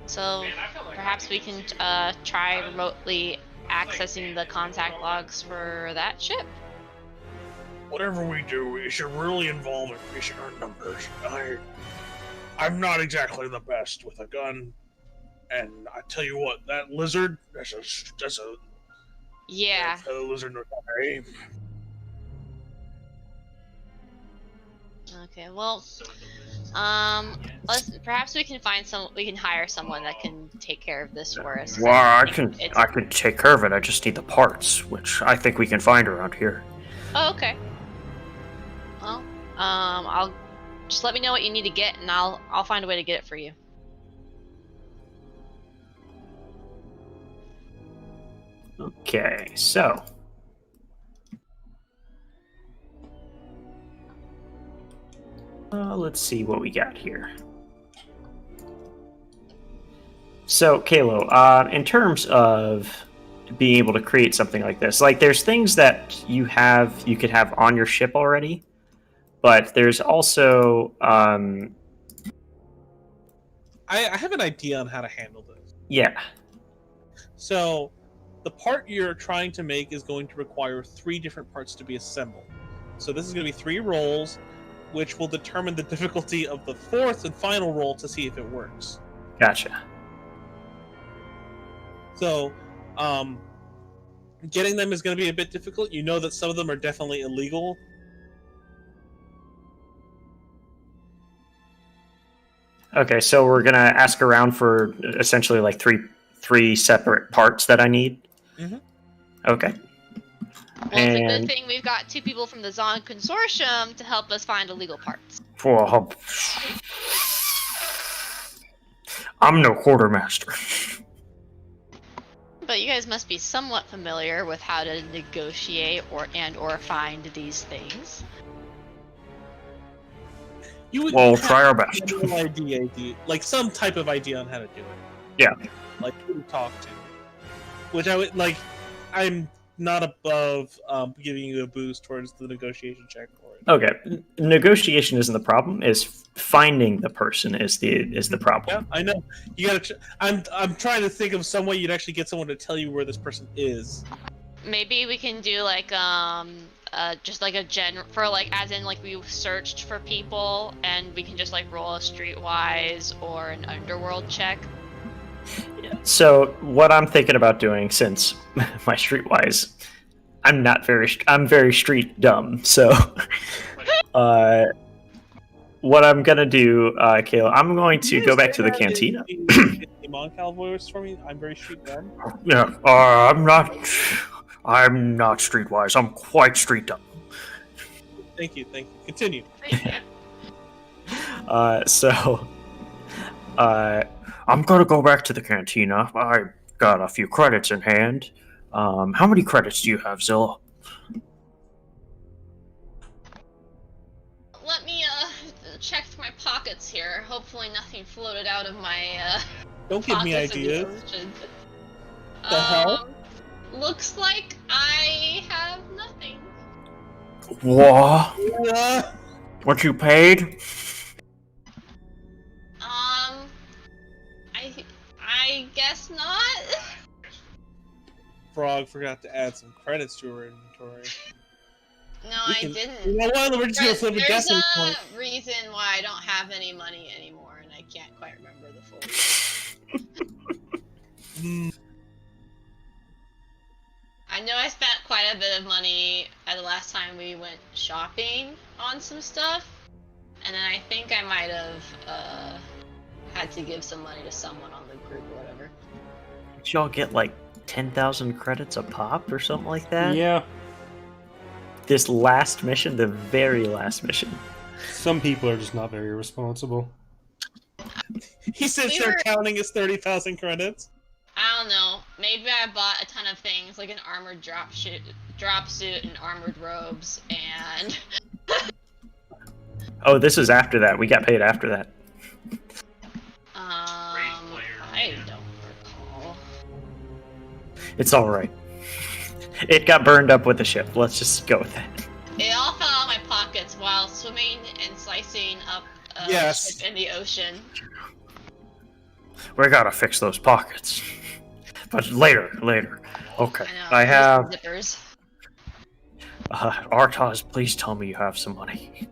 So perhaps we can try remotely accessing the contact logs for that ship. Whatever we do, it should really involve increasing our numbers. I'm not exactly the best with a gun, and I tell you what, that lizard, that's a Yeah. a lizard with aim. Okay. Well, perhaps we can hire someone that can take care of this for us. Well, I can take care of it. I just need the parts, which I think we can find around here. Oh, okay. Well, I'll just let me know what you need to get, and I'll find a way to get it for you. Okay, so let's see what we got here. So, Kalo, in terms of being able to create something like this, like there's things that you could have on your ship already, but there's also I have an idea on how to handle this. yeah. So, the part you're trying to make is going to require 3 different parts to be assembled. So this is going to be 3 rolls, which will determine the difficulty of the 4th and final roll to see if it works. Gotcha. So, getting them is going to be a bit difficult. You know that some of them are definitely illegal. Okay, so we're gonna ask around for essentially like three separate parts that I need. Mhm. Okay. Well, it's a good thing we've got 2 people from the Zon Consortium to help us find illegal parts. Well, I'm no quartermaster. But you guys must be somewhat familiar with how to negotiate or find these things. You would We'll have try our a best. general idea, like some type of idea on how to do it. Yeah. Like who to talk to. Which I would like. I'm not above giving you a boost towards the negotiation check for it. Okay, negotiation isn't the problem. Is finding the person is the problem. Yeah, I know. You gotta. I'm trying to think of some way you'd actually get someone to tell you where this person is. Maybe we can do like just like a for like as in like we searched for people and we can just like roll a streetwise or an underworld check. So what I'm thinking about doing, since my streetwise, I'm very street dumb. So, what I'm gonna do, Kayla, I'm going to go back to the cantina. Moncal voice for me. I'm very street dumb. Yeah, I'm not streetwise. I'm quite street dumb. Thank you. Continue. I'm gonna go back to the cantina. I got a few credits in hand. How many credits do you have, Zilla? Let me check my pockets here. Hopefully nothing floated out of my Don't give me pockets in the ideas. ocean. The hell? Looks like I have nothing. What? Yeah. What you paid? I guess not. Frog forgot to add some credits to her inventory. No, We I can- didn't. You know what? We're just gonna flip a There's destiny a point. reason why I don't have any money anymore, and I can't quite remember the full reason. I know I spent quite a bit of money the last time we went shopping on some stuff, and then I think I might have had to give some money to someone on the group or whatever. Did y'all get like 10,000 credits a pop or something like that? Yeah, This last mission, the very last mission. some people are just not very responsible. He sits We there were- counting his 30,000 credits. I don't know. Maybe I bought a ton of things, like an armored drop suit and armored robes, and Oh, this is after that. We got paid after that. I don't recall. It's all right. It got burned up with the ship. Let's just go with that. It all fell out of my pockets while swimming and slicing up a Yes. ship in the ocean. We gotta fix those pockets. But later. Okay. I know. I have... Zippers. Artaz, please tell me you have some money.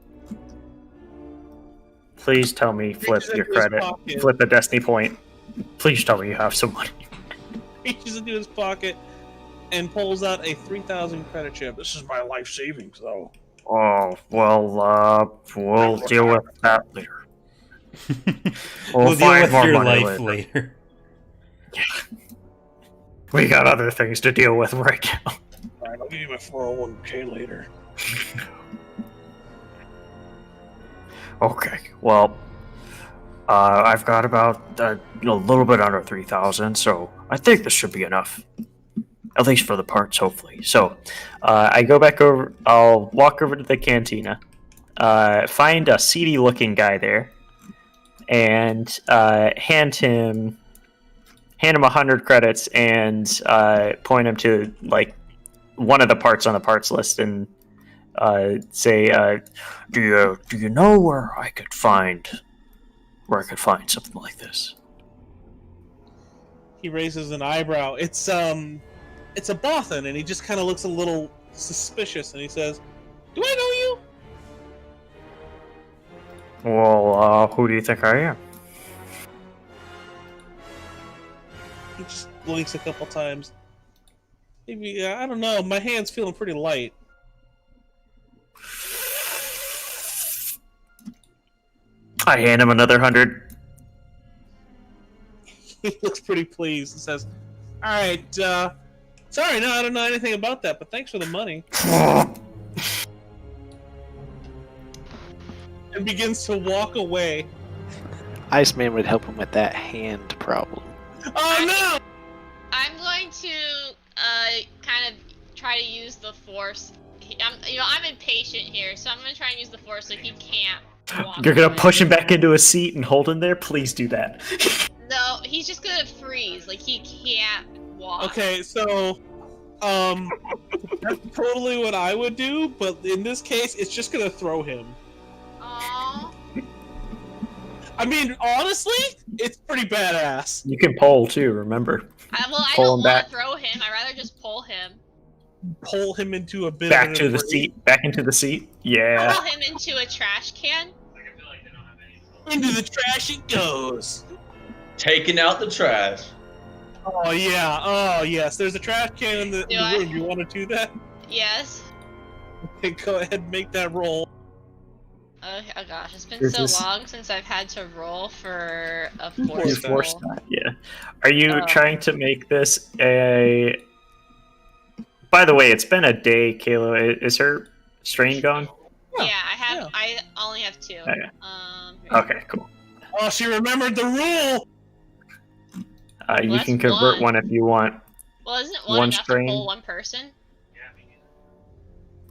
Please tell me, flip Reaches your into his credit. pocket. Flip the destiny point. Please tell me you have some money. Reaches into his pocket and pulls out a 3,000 credit chip. This is my life savings, though. Oh, well, we'll deal with that later. We'll deal find with more your money life later. We got other things to deal with right now. Alright, I'll give you my 401k later. Okay, well, I've got about a little bit under 3,000, so I think this should be enough. At least for the parts, hopefully. So, I go back over, I'll walk over to the cantina, find a seedy-looking guy there, and hand him 100 credits and point him to, like, one of the parts on the parts list and say, do you know where I could find something like this? He raises an eyebrow. It's a Bothan, and he just kind of looks a little suspicious, and he says, "Do I know Well, who do you think I am? He just blinks a couple times. Maybe, I don't know, my hand's feeling pretty light. I hand him another 100. He looks pretty pleased and says, Alright, sorry, no, I don't know anything about that, but thanks for the money. And begins to walk away. Iceman would help him with that hand problem. Oh no! I'm going to kind of try to use the force. I'm impatient here, so I'm going to try and use the force so he can't walk You're gonna away. push him back into a seat and hold him there? Please do that. No, he's just going to freeze. Like, he can't walk. Okay, so, that's totally what I would do, but in this case, it's just gonna throw him. Aww. I mean, honestly, it's pretty badass. You can pull too, remember? I Pull don't him want back. to throw him. I'd rather just pull him. Pull him into a bit Back of an to the embrace. seat. Back into the seat. Yeah. Pull him into a trash can. Like, I feel like they don't have any. Into the trash it goes. Taking out the trash. Oh yeah, oh yes. There's a trash can in the Do I? room. You want to do that? Yes. Okay, go ahead and make that roll. Oh gosh, it's been Is so this- long since I've had to roll for a Force force Force roll. that, yeah. Are you Oh. trying to make this a? By the way, it's been a day, Kayla. Is her strain gone? Yeah, I have. yeah. I only have 2. Okay. Here. Okay, cool. Oh, she remembered the rule. You Well, can that's convert one. one if you want. Well, isn't one one enough strain. to pull one person? Yeah,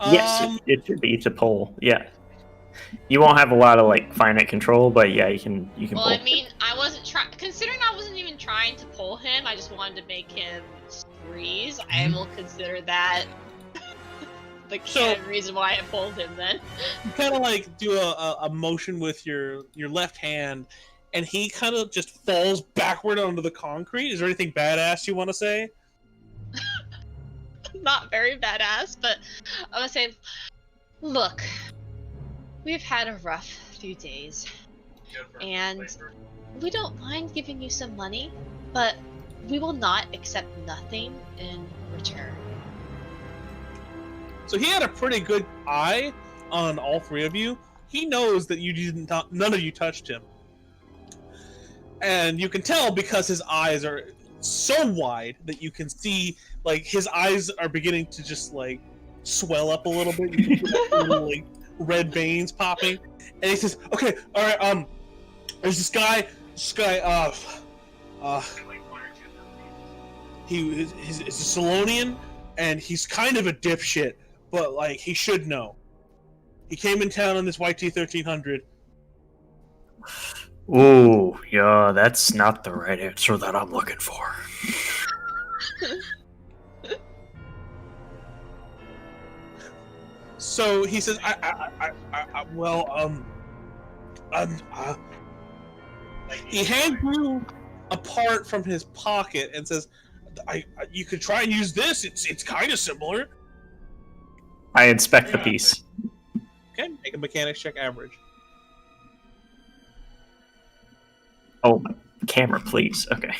I mean, Yes, it should be to pull. Yeah. You won't have a lot of like finite control, but yeah, you can Well, pull. I mean, I wasn't trying. Considering I wasn't even trying to pull him, I just wanted to make him freeze. I will consider that the So- reason why I pulled him. Then. You kind of like do a motion with your left hand, and he kind of just falls backward onto the concrete. Is there anything badass you want to say? Not very badass, but I'm gonna say, look, we've had a rough few days. go for And- flavor. We don't mind giving you some money, but we will not accept nothing in return. So he had a pretty good eye on all three of you. He knows that you didn't. None of you touched him, and you can tell because his eyes are so wide that you can see. Like his eyes are beginning to just like swell up a little bit. You can see little like red veins popping, and he says, "Okay, all right. There's this guy. Like 1 or 2 of them. He's a Salonian, and he's kind of a dipshit, but like he should know. He came in town on this YT-1300. Ooh, yeah, that's not the right answer that I'm looking for. So he says, he hands you a part from his pocket and says, you could try and use this. It's kind of similar. I inspect the piece. Okay, make a mechanics check average. Oh, camera, please. Okay.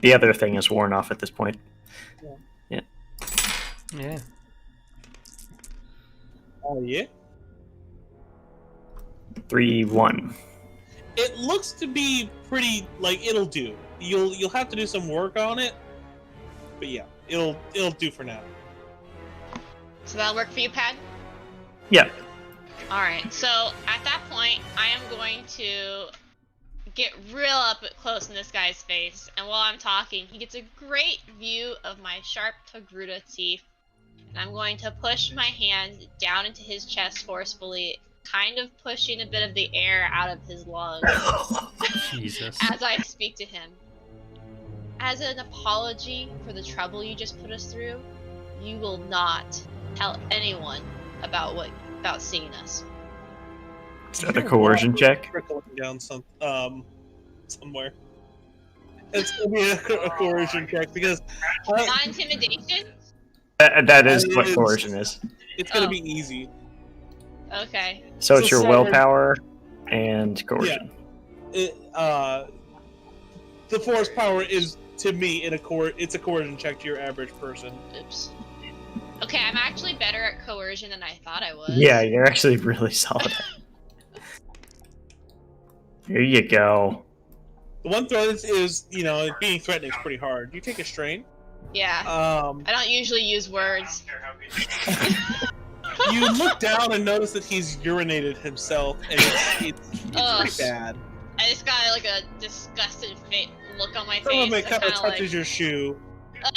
The other thing is worn off at this point. Yeah. Oh yeah. 3-1. It looks to be pretty like it'll do. You'll have to do some work on it, but yeah, it'll do for now. So that'll work for you, Pad? Yeah. Alright, so at that point, I am going to get real up close in this guy's face, and while I'm talking, he gets a great view of my sharp Togruta teeth, and I'm going to push my hand down into his chest forcefully, kind of pushing a bit of the air out of his lungs Jesus. as I speak to him. As an apology for the trouble you just put us through, you will not tell anyone about seeing us. Is that a coercion check? Trickling down somewhere. It's gonna be a coercion check because Not intimidation? That is That what is- coercion is. It's gonna be easy. Okay. So it's So your Scarlet- willpower and coercion. The force power is to me it's a coercion check to your average person. Oops. Okay, I'm actually better at coercion than I thought I was. Yeah, you're actually really solid. Here you go. The one threat is being threatening is pretty hard. You take a strain. Yeah. I don't usually use words. You look down and notice that he's urinated himself, and it's pretty bad. I just got like a disgusted look on my Some of face. it kind of kinda touches your shoe.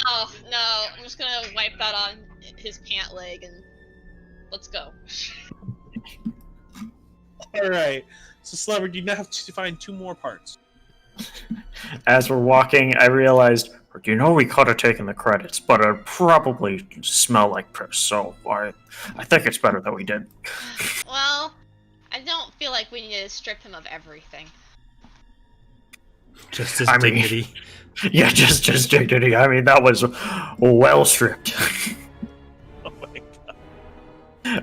Oh no! I'm just gonna wipe that on his pant leg and let's go. All right. So, Slubber, you now have to find 2 more parts. As we're walking, I realized, we could have taken the credits, but it probably smell like piss, so I think it's better that we did. Well, I don't feel like we need to strip him of everything. Just his I mean- dignity. Yeah, just dignity. I mean, that was well stripped. Oh my god.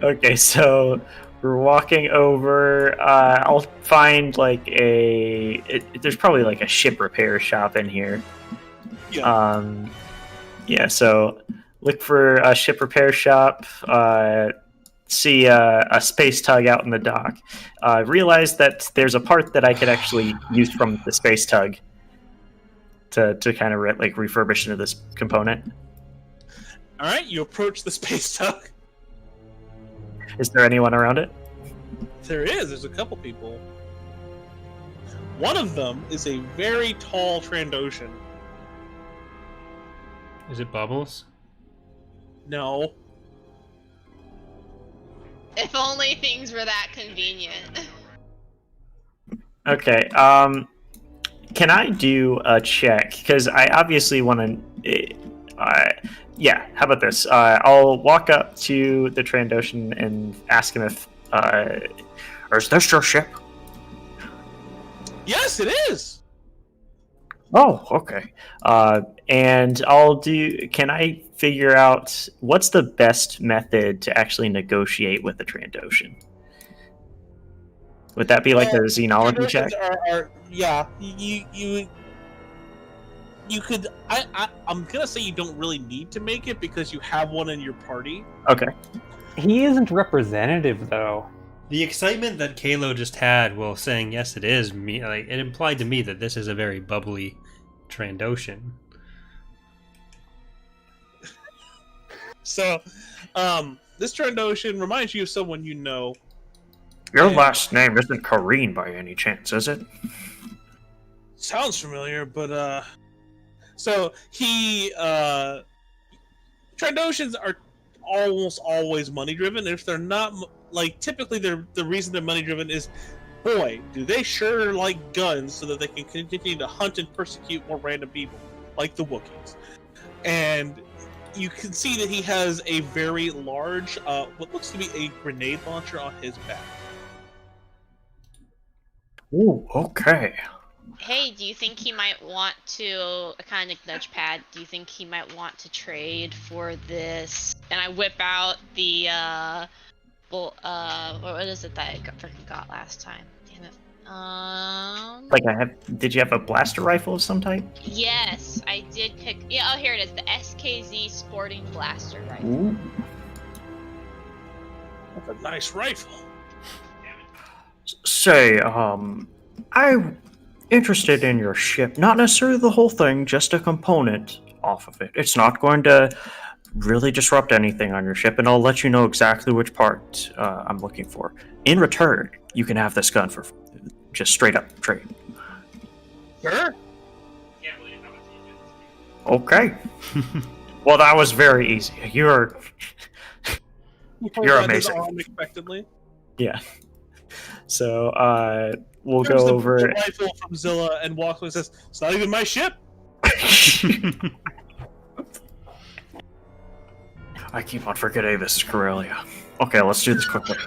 Okay, so we're walking over. I'll find like there's probably like a ship repair shop in here. Yeah. Yeah. So look for a ship repair shop. See a space tug out in the dock. Realize that there's a part that I could actually use from the space tug to kind of refurbish into this component. All right. You approach the space tug. Is there anyone around it? There is. There's a couple people. One of them is a very tall Trandoshan. Is it Bubbles? No. If only things were that convenient. Okay. Can I do a check? Because I obviously want to. Yeah. How about this? I'll walk up to the Trandoshan and ask him if. Or is this your ship? Yes, it is. Oh, okay. And I'll do. Can I figure out what's the best method to actually negotiate with the Trandoshan? Would that be like a xenology check? Yeah. You could. I'm gonna say you don't really need to make it because you have one in your party. Okay. He isn't representative, though. The excitement that Kalo just had while saying yes, it is me. Like it implied to me that this is a very bubbly Trandoshan. So, this Trandoshan reminds you of someone you know. Your last name isn't Kareen by any chance, is it? Sounds familiar, but so he Trandoshans are almost always money driven. If they're not, typically the reason they're money driven is, boy, do they sure like guns so that they can continue to hunt and persecute more random people, like the Wookiees. And you can see that he has a very large, what looks to be a grenade launcher on his back. Ooh, okay. Hey, do you think he might want to, I kind of nudge Pad, do you think he might want to trade for this? And I whip out the, what is it that I freaking got last time? Damn it. Did you have a blaster rifle of some type? Yes, I did pick, yeah, oh, here it is, the SKZ Sporting Blaster Rifle. Ooh. That's a nice rifle. Say, I'm interested in your ship. Not necessarily the whole thing, just a component off of it. It's not going to really disrupt anything on your ship, and I'll let you know exactly which part I'm looking for. In return, you can have this gun for just straight up trade. Sure. Can't believe how much you did. Okay. Well, that was very easy. You're amazing. Unexpectedly. Yeah. So, we'll Grabs go the over. rifle from Zilla and walks away and says, "It's not even my ship." I keep on forgetting this is Corellia. Okay, let's do this quickly.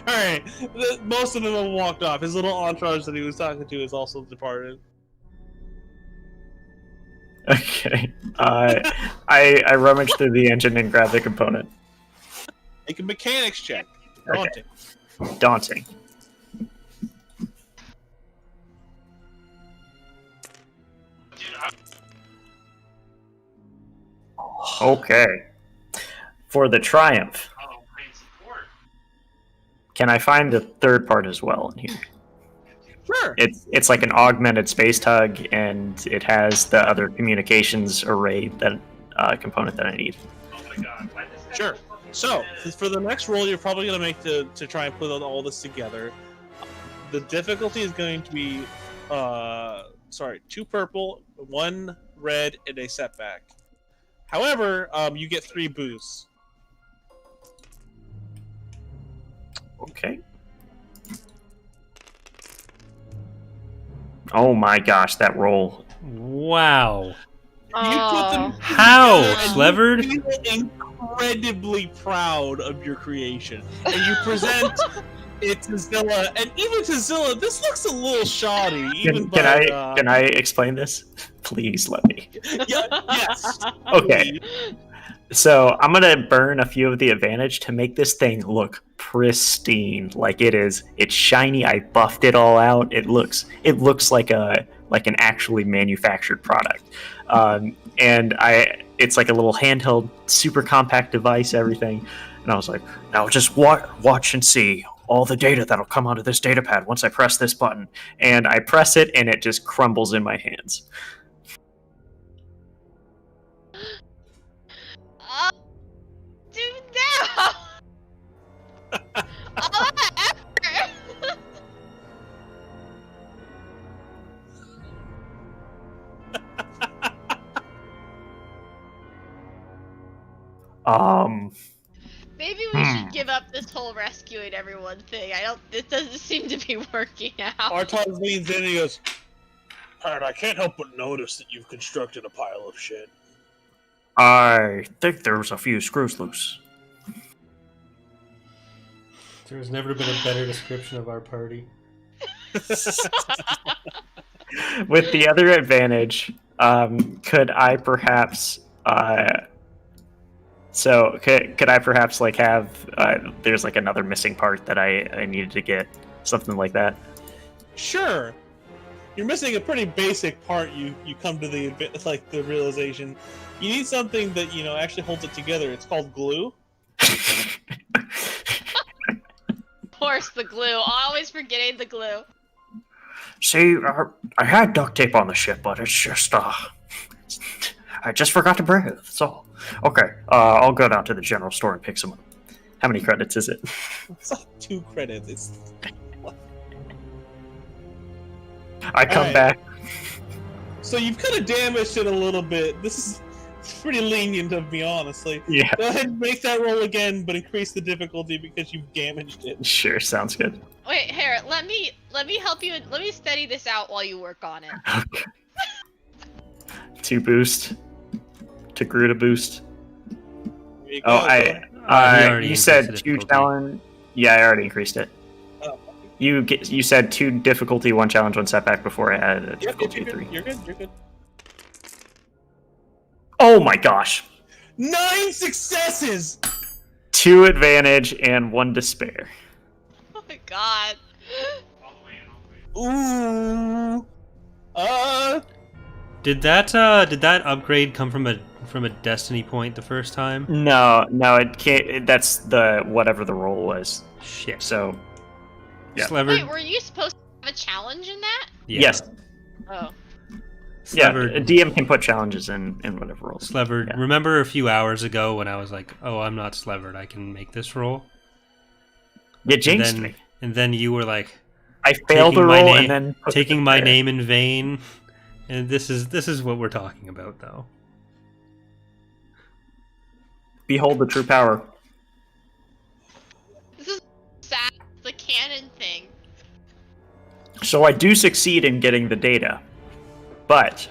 Alright, most of them have walked off. His little entourage that he was talking to is also departed. Okay. I rummage through the engine and grab the component. Make a mechanics check. Okay. Daunting. Daunting. Okay. For the Triumph, Oh, great support. can I find the third part as well in here? Sure. It's like an augmented space tug, and it has the other communications array that component that I need. Oh my god. Why this guy Sure. so fucking So, bad? for the next roll, you're probably going to make to try and put all this together. The difficulty is going to be, 2 purple, 1 red, and a setback. However, you get 3 boosts. Okay. Oh my gosh, that roll. Wow. You put them How? together and Slevered? you feel incredibly proud of your creation, and you present it to Zilla, and even to Zilla, this looks a little shoddy. Even Can I explain this? Please let me. Yes. Okay. So I'm gonna burn a few of the advantage to make this thing look pristine, like it is. It's shiny. I buffed it all out. It looks like an actually manufactured product. It's like a little handheld, super compact device. Everything, and I was like, now just watch and see all the data that'll come onto this data pad once I press this button. And I press it, and it just crumbles in my hands. Oh, dude, no! All that effort! Maybe we should give up this whole rescuing everyone thing. It doesn't seem to be working out. Artaz leans in and he goes, Pirate, I can't help but notice that you've constructed a pile of shit. I think there's a few screws loose. There's never been a better description of our party. With the other advantage, could I perhaps could I perhaps like have there's like another missing part that I needed to get, something like that? Sure. You're missing a pretty basic part. You come to the realization you need something that actually holds it together. It's called glue. Of course, the glue. Always forgetting the glue. See, I had duct tape on the ship, but it's just I just forgot to bring it. That's all. Okay, I'll go down to the general store and pick some up. How many credits is it? It's like 2 credits. I come Alright. back. So you've kind of damaged it a little bit. This is pretty lenient of me, honestly. Yeah, Go ahead and make that roll again, but increase the difficulty because you've damaged it. sure, sounds good. Wait, here. Let me help you. Let me study this out while you work on it. Okay. 2 boost. To Gruta boost. There you Oh, go. he already you increased said the 2 difficulty. challenge. Yeah, I already increased it. Oh. You said 2 difficulty, 1 challenge, 1 setback before I added a Yep, difficulty you're 3. good. You're good. You're good. Oh my gosh! 9 successes. 2 advantage and 1 despair. Oh my god. All the way in, all the way in. Ooh. Did that upgrade come from a destiny point the first time? No, it can't. That's the whatever the roll was. Shit. So Yeah. Slevered. Wait, were you supposed to have a challenge in that? Yeah. yes, Oh. Slevered. yeah. A DM can put challenges in whatever rolls. Slevered. Yeah. Remember a few hours ago when I was like, "Oh, I'm not Slevered. I can make this roll." You jinxed and me. then you were like I failed taking a my roll name- and then put taking it my there. name in vain. And this is what we're talking about, though. Behold the true power. This is sad. The canon thing. So I do succeed in getting the data, but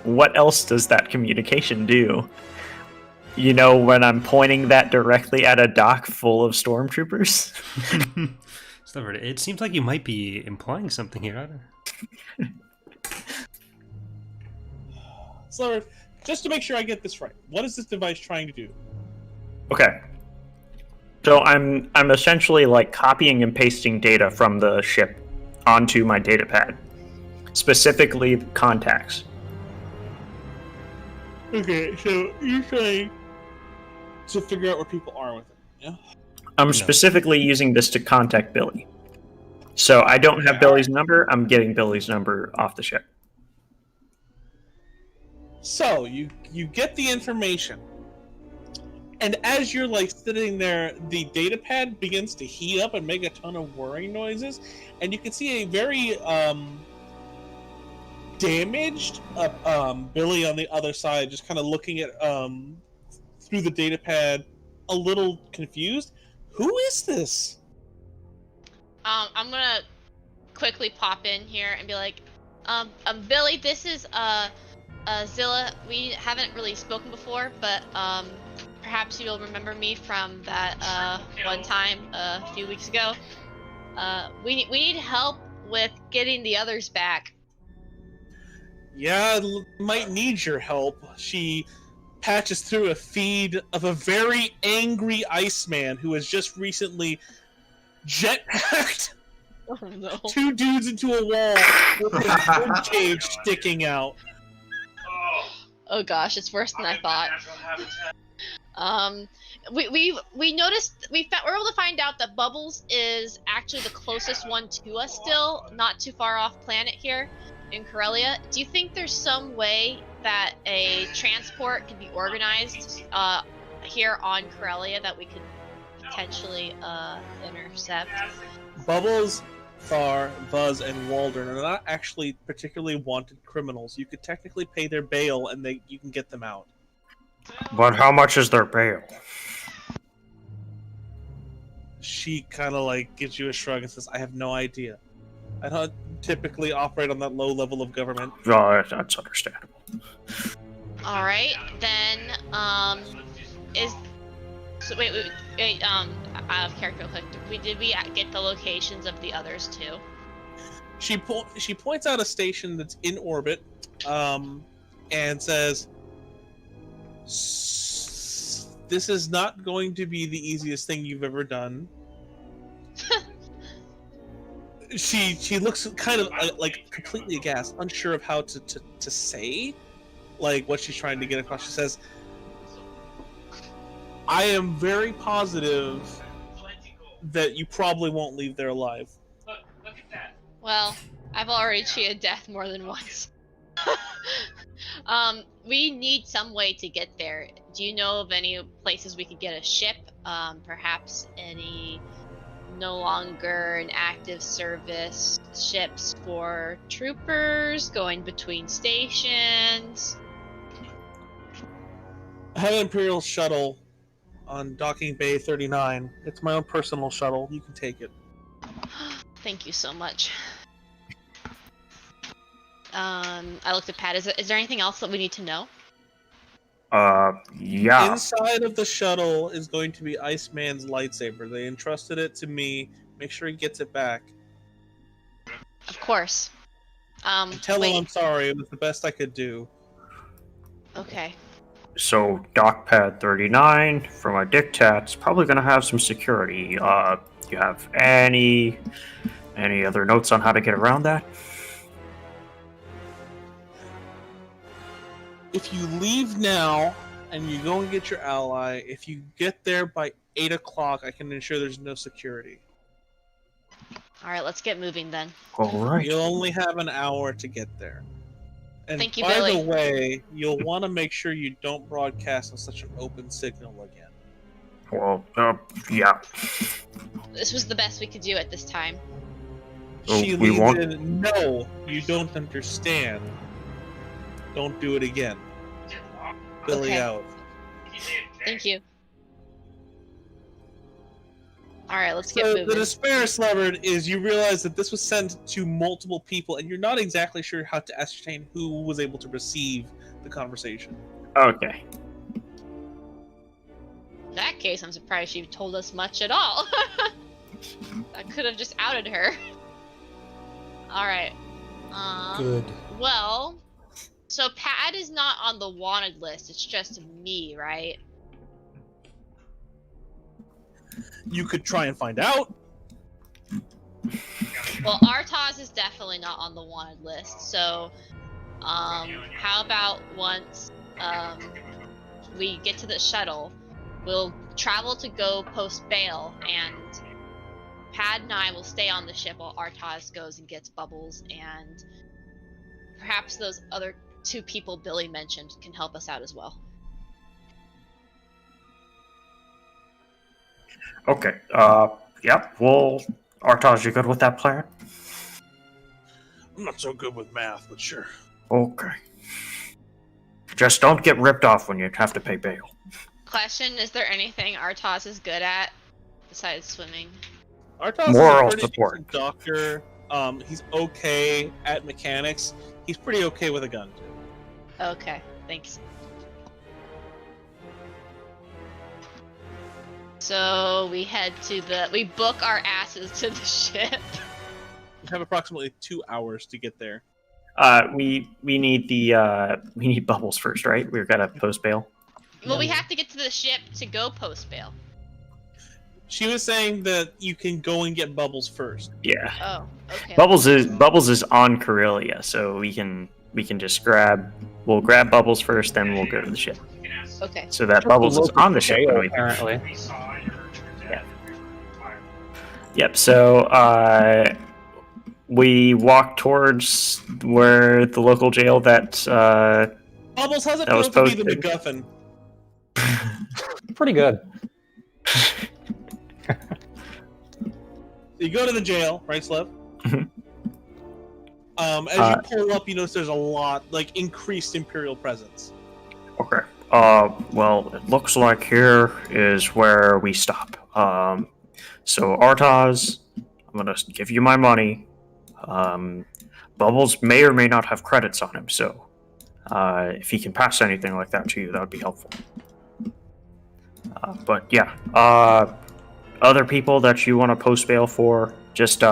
what else does that communication do? You know, when I'm pointing that directly at a dock full of stormtroopers? Sliver, it seems like you might be implying something here. I don't... Sliver, just to make sure I get this right, what is this device trying to do? Okay. So I'm essentially like copying and pasting data from the ship onto my data pad, specifically contacts. Okay, so you're trying to figure out where people are with it, yeah? I'm specifically using this to contact Billy. So I don't have Billy's number. I'm getting Billy's number off the ship. So you get the information, and as you're like sitting there, the data pad begins to heat up and make a ton of whirring noises, and you can see a very damaged Billy on the other side, just kind of looking at through the data pad, a little confused. Who is this? I'm gonna quickly pop in here and be like, Billy, this is Zilla. We haven't really spoken before, but perhaps you'll remember me from that one time a few weeks ago. We need help with getting the others back. Yeah, might need your help. She patches through a feed of a very angry Iceman who has just recently jetpacked Oh no. 2 dudes into a wall with a rib cage sticking out. Oh, Oh gosh, it's worse than I I'm in thought. natural habitat. We noticed we're able to find out that Bubbles is actually the closest one to us still, not too far off planet here in Corellia. Do you think there's some way that a transport could be organized here on Corellia that we could potentially intercept? Bubbles, Thar, Vuz, and Waldern are not actually particularly wanted criminals. You could technically pay their bail and you can get them out. But how much is their bail? She kind of like gives you a shrug and says, I have no idea. I don't typically operate on that low level of government. That's understandable. All right, then out of character real quick. Did we get the locations of the others too? She points out a station that's in orbit, and says, "This is not going to be the easiest thing you've ever done." She looks kind of like completely aghast, unsure of how to say like what she's trying to get across. She says, I am very positive that you probably won't leave there alive. Look at that. Well, I've already cheated death more than once. We need some way to get there. Do you know of any places we could get a ship? Perhaps any no longer in active service ships for troopers going between stations? I have an Imperial shuttle on docking bay 39. It's my own personal shuttle. You can take it. Thank you so much. I looked at Pat. Is there anything else that we need to know? Yeah. Inside of the shuttle is going to be Iceman's lightsaber. They entrusted it to me. Make sure he gets it back. Of course. Tell him I'm sorry. It was the best I could do. Okay. So dock pad 39 for my dictats probably gonna have some security. Do you have any other notes on how to get around that? If you leave now and you go and get your ally, if you get there by 8 o'clock, I can ensure there's no security. All right, let's get moving then. All right. You'll only have an hour to get there. And Thank you, by Billy. the way, you'll want to make sure you don't broadcast on such an open signal again. Well, yeah. This was the best we could do at this time. Oh, She we leads want- in, no, you don't understand. Don't do it again. Billy Okay. out. Thank you. All right, let's So get the moving. despair, Sleverd, is you realize that this was sent to multiple people, and you're not exactly sure how to ascertain who was able to receive the conversation. Okay. In that case, I'm surprised you told us much at all. I could have just outed her. All right. Good. Well, so Pad is not on the wanted list. It's just me, right? You could try and find out. Well, Artaz is definitely not on the wanted list. So, how about once we get to the shuttle, we'll travel to go post bail, and Pad and I will stay on the ship while Artaz goes and gets Bubbles, and perhaps those other 2 people Billy mentioned can help us out as well. Okay. Yep. Well, Artaj, you good with that plan? I'm not so good with math, but sure. Okay. Just don't get ripped off when you have to pay bail. Question: is there anything Artaz is good at besides swimming? Artaz Moral is a pretty support. decent doctor. He's okay at mechanics. He's pretty okay with a gun too. Okay, thanks. So we book our asses to the ship. We have approximately 2 hours to get there. We need we need Bubbles first, right? We've got to post bail. Well, we have to get to the ship to go post bail. She was saying that you can go and get Bubbles first. Yeah. Oh, okay. Bubbles is on Corellia, so we can just grab Bubbles first, then we'll go to the ship. Okay. So that Bubbles is on the ship when we apparently. Yeah. Yep. So we walk towards where the local jail that Bubbles, how's it That was feel to be the posted. MacGuffin? Pretty good. You go to the jail, right, Slev? Mhm. As you pull up, you notice there's a lot, like, increased Imperial presence. Okay. Well, it looks like here is where we stop. So Artaz, I'm gonna give you my money. Bubbles may or may not have credits on him, so if he can pass anything like that to you, that would be helpful. But yeah, other people that you want to post bail for, just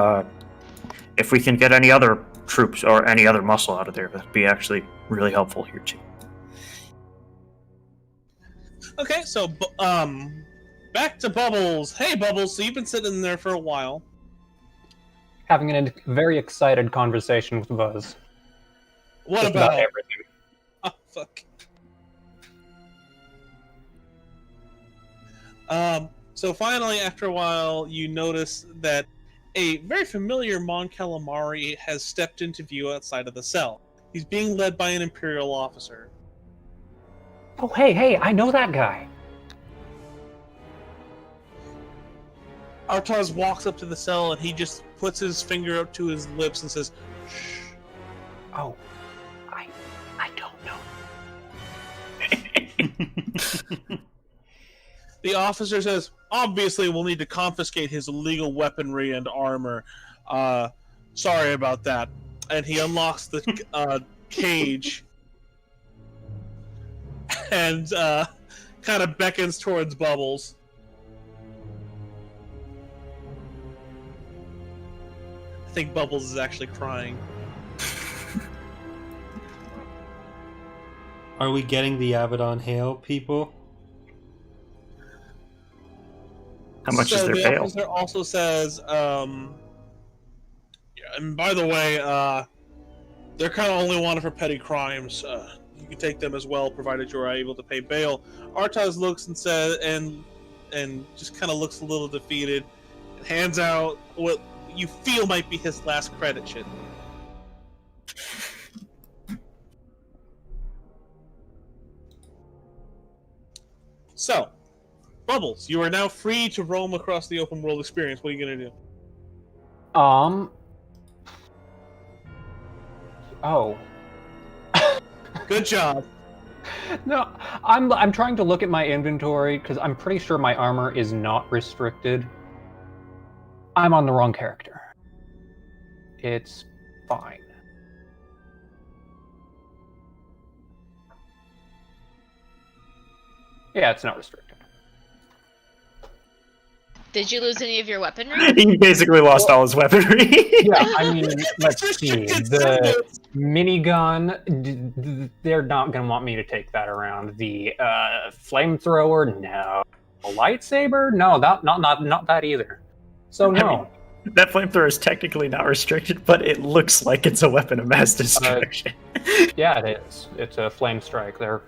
if we can get any other troops or any other muscle out of there, that'd be actually really helpful here too. Okay, so, back to Bubbles. Hey, Bubbles, so you've been sitting there for a while. Having a very excited conversation with Buzz. What Just about? everything. Oh, fuck. So finally, after a while, you notice that a very familiar Mon Calamari has stepped into view outside of the cell. He's being led by an Imperial officer. Oh, hey, I know that guy. Artaz walks up to the cell and he just puts his finger up to his lips and says, "Shh." Oh, I don't know. The officer says, "Obviously, we'll need to confiscate his illegal weaponry and armor. Sorry about that." And he unlocks the cage and kind of beckons towards Bubbles. I think Bubbles is actually crying. Are we getting the Abaddon Hail, people? How much So is their the bail? officer also says, yeah, and by the way, they're kind of only wanted for petty crimes. You can take them as well, provided you are able to pay bail. Artaz looks and says, and just kind of looks a little defeated, and hands out what you feel might be his last credit sheet. So, Bubbles, you are now free to roam across the open world experience. What are you gonna do? Oh. Good job. No, I'm trying to look at my inventory because I'm pretty sure my armor is not restricted. I'm on the wrong character. It's fine. Yeah, it's not restricted. Did you lose any of your weaponry? He basically lost all his weaponry. Yeah, I mean, let's see. The minigun, they're not going to want me to take that around. The flamethrower, no. A lightsaber, no, not that either. So no. That flamethrower is technically not restricted, but it looks like it's a weapon of mass destruction. Yeah, it is. It's a flame strike. They're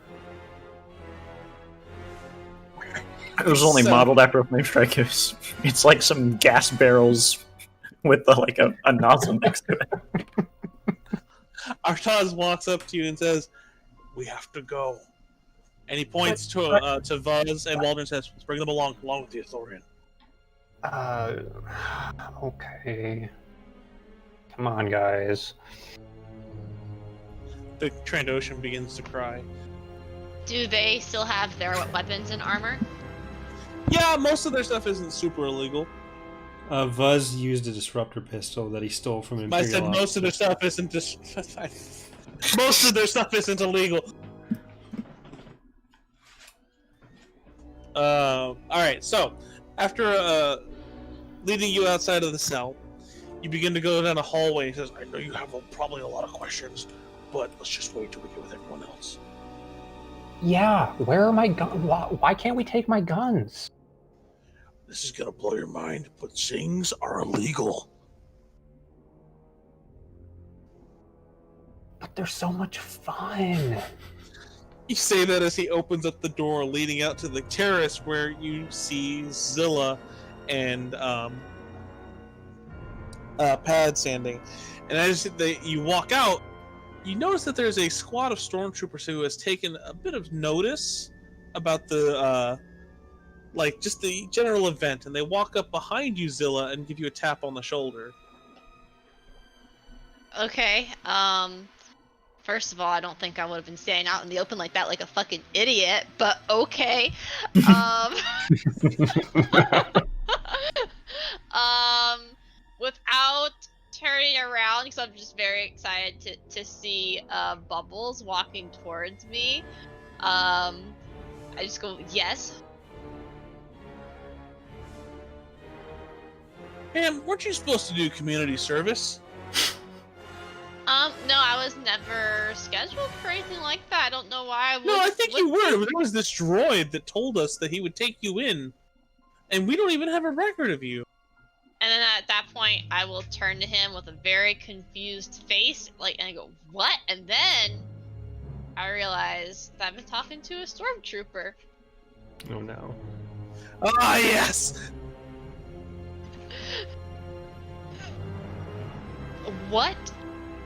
It was only So- modeled after a flame strike. It's like some gas barrels with a nozzle next to it. Artaz walks up to you and says, "We have to go." And he points to Vuz and Waldron says, "Let's bring them along with the Authorian." Okay. Come on, guys. The Trandoshan begins to cry. Do they still have their weapons and armor? Yeah, most of their stuff isn't super illegal. Vuz used a disruptor pistol that he stole from I Imperial. said most of their stuff isn't most of their stuff isn't illegal. Alright, so after leading you outside of the cell, you begin to go down a hallway. He says, "I know you have probably a lot of questions, but let's just wait till we get with everyone else." Yeah, where are my guns? Why can't we take my guns? This is gonna blow your mind, but things are illegal. But they're so much fun. You say that as he opens up the door leading out to the terrace where you see Zilla and Pad standing. And as you walk out, you notice that there's a squad of stormtroopers who has taken a bit of notice about the just the general event, and they walk up behind you, Zilla, and give you a tap on the shoulder. Okay. First of all, I don't think I would have been standing out in the open like that, like a fucking idiot. But okay. Without turning around, because I'm just very excited to see Bubbles walking towards me. I just go, yes. Pam, weren't you supposed to do community service? No, I was never scheduled for anything like that. I don't know why I would. No, I think you were. There was this droid that told us that he would take you in, and we don't even have a record of you. And then at that point, I will turn to him with a very confused face, and I go, "What?" And then I realize that I've been talking to a stormtrooper. Oh no. Ah, yes. What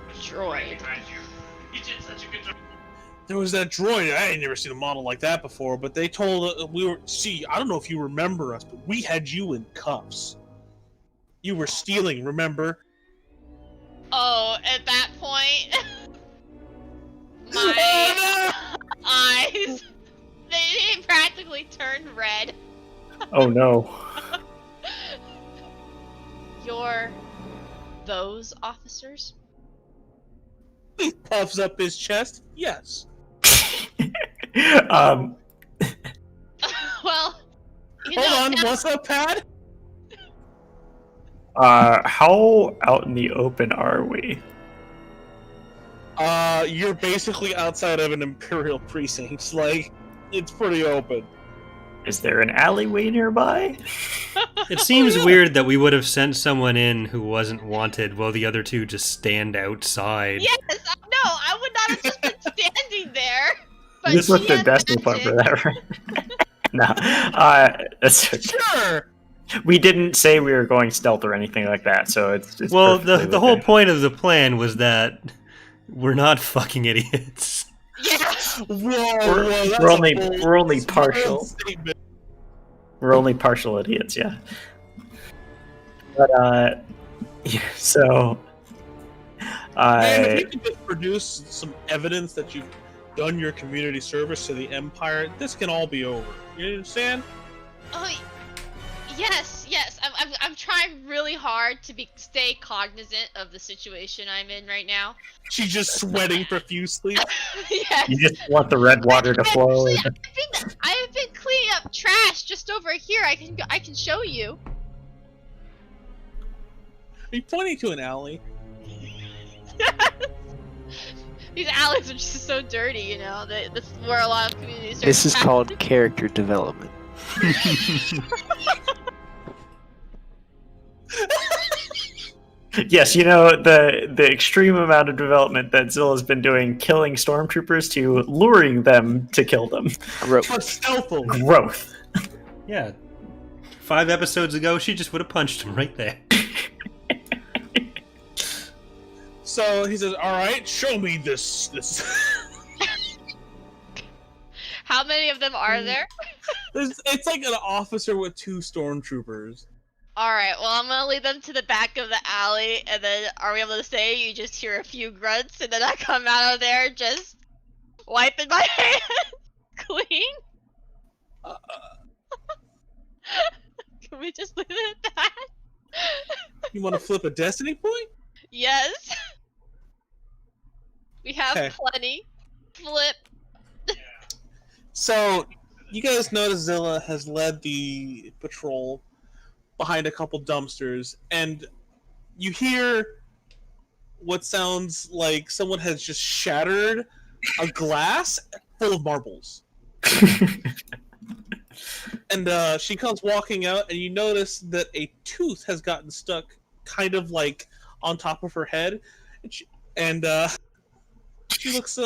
Right droid? behind you. You did such a good job. There was that droid. I ain't never seen a model like that before, but they told we were. See, I don't know if you remember us, but we had you in cuffs. You were stealing, remember? Oh, at that point, my eyes, they practically turned red. Oh no. You're those officers? He puffs up his chest. Yes. Well, you Hold know, on. now- What's up, Pad? How out in the open are we? You're basically outside of an Imperial precinct. Like, it's pretty open. Is there an alleyway nearby? It seems weird that we would have sent someone in who wasn't wanted while the other two just stand outside. Yes, no, I would not have just been standing there. But You just looked she at Destiny had Point for that, right? No. That's okay. Sure. We didn't say we were going stealth or anything like that, so it's Well, perfectly the whole okay. point of the plan was that we're not fucking idiots. Yeah. Whoa, that's we're a only- bold- we're only bold partial. statement. We're only partial idiots, yeah. But yeah, so Man, if you could just produce some evidence that you've done your community service to the Empire, this can all be over. You understand? Oh, yes. I'm trying really hard to stay cognizant of the situation I'm in right now. She's just sweating profusely. Yes. you just want the red water to flow. I have been cleaning up trash just over here. I can show you. you pointing to an alley? These alleys are just so dirty, you know. This is where a lot of communities are. This is trapped. called character development. Yes, you know, the extreme amount of development that Zilla's been doing, killing stormtroopers to luring them to kill them. Growth. But stealthily. Growth. Yeah. 5 episodes ago, she just would have punched him right there. So he says, "All right, show me this." How many of them are there? It's like an officer with 2 stormtroopers. All right. Well, I'm gonna lead them to the back of the alley, and then are we able to say you just hear a few grunts, and then I come out of there just wiping my hands clean? Can we just leave it at that? You want to flip a destiny point? Yes. We have Okay. plenty. Flip. So, you guys notice Zilla has led the patrol behind a couple dumpsters, and you hear what sounds like someone has just shattered a glass full of marbles. And she comes walking out, and you notice that a tooth has gotten stuck kind of like on top of her head, and she looks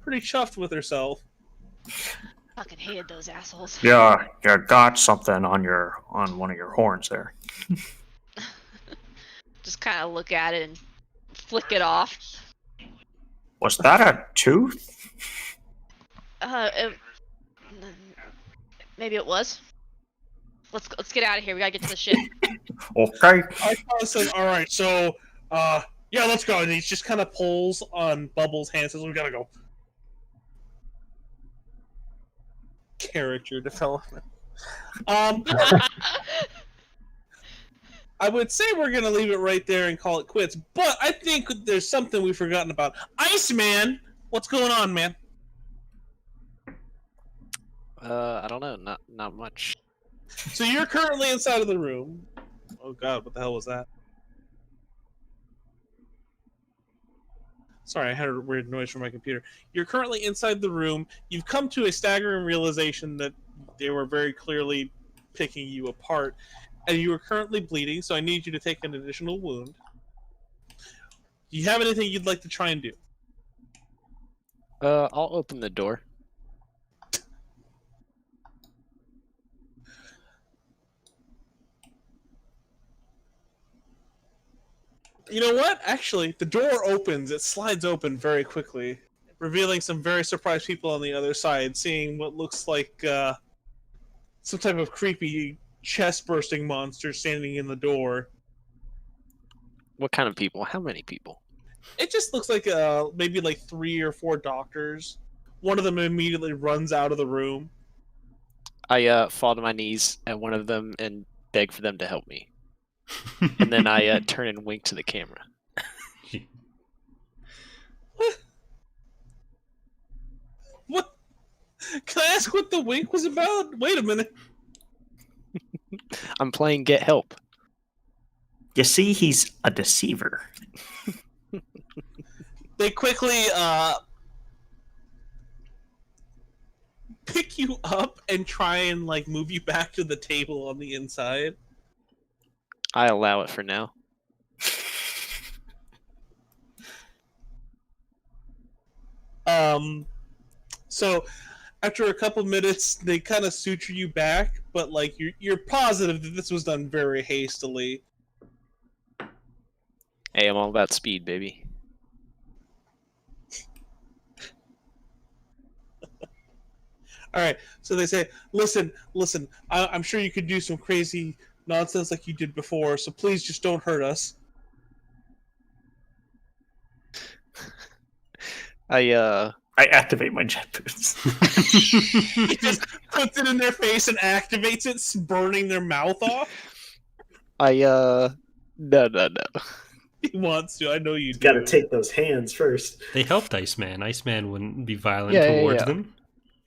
pretty chuffed with herself. Fucking hated those assholes. Yeah, you got something on one of your horns there. Just kind of look at it and flick it off. Was that a tooth? Maybe it was. Let's get out of here. We gotta get to the ship. Okay. I said, "All right, so yeah, let's go." And he just kind of pulls on Bubbles' hand, says, "We gotta go." Character development. I would say we're gonna leave it right there and call it quits, but I think there's something we've forgotten about. Iceman, what's going on, man? I don't know. Not much. So you're currently inside of the room. Oh god, what the hell was that? Sorry, I had a weird noise from my computer. You're currently inside the room. You've come to a staggering realization that they were very clearly picking you apart, and you are currently bleeding, so I need you to take an additional wound. Do you have anything you'd like to try and do? I'll open the door. You know what? Actually, the door opens. It slides open very quickly, revealing some very surprised people on the other side, seeing what looks like some type of creepy chest-bursting monster standing in the door. What kind of people? How many people? It just looks like maybe like 3 or 4 doctors. One of them immediately runs out of the room. I fall to my knees at one of them and beg for them to help me. And then I turn and wink to the camera. What? Can I ask what the wink was about? Wait a minute. I'm playing Get Help. You see, he's a deceiver. They quickly pick you up and try and like move you back to the table on the inside. I allow it for now. So after a couple minutes, they kind of suture you back, but like you're positive that this was done very hastily. Hey, I'm all about speed, baby. All right, so they say, listen, I'm sure you could do some crazy nonsense like you did before, so please just don't hurt us. I activate my jet boots. He just puts it in their face and activates it, burning their mouth off. No. He wants to, I know you do. Gotta take those hands first. They helped Iceman. Iceman wouldn't be violent towards them.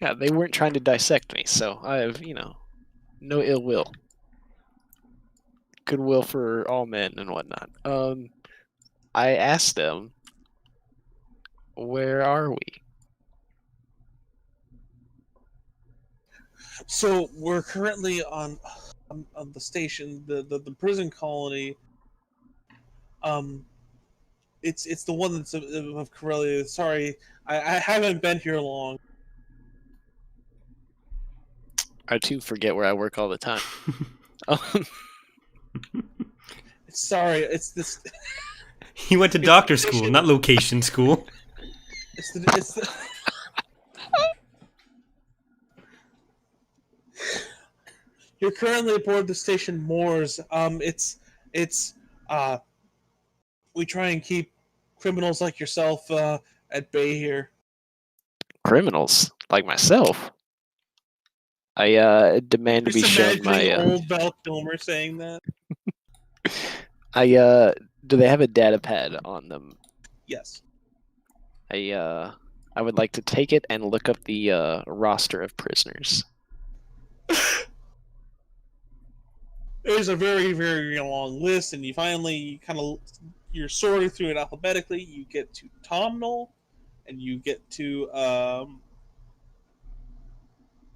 Yeah, they weren't trying to dissect me, so I have, no ill will. goodwill for all men and whatnot. I asked them, where are we? So we're currently on the station, the prison colony. It's the one that's of Corellia. Sorry, I haven't been here long. I too forget where I work all the time. Sorry, it's this. He went to It's doctor the school, station. not location school. It's the. You're currently aboard the station Moors. We try and keep criminals like yourself at bay here. Criminals like myself. I demand to be Just shown imagining my. old Val Kilmer saying that. Do they have a data pad on them? Yes. I would like to take it and look up the roster of prisoners. There's a very, very long list, and you're sorting through it alphabetically. You get to Tomnall, and you get to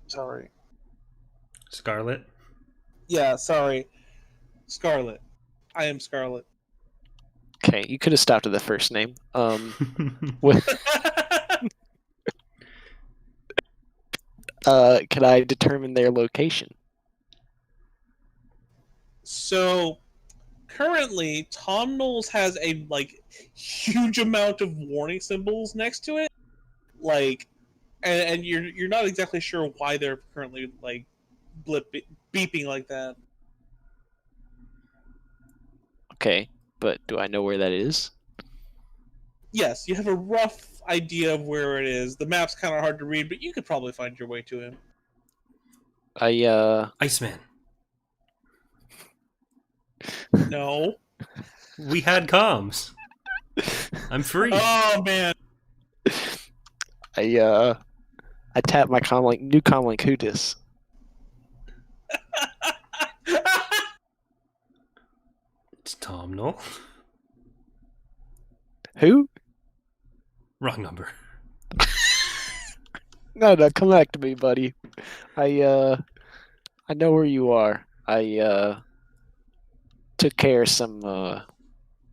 sorry. Scarlet. Yeah, sorry. Scarlet. I am Scarlet. Okay, you could have stopped at the first name. What? Could I determine their location? So currently, Tom Knowles has a huge amount of warning symbols next to it, and you're not exactly sure why they're currently beeping like that. Okay, but do I know where that is? Yes, you have a rough idea of where it is. The map's kind of hard to read, but you could probably find your way to him. Iceman. No. We had comms. I'm free. Oh man. I tap my comlink, new comlink. Who dis? It's Tom Knoll. Who? Wrong number. No, come back to me, buddy. I know where you are. I took care of some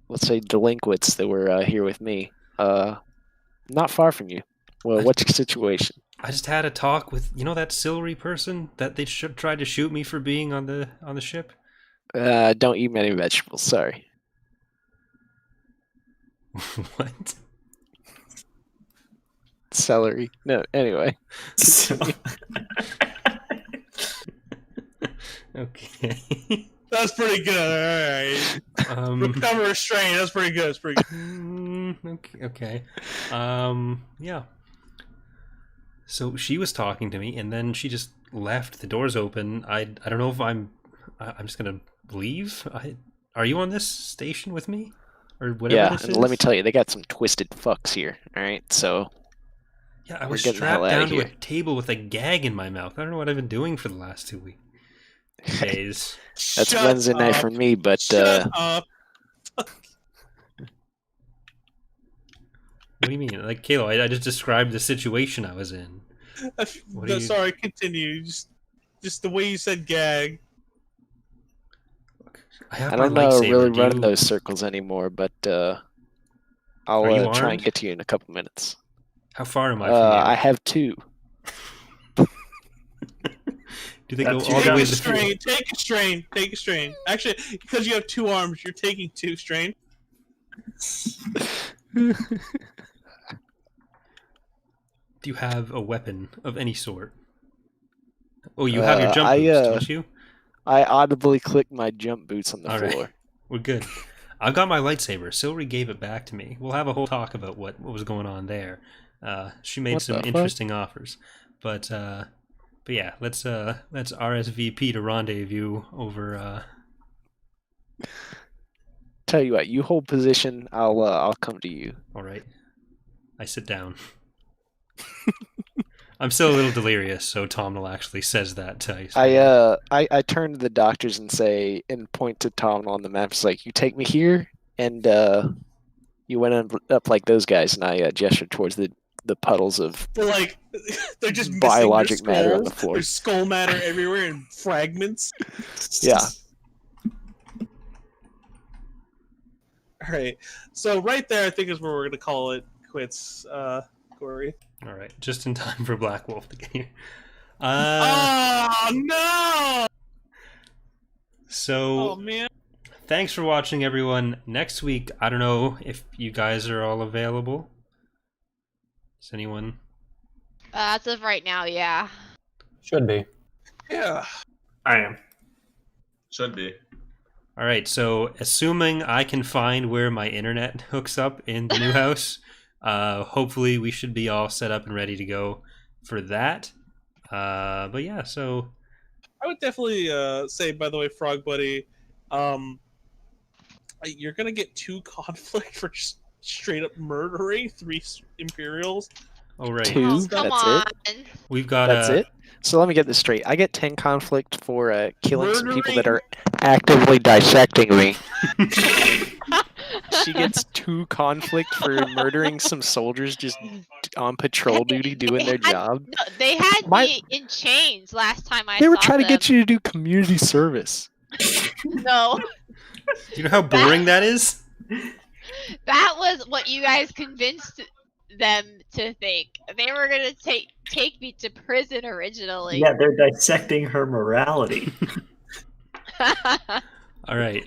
let's say delinquents that were here with me. Not far from you. Well, what's your situation? I just had a talk with that Silvery person that they tried to shoot me for being on the ship. Don't eat many vegetables. Sorry. What? Celery. No. Anyway. So, Okay. That's pretty good. All right. Recover restraint. That's pretty good. That's pretty good. Okay. Yeah. So she was talking to me, and then she just left. The doors open. I don't know if I'm just gonna leave. Are you on this station with me, or whatever Yeah, this and is? let me tell you, they got some twisted fucks here. All right, so Yeah, I we're was getting the hell strapped outta down to a here. table with a gag in my mouth. I don't know what I've been doing for the last 2 days. That's Shut Wednesday night up. for me. But Shut up. What do you mean? Like, Kalo, I just described the situation I was in. What do you- Sorry, continue. Just the way you said gag. I have I my don't know lightsaber. really Do running you- those circles anymore. But Are you I'll try armed? and get to you in a couple minutes. How far am I from you? I have two. Do they That's go your all the way gun. to the Take a strain. Take a strain. Actually, because you have two arms, you're taking two strain. Do you have a weapon of any sort? Oh, you have your jump boots, don't you? I audibly click my jump boots on the All right. floor. We're good. I've got my lightsaber. Silvery gave it back to me. We'll have a whole talk about what was going on there. She made What some the fuck? interesting offers, but yeah, let's RSVP to rendezvous over. Tell you what, you hold position. I'll come to you. All right, I sit down. I'm still a little delirious, so Tomnall actually says that to Ice. I turn to the doctors and say, and point to Tom on the map. It's like, you take me here, and you went up like those guys, and I gesture towards the puddles of They're like, they're just missing biologic their matter on the skulls. floor. There's skull matter everywhere in fragments. Yeah. All right. So right there, I think is where we're gonna call it quits, Corey. All right, just in time for Black Wolf to get here. Oh no! So, Oh man. thanks for watching, everyone. Next week, I don't know if you guys are all available. Is anyone? As of right now, yeah. Should be. Yeah. I am. Should be. All right, so assuming I can find where my internet hooks up in the new house, hopefully we should be all set up and ready to go for that. But yeah, so I would definitely say, by the way, Frog Buddy, you're gonna get 2 conflict for just straight up murdering 3 Imperials. oh right, 2? Oh, come That's on. it? we've got That's it? So let me get this straight. I get 10 conflict for killing some people that are actively dissecting me. She gets 2 conflict for murdering some soldiers just on patrol duty doing their job. No, they had me in chains last time I They were saw trying to them. get you to do community service. No, Do you know how boring that is? that was what you guys convinced them to think. They were gonna take me to prison originally. Yeah, they're dissecting her morality. All right,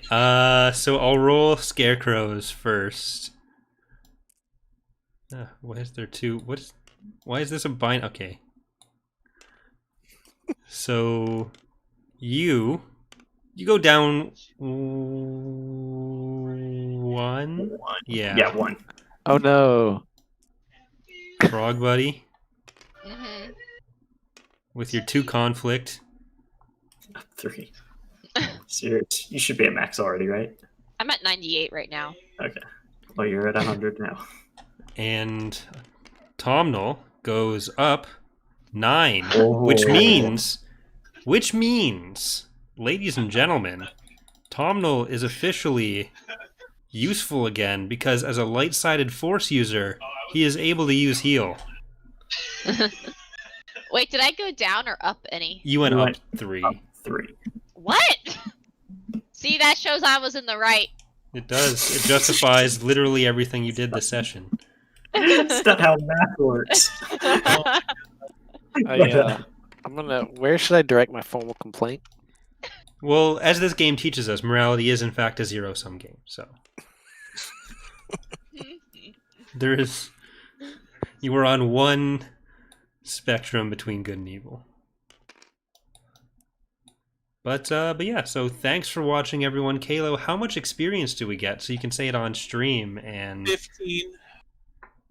so I'll roll scarecrows first. Why is there 2? Why is this a bind? Okay. So you go down 1. Yeah. Yeah, 1. Oh no. Frog buddy Mhm. with your 2 conflict. 3. So you should be at max already, right? I'm at 98 right now. Okay. Well, you're at 100 now. And Tomnall goes up 9, Oh. which means, ladies and gentlemen, Tomnall is officially useful again because as a light-sided force user, he is able to use heal. Wait, did I go down or up any? You went You up went 3. Up 3. What? See, that shows I was in the right. It does. It justifies literally everything you did this session. That's not how math works. I'm gonna. Where should I direct my formal complaint? Well, as this game teaches us, morality is in fact a zero-sum game. So there is. You were on one spectrum between good and evil. But yeah, so thanks for watching, everyone. Kalo, how much experience do we get? So you can say it on stream, and 15.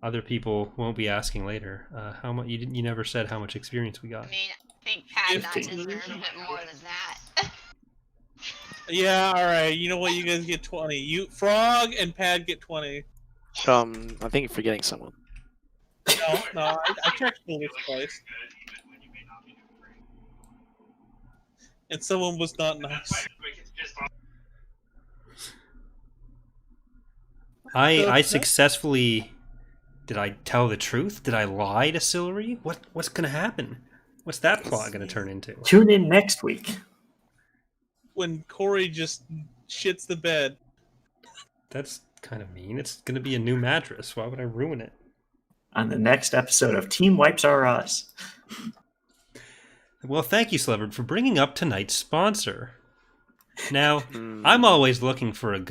other people won't be asking later. How much? You never said how much experience we I got. mean, I think Pat not 15. deserves a bit more than that. Yeah, all right. You know what? You guys get 20. You, Frog, and Pad get 20. I think you're forgetting someone. No, I checked the list twice, and someone was not nice. I successfully. Did I tell the truth? Did I lie to Sillery? What's gonna happen? What's that plot gonna turn into? Tune in next week. When Corey just shits the bed. That's kind of mean. It's gonna be a new mattress. Why would I ruin it? On the next episode of Team Wipes Are Us. Well, thank you, Sleverd, for bringing up tonight's sponsor. Now, I'm always looking for a good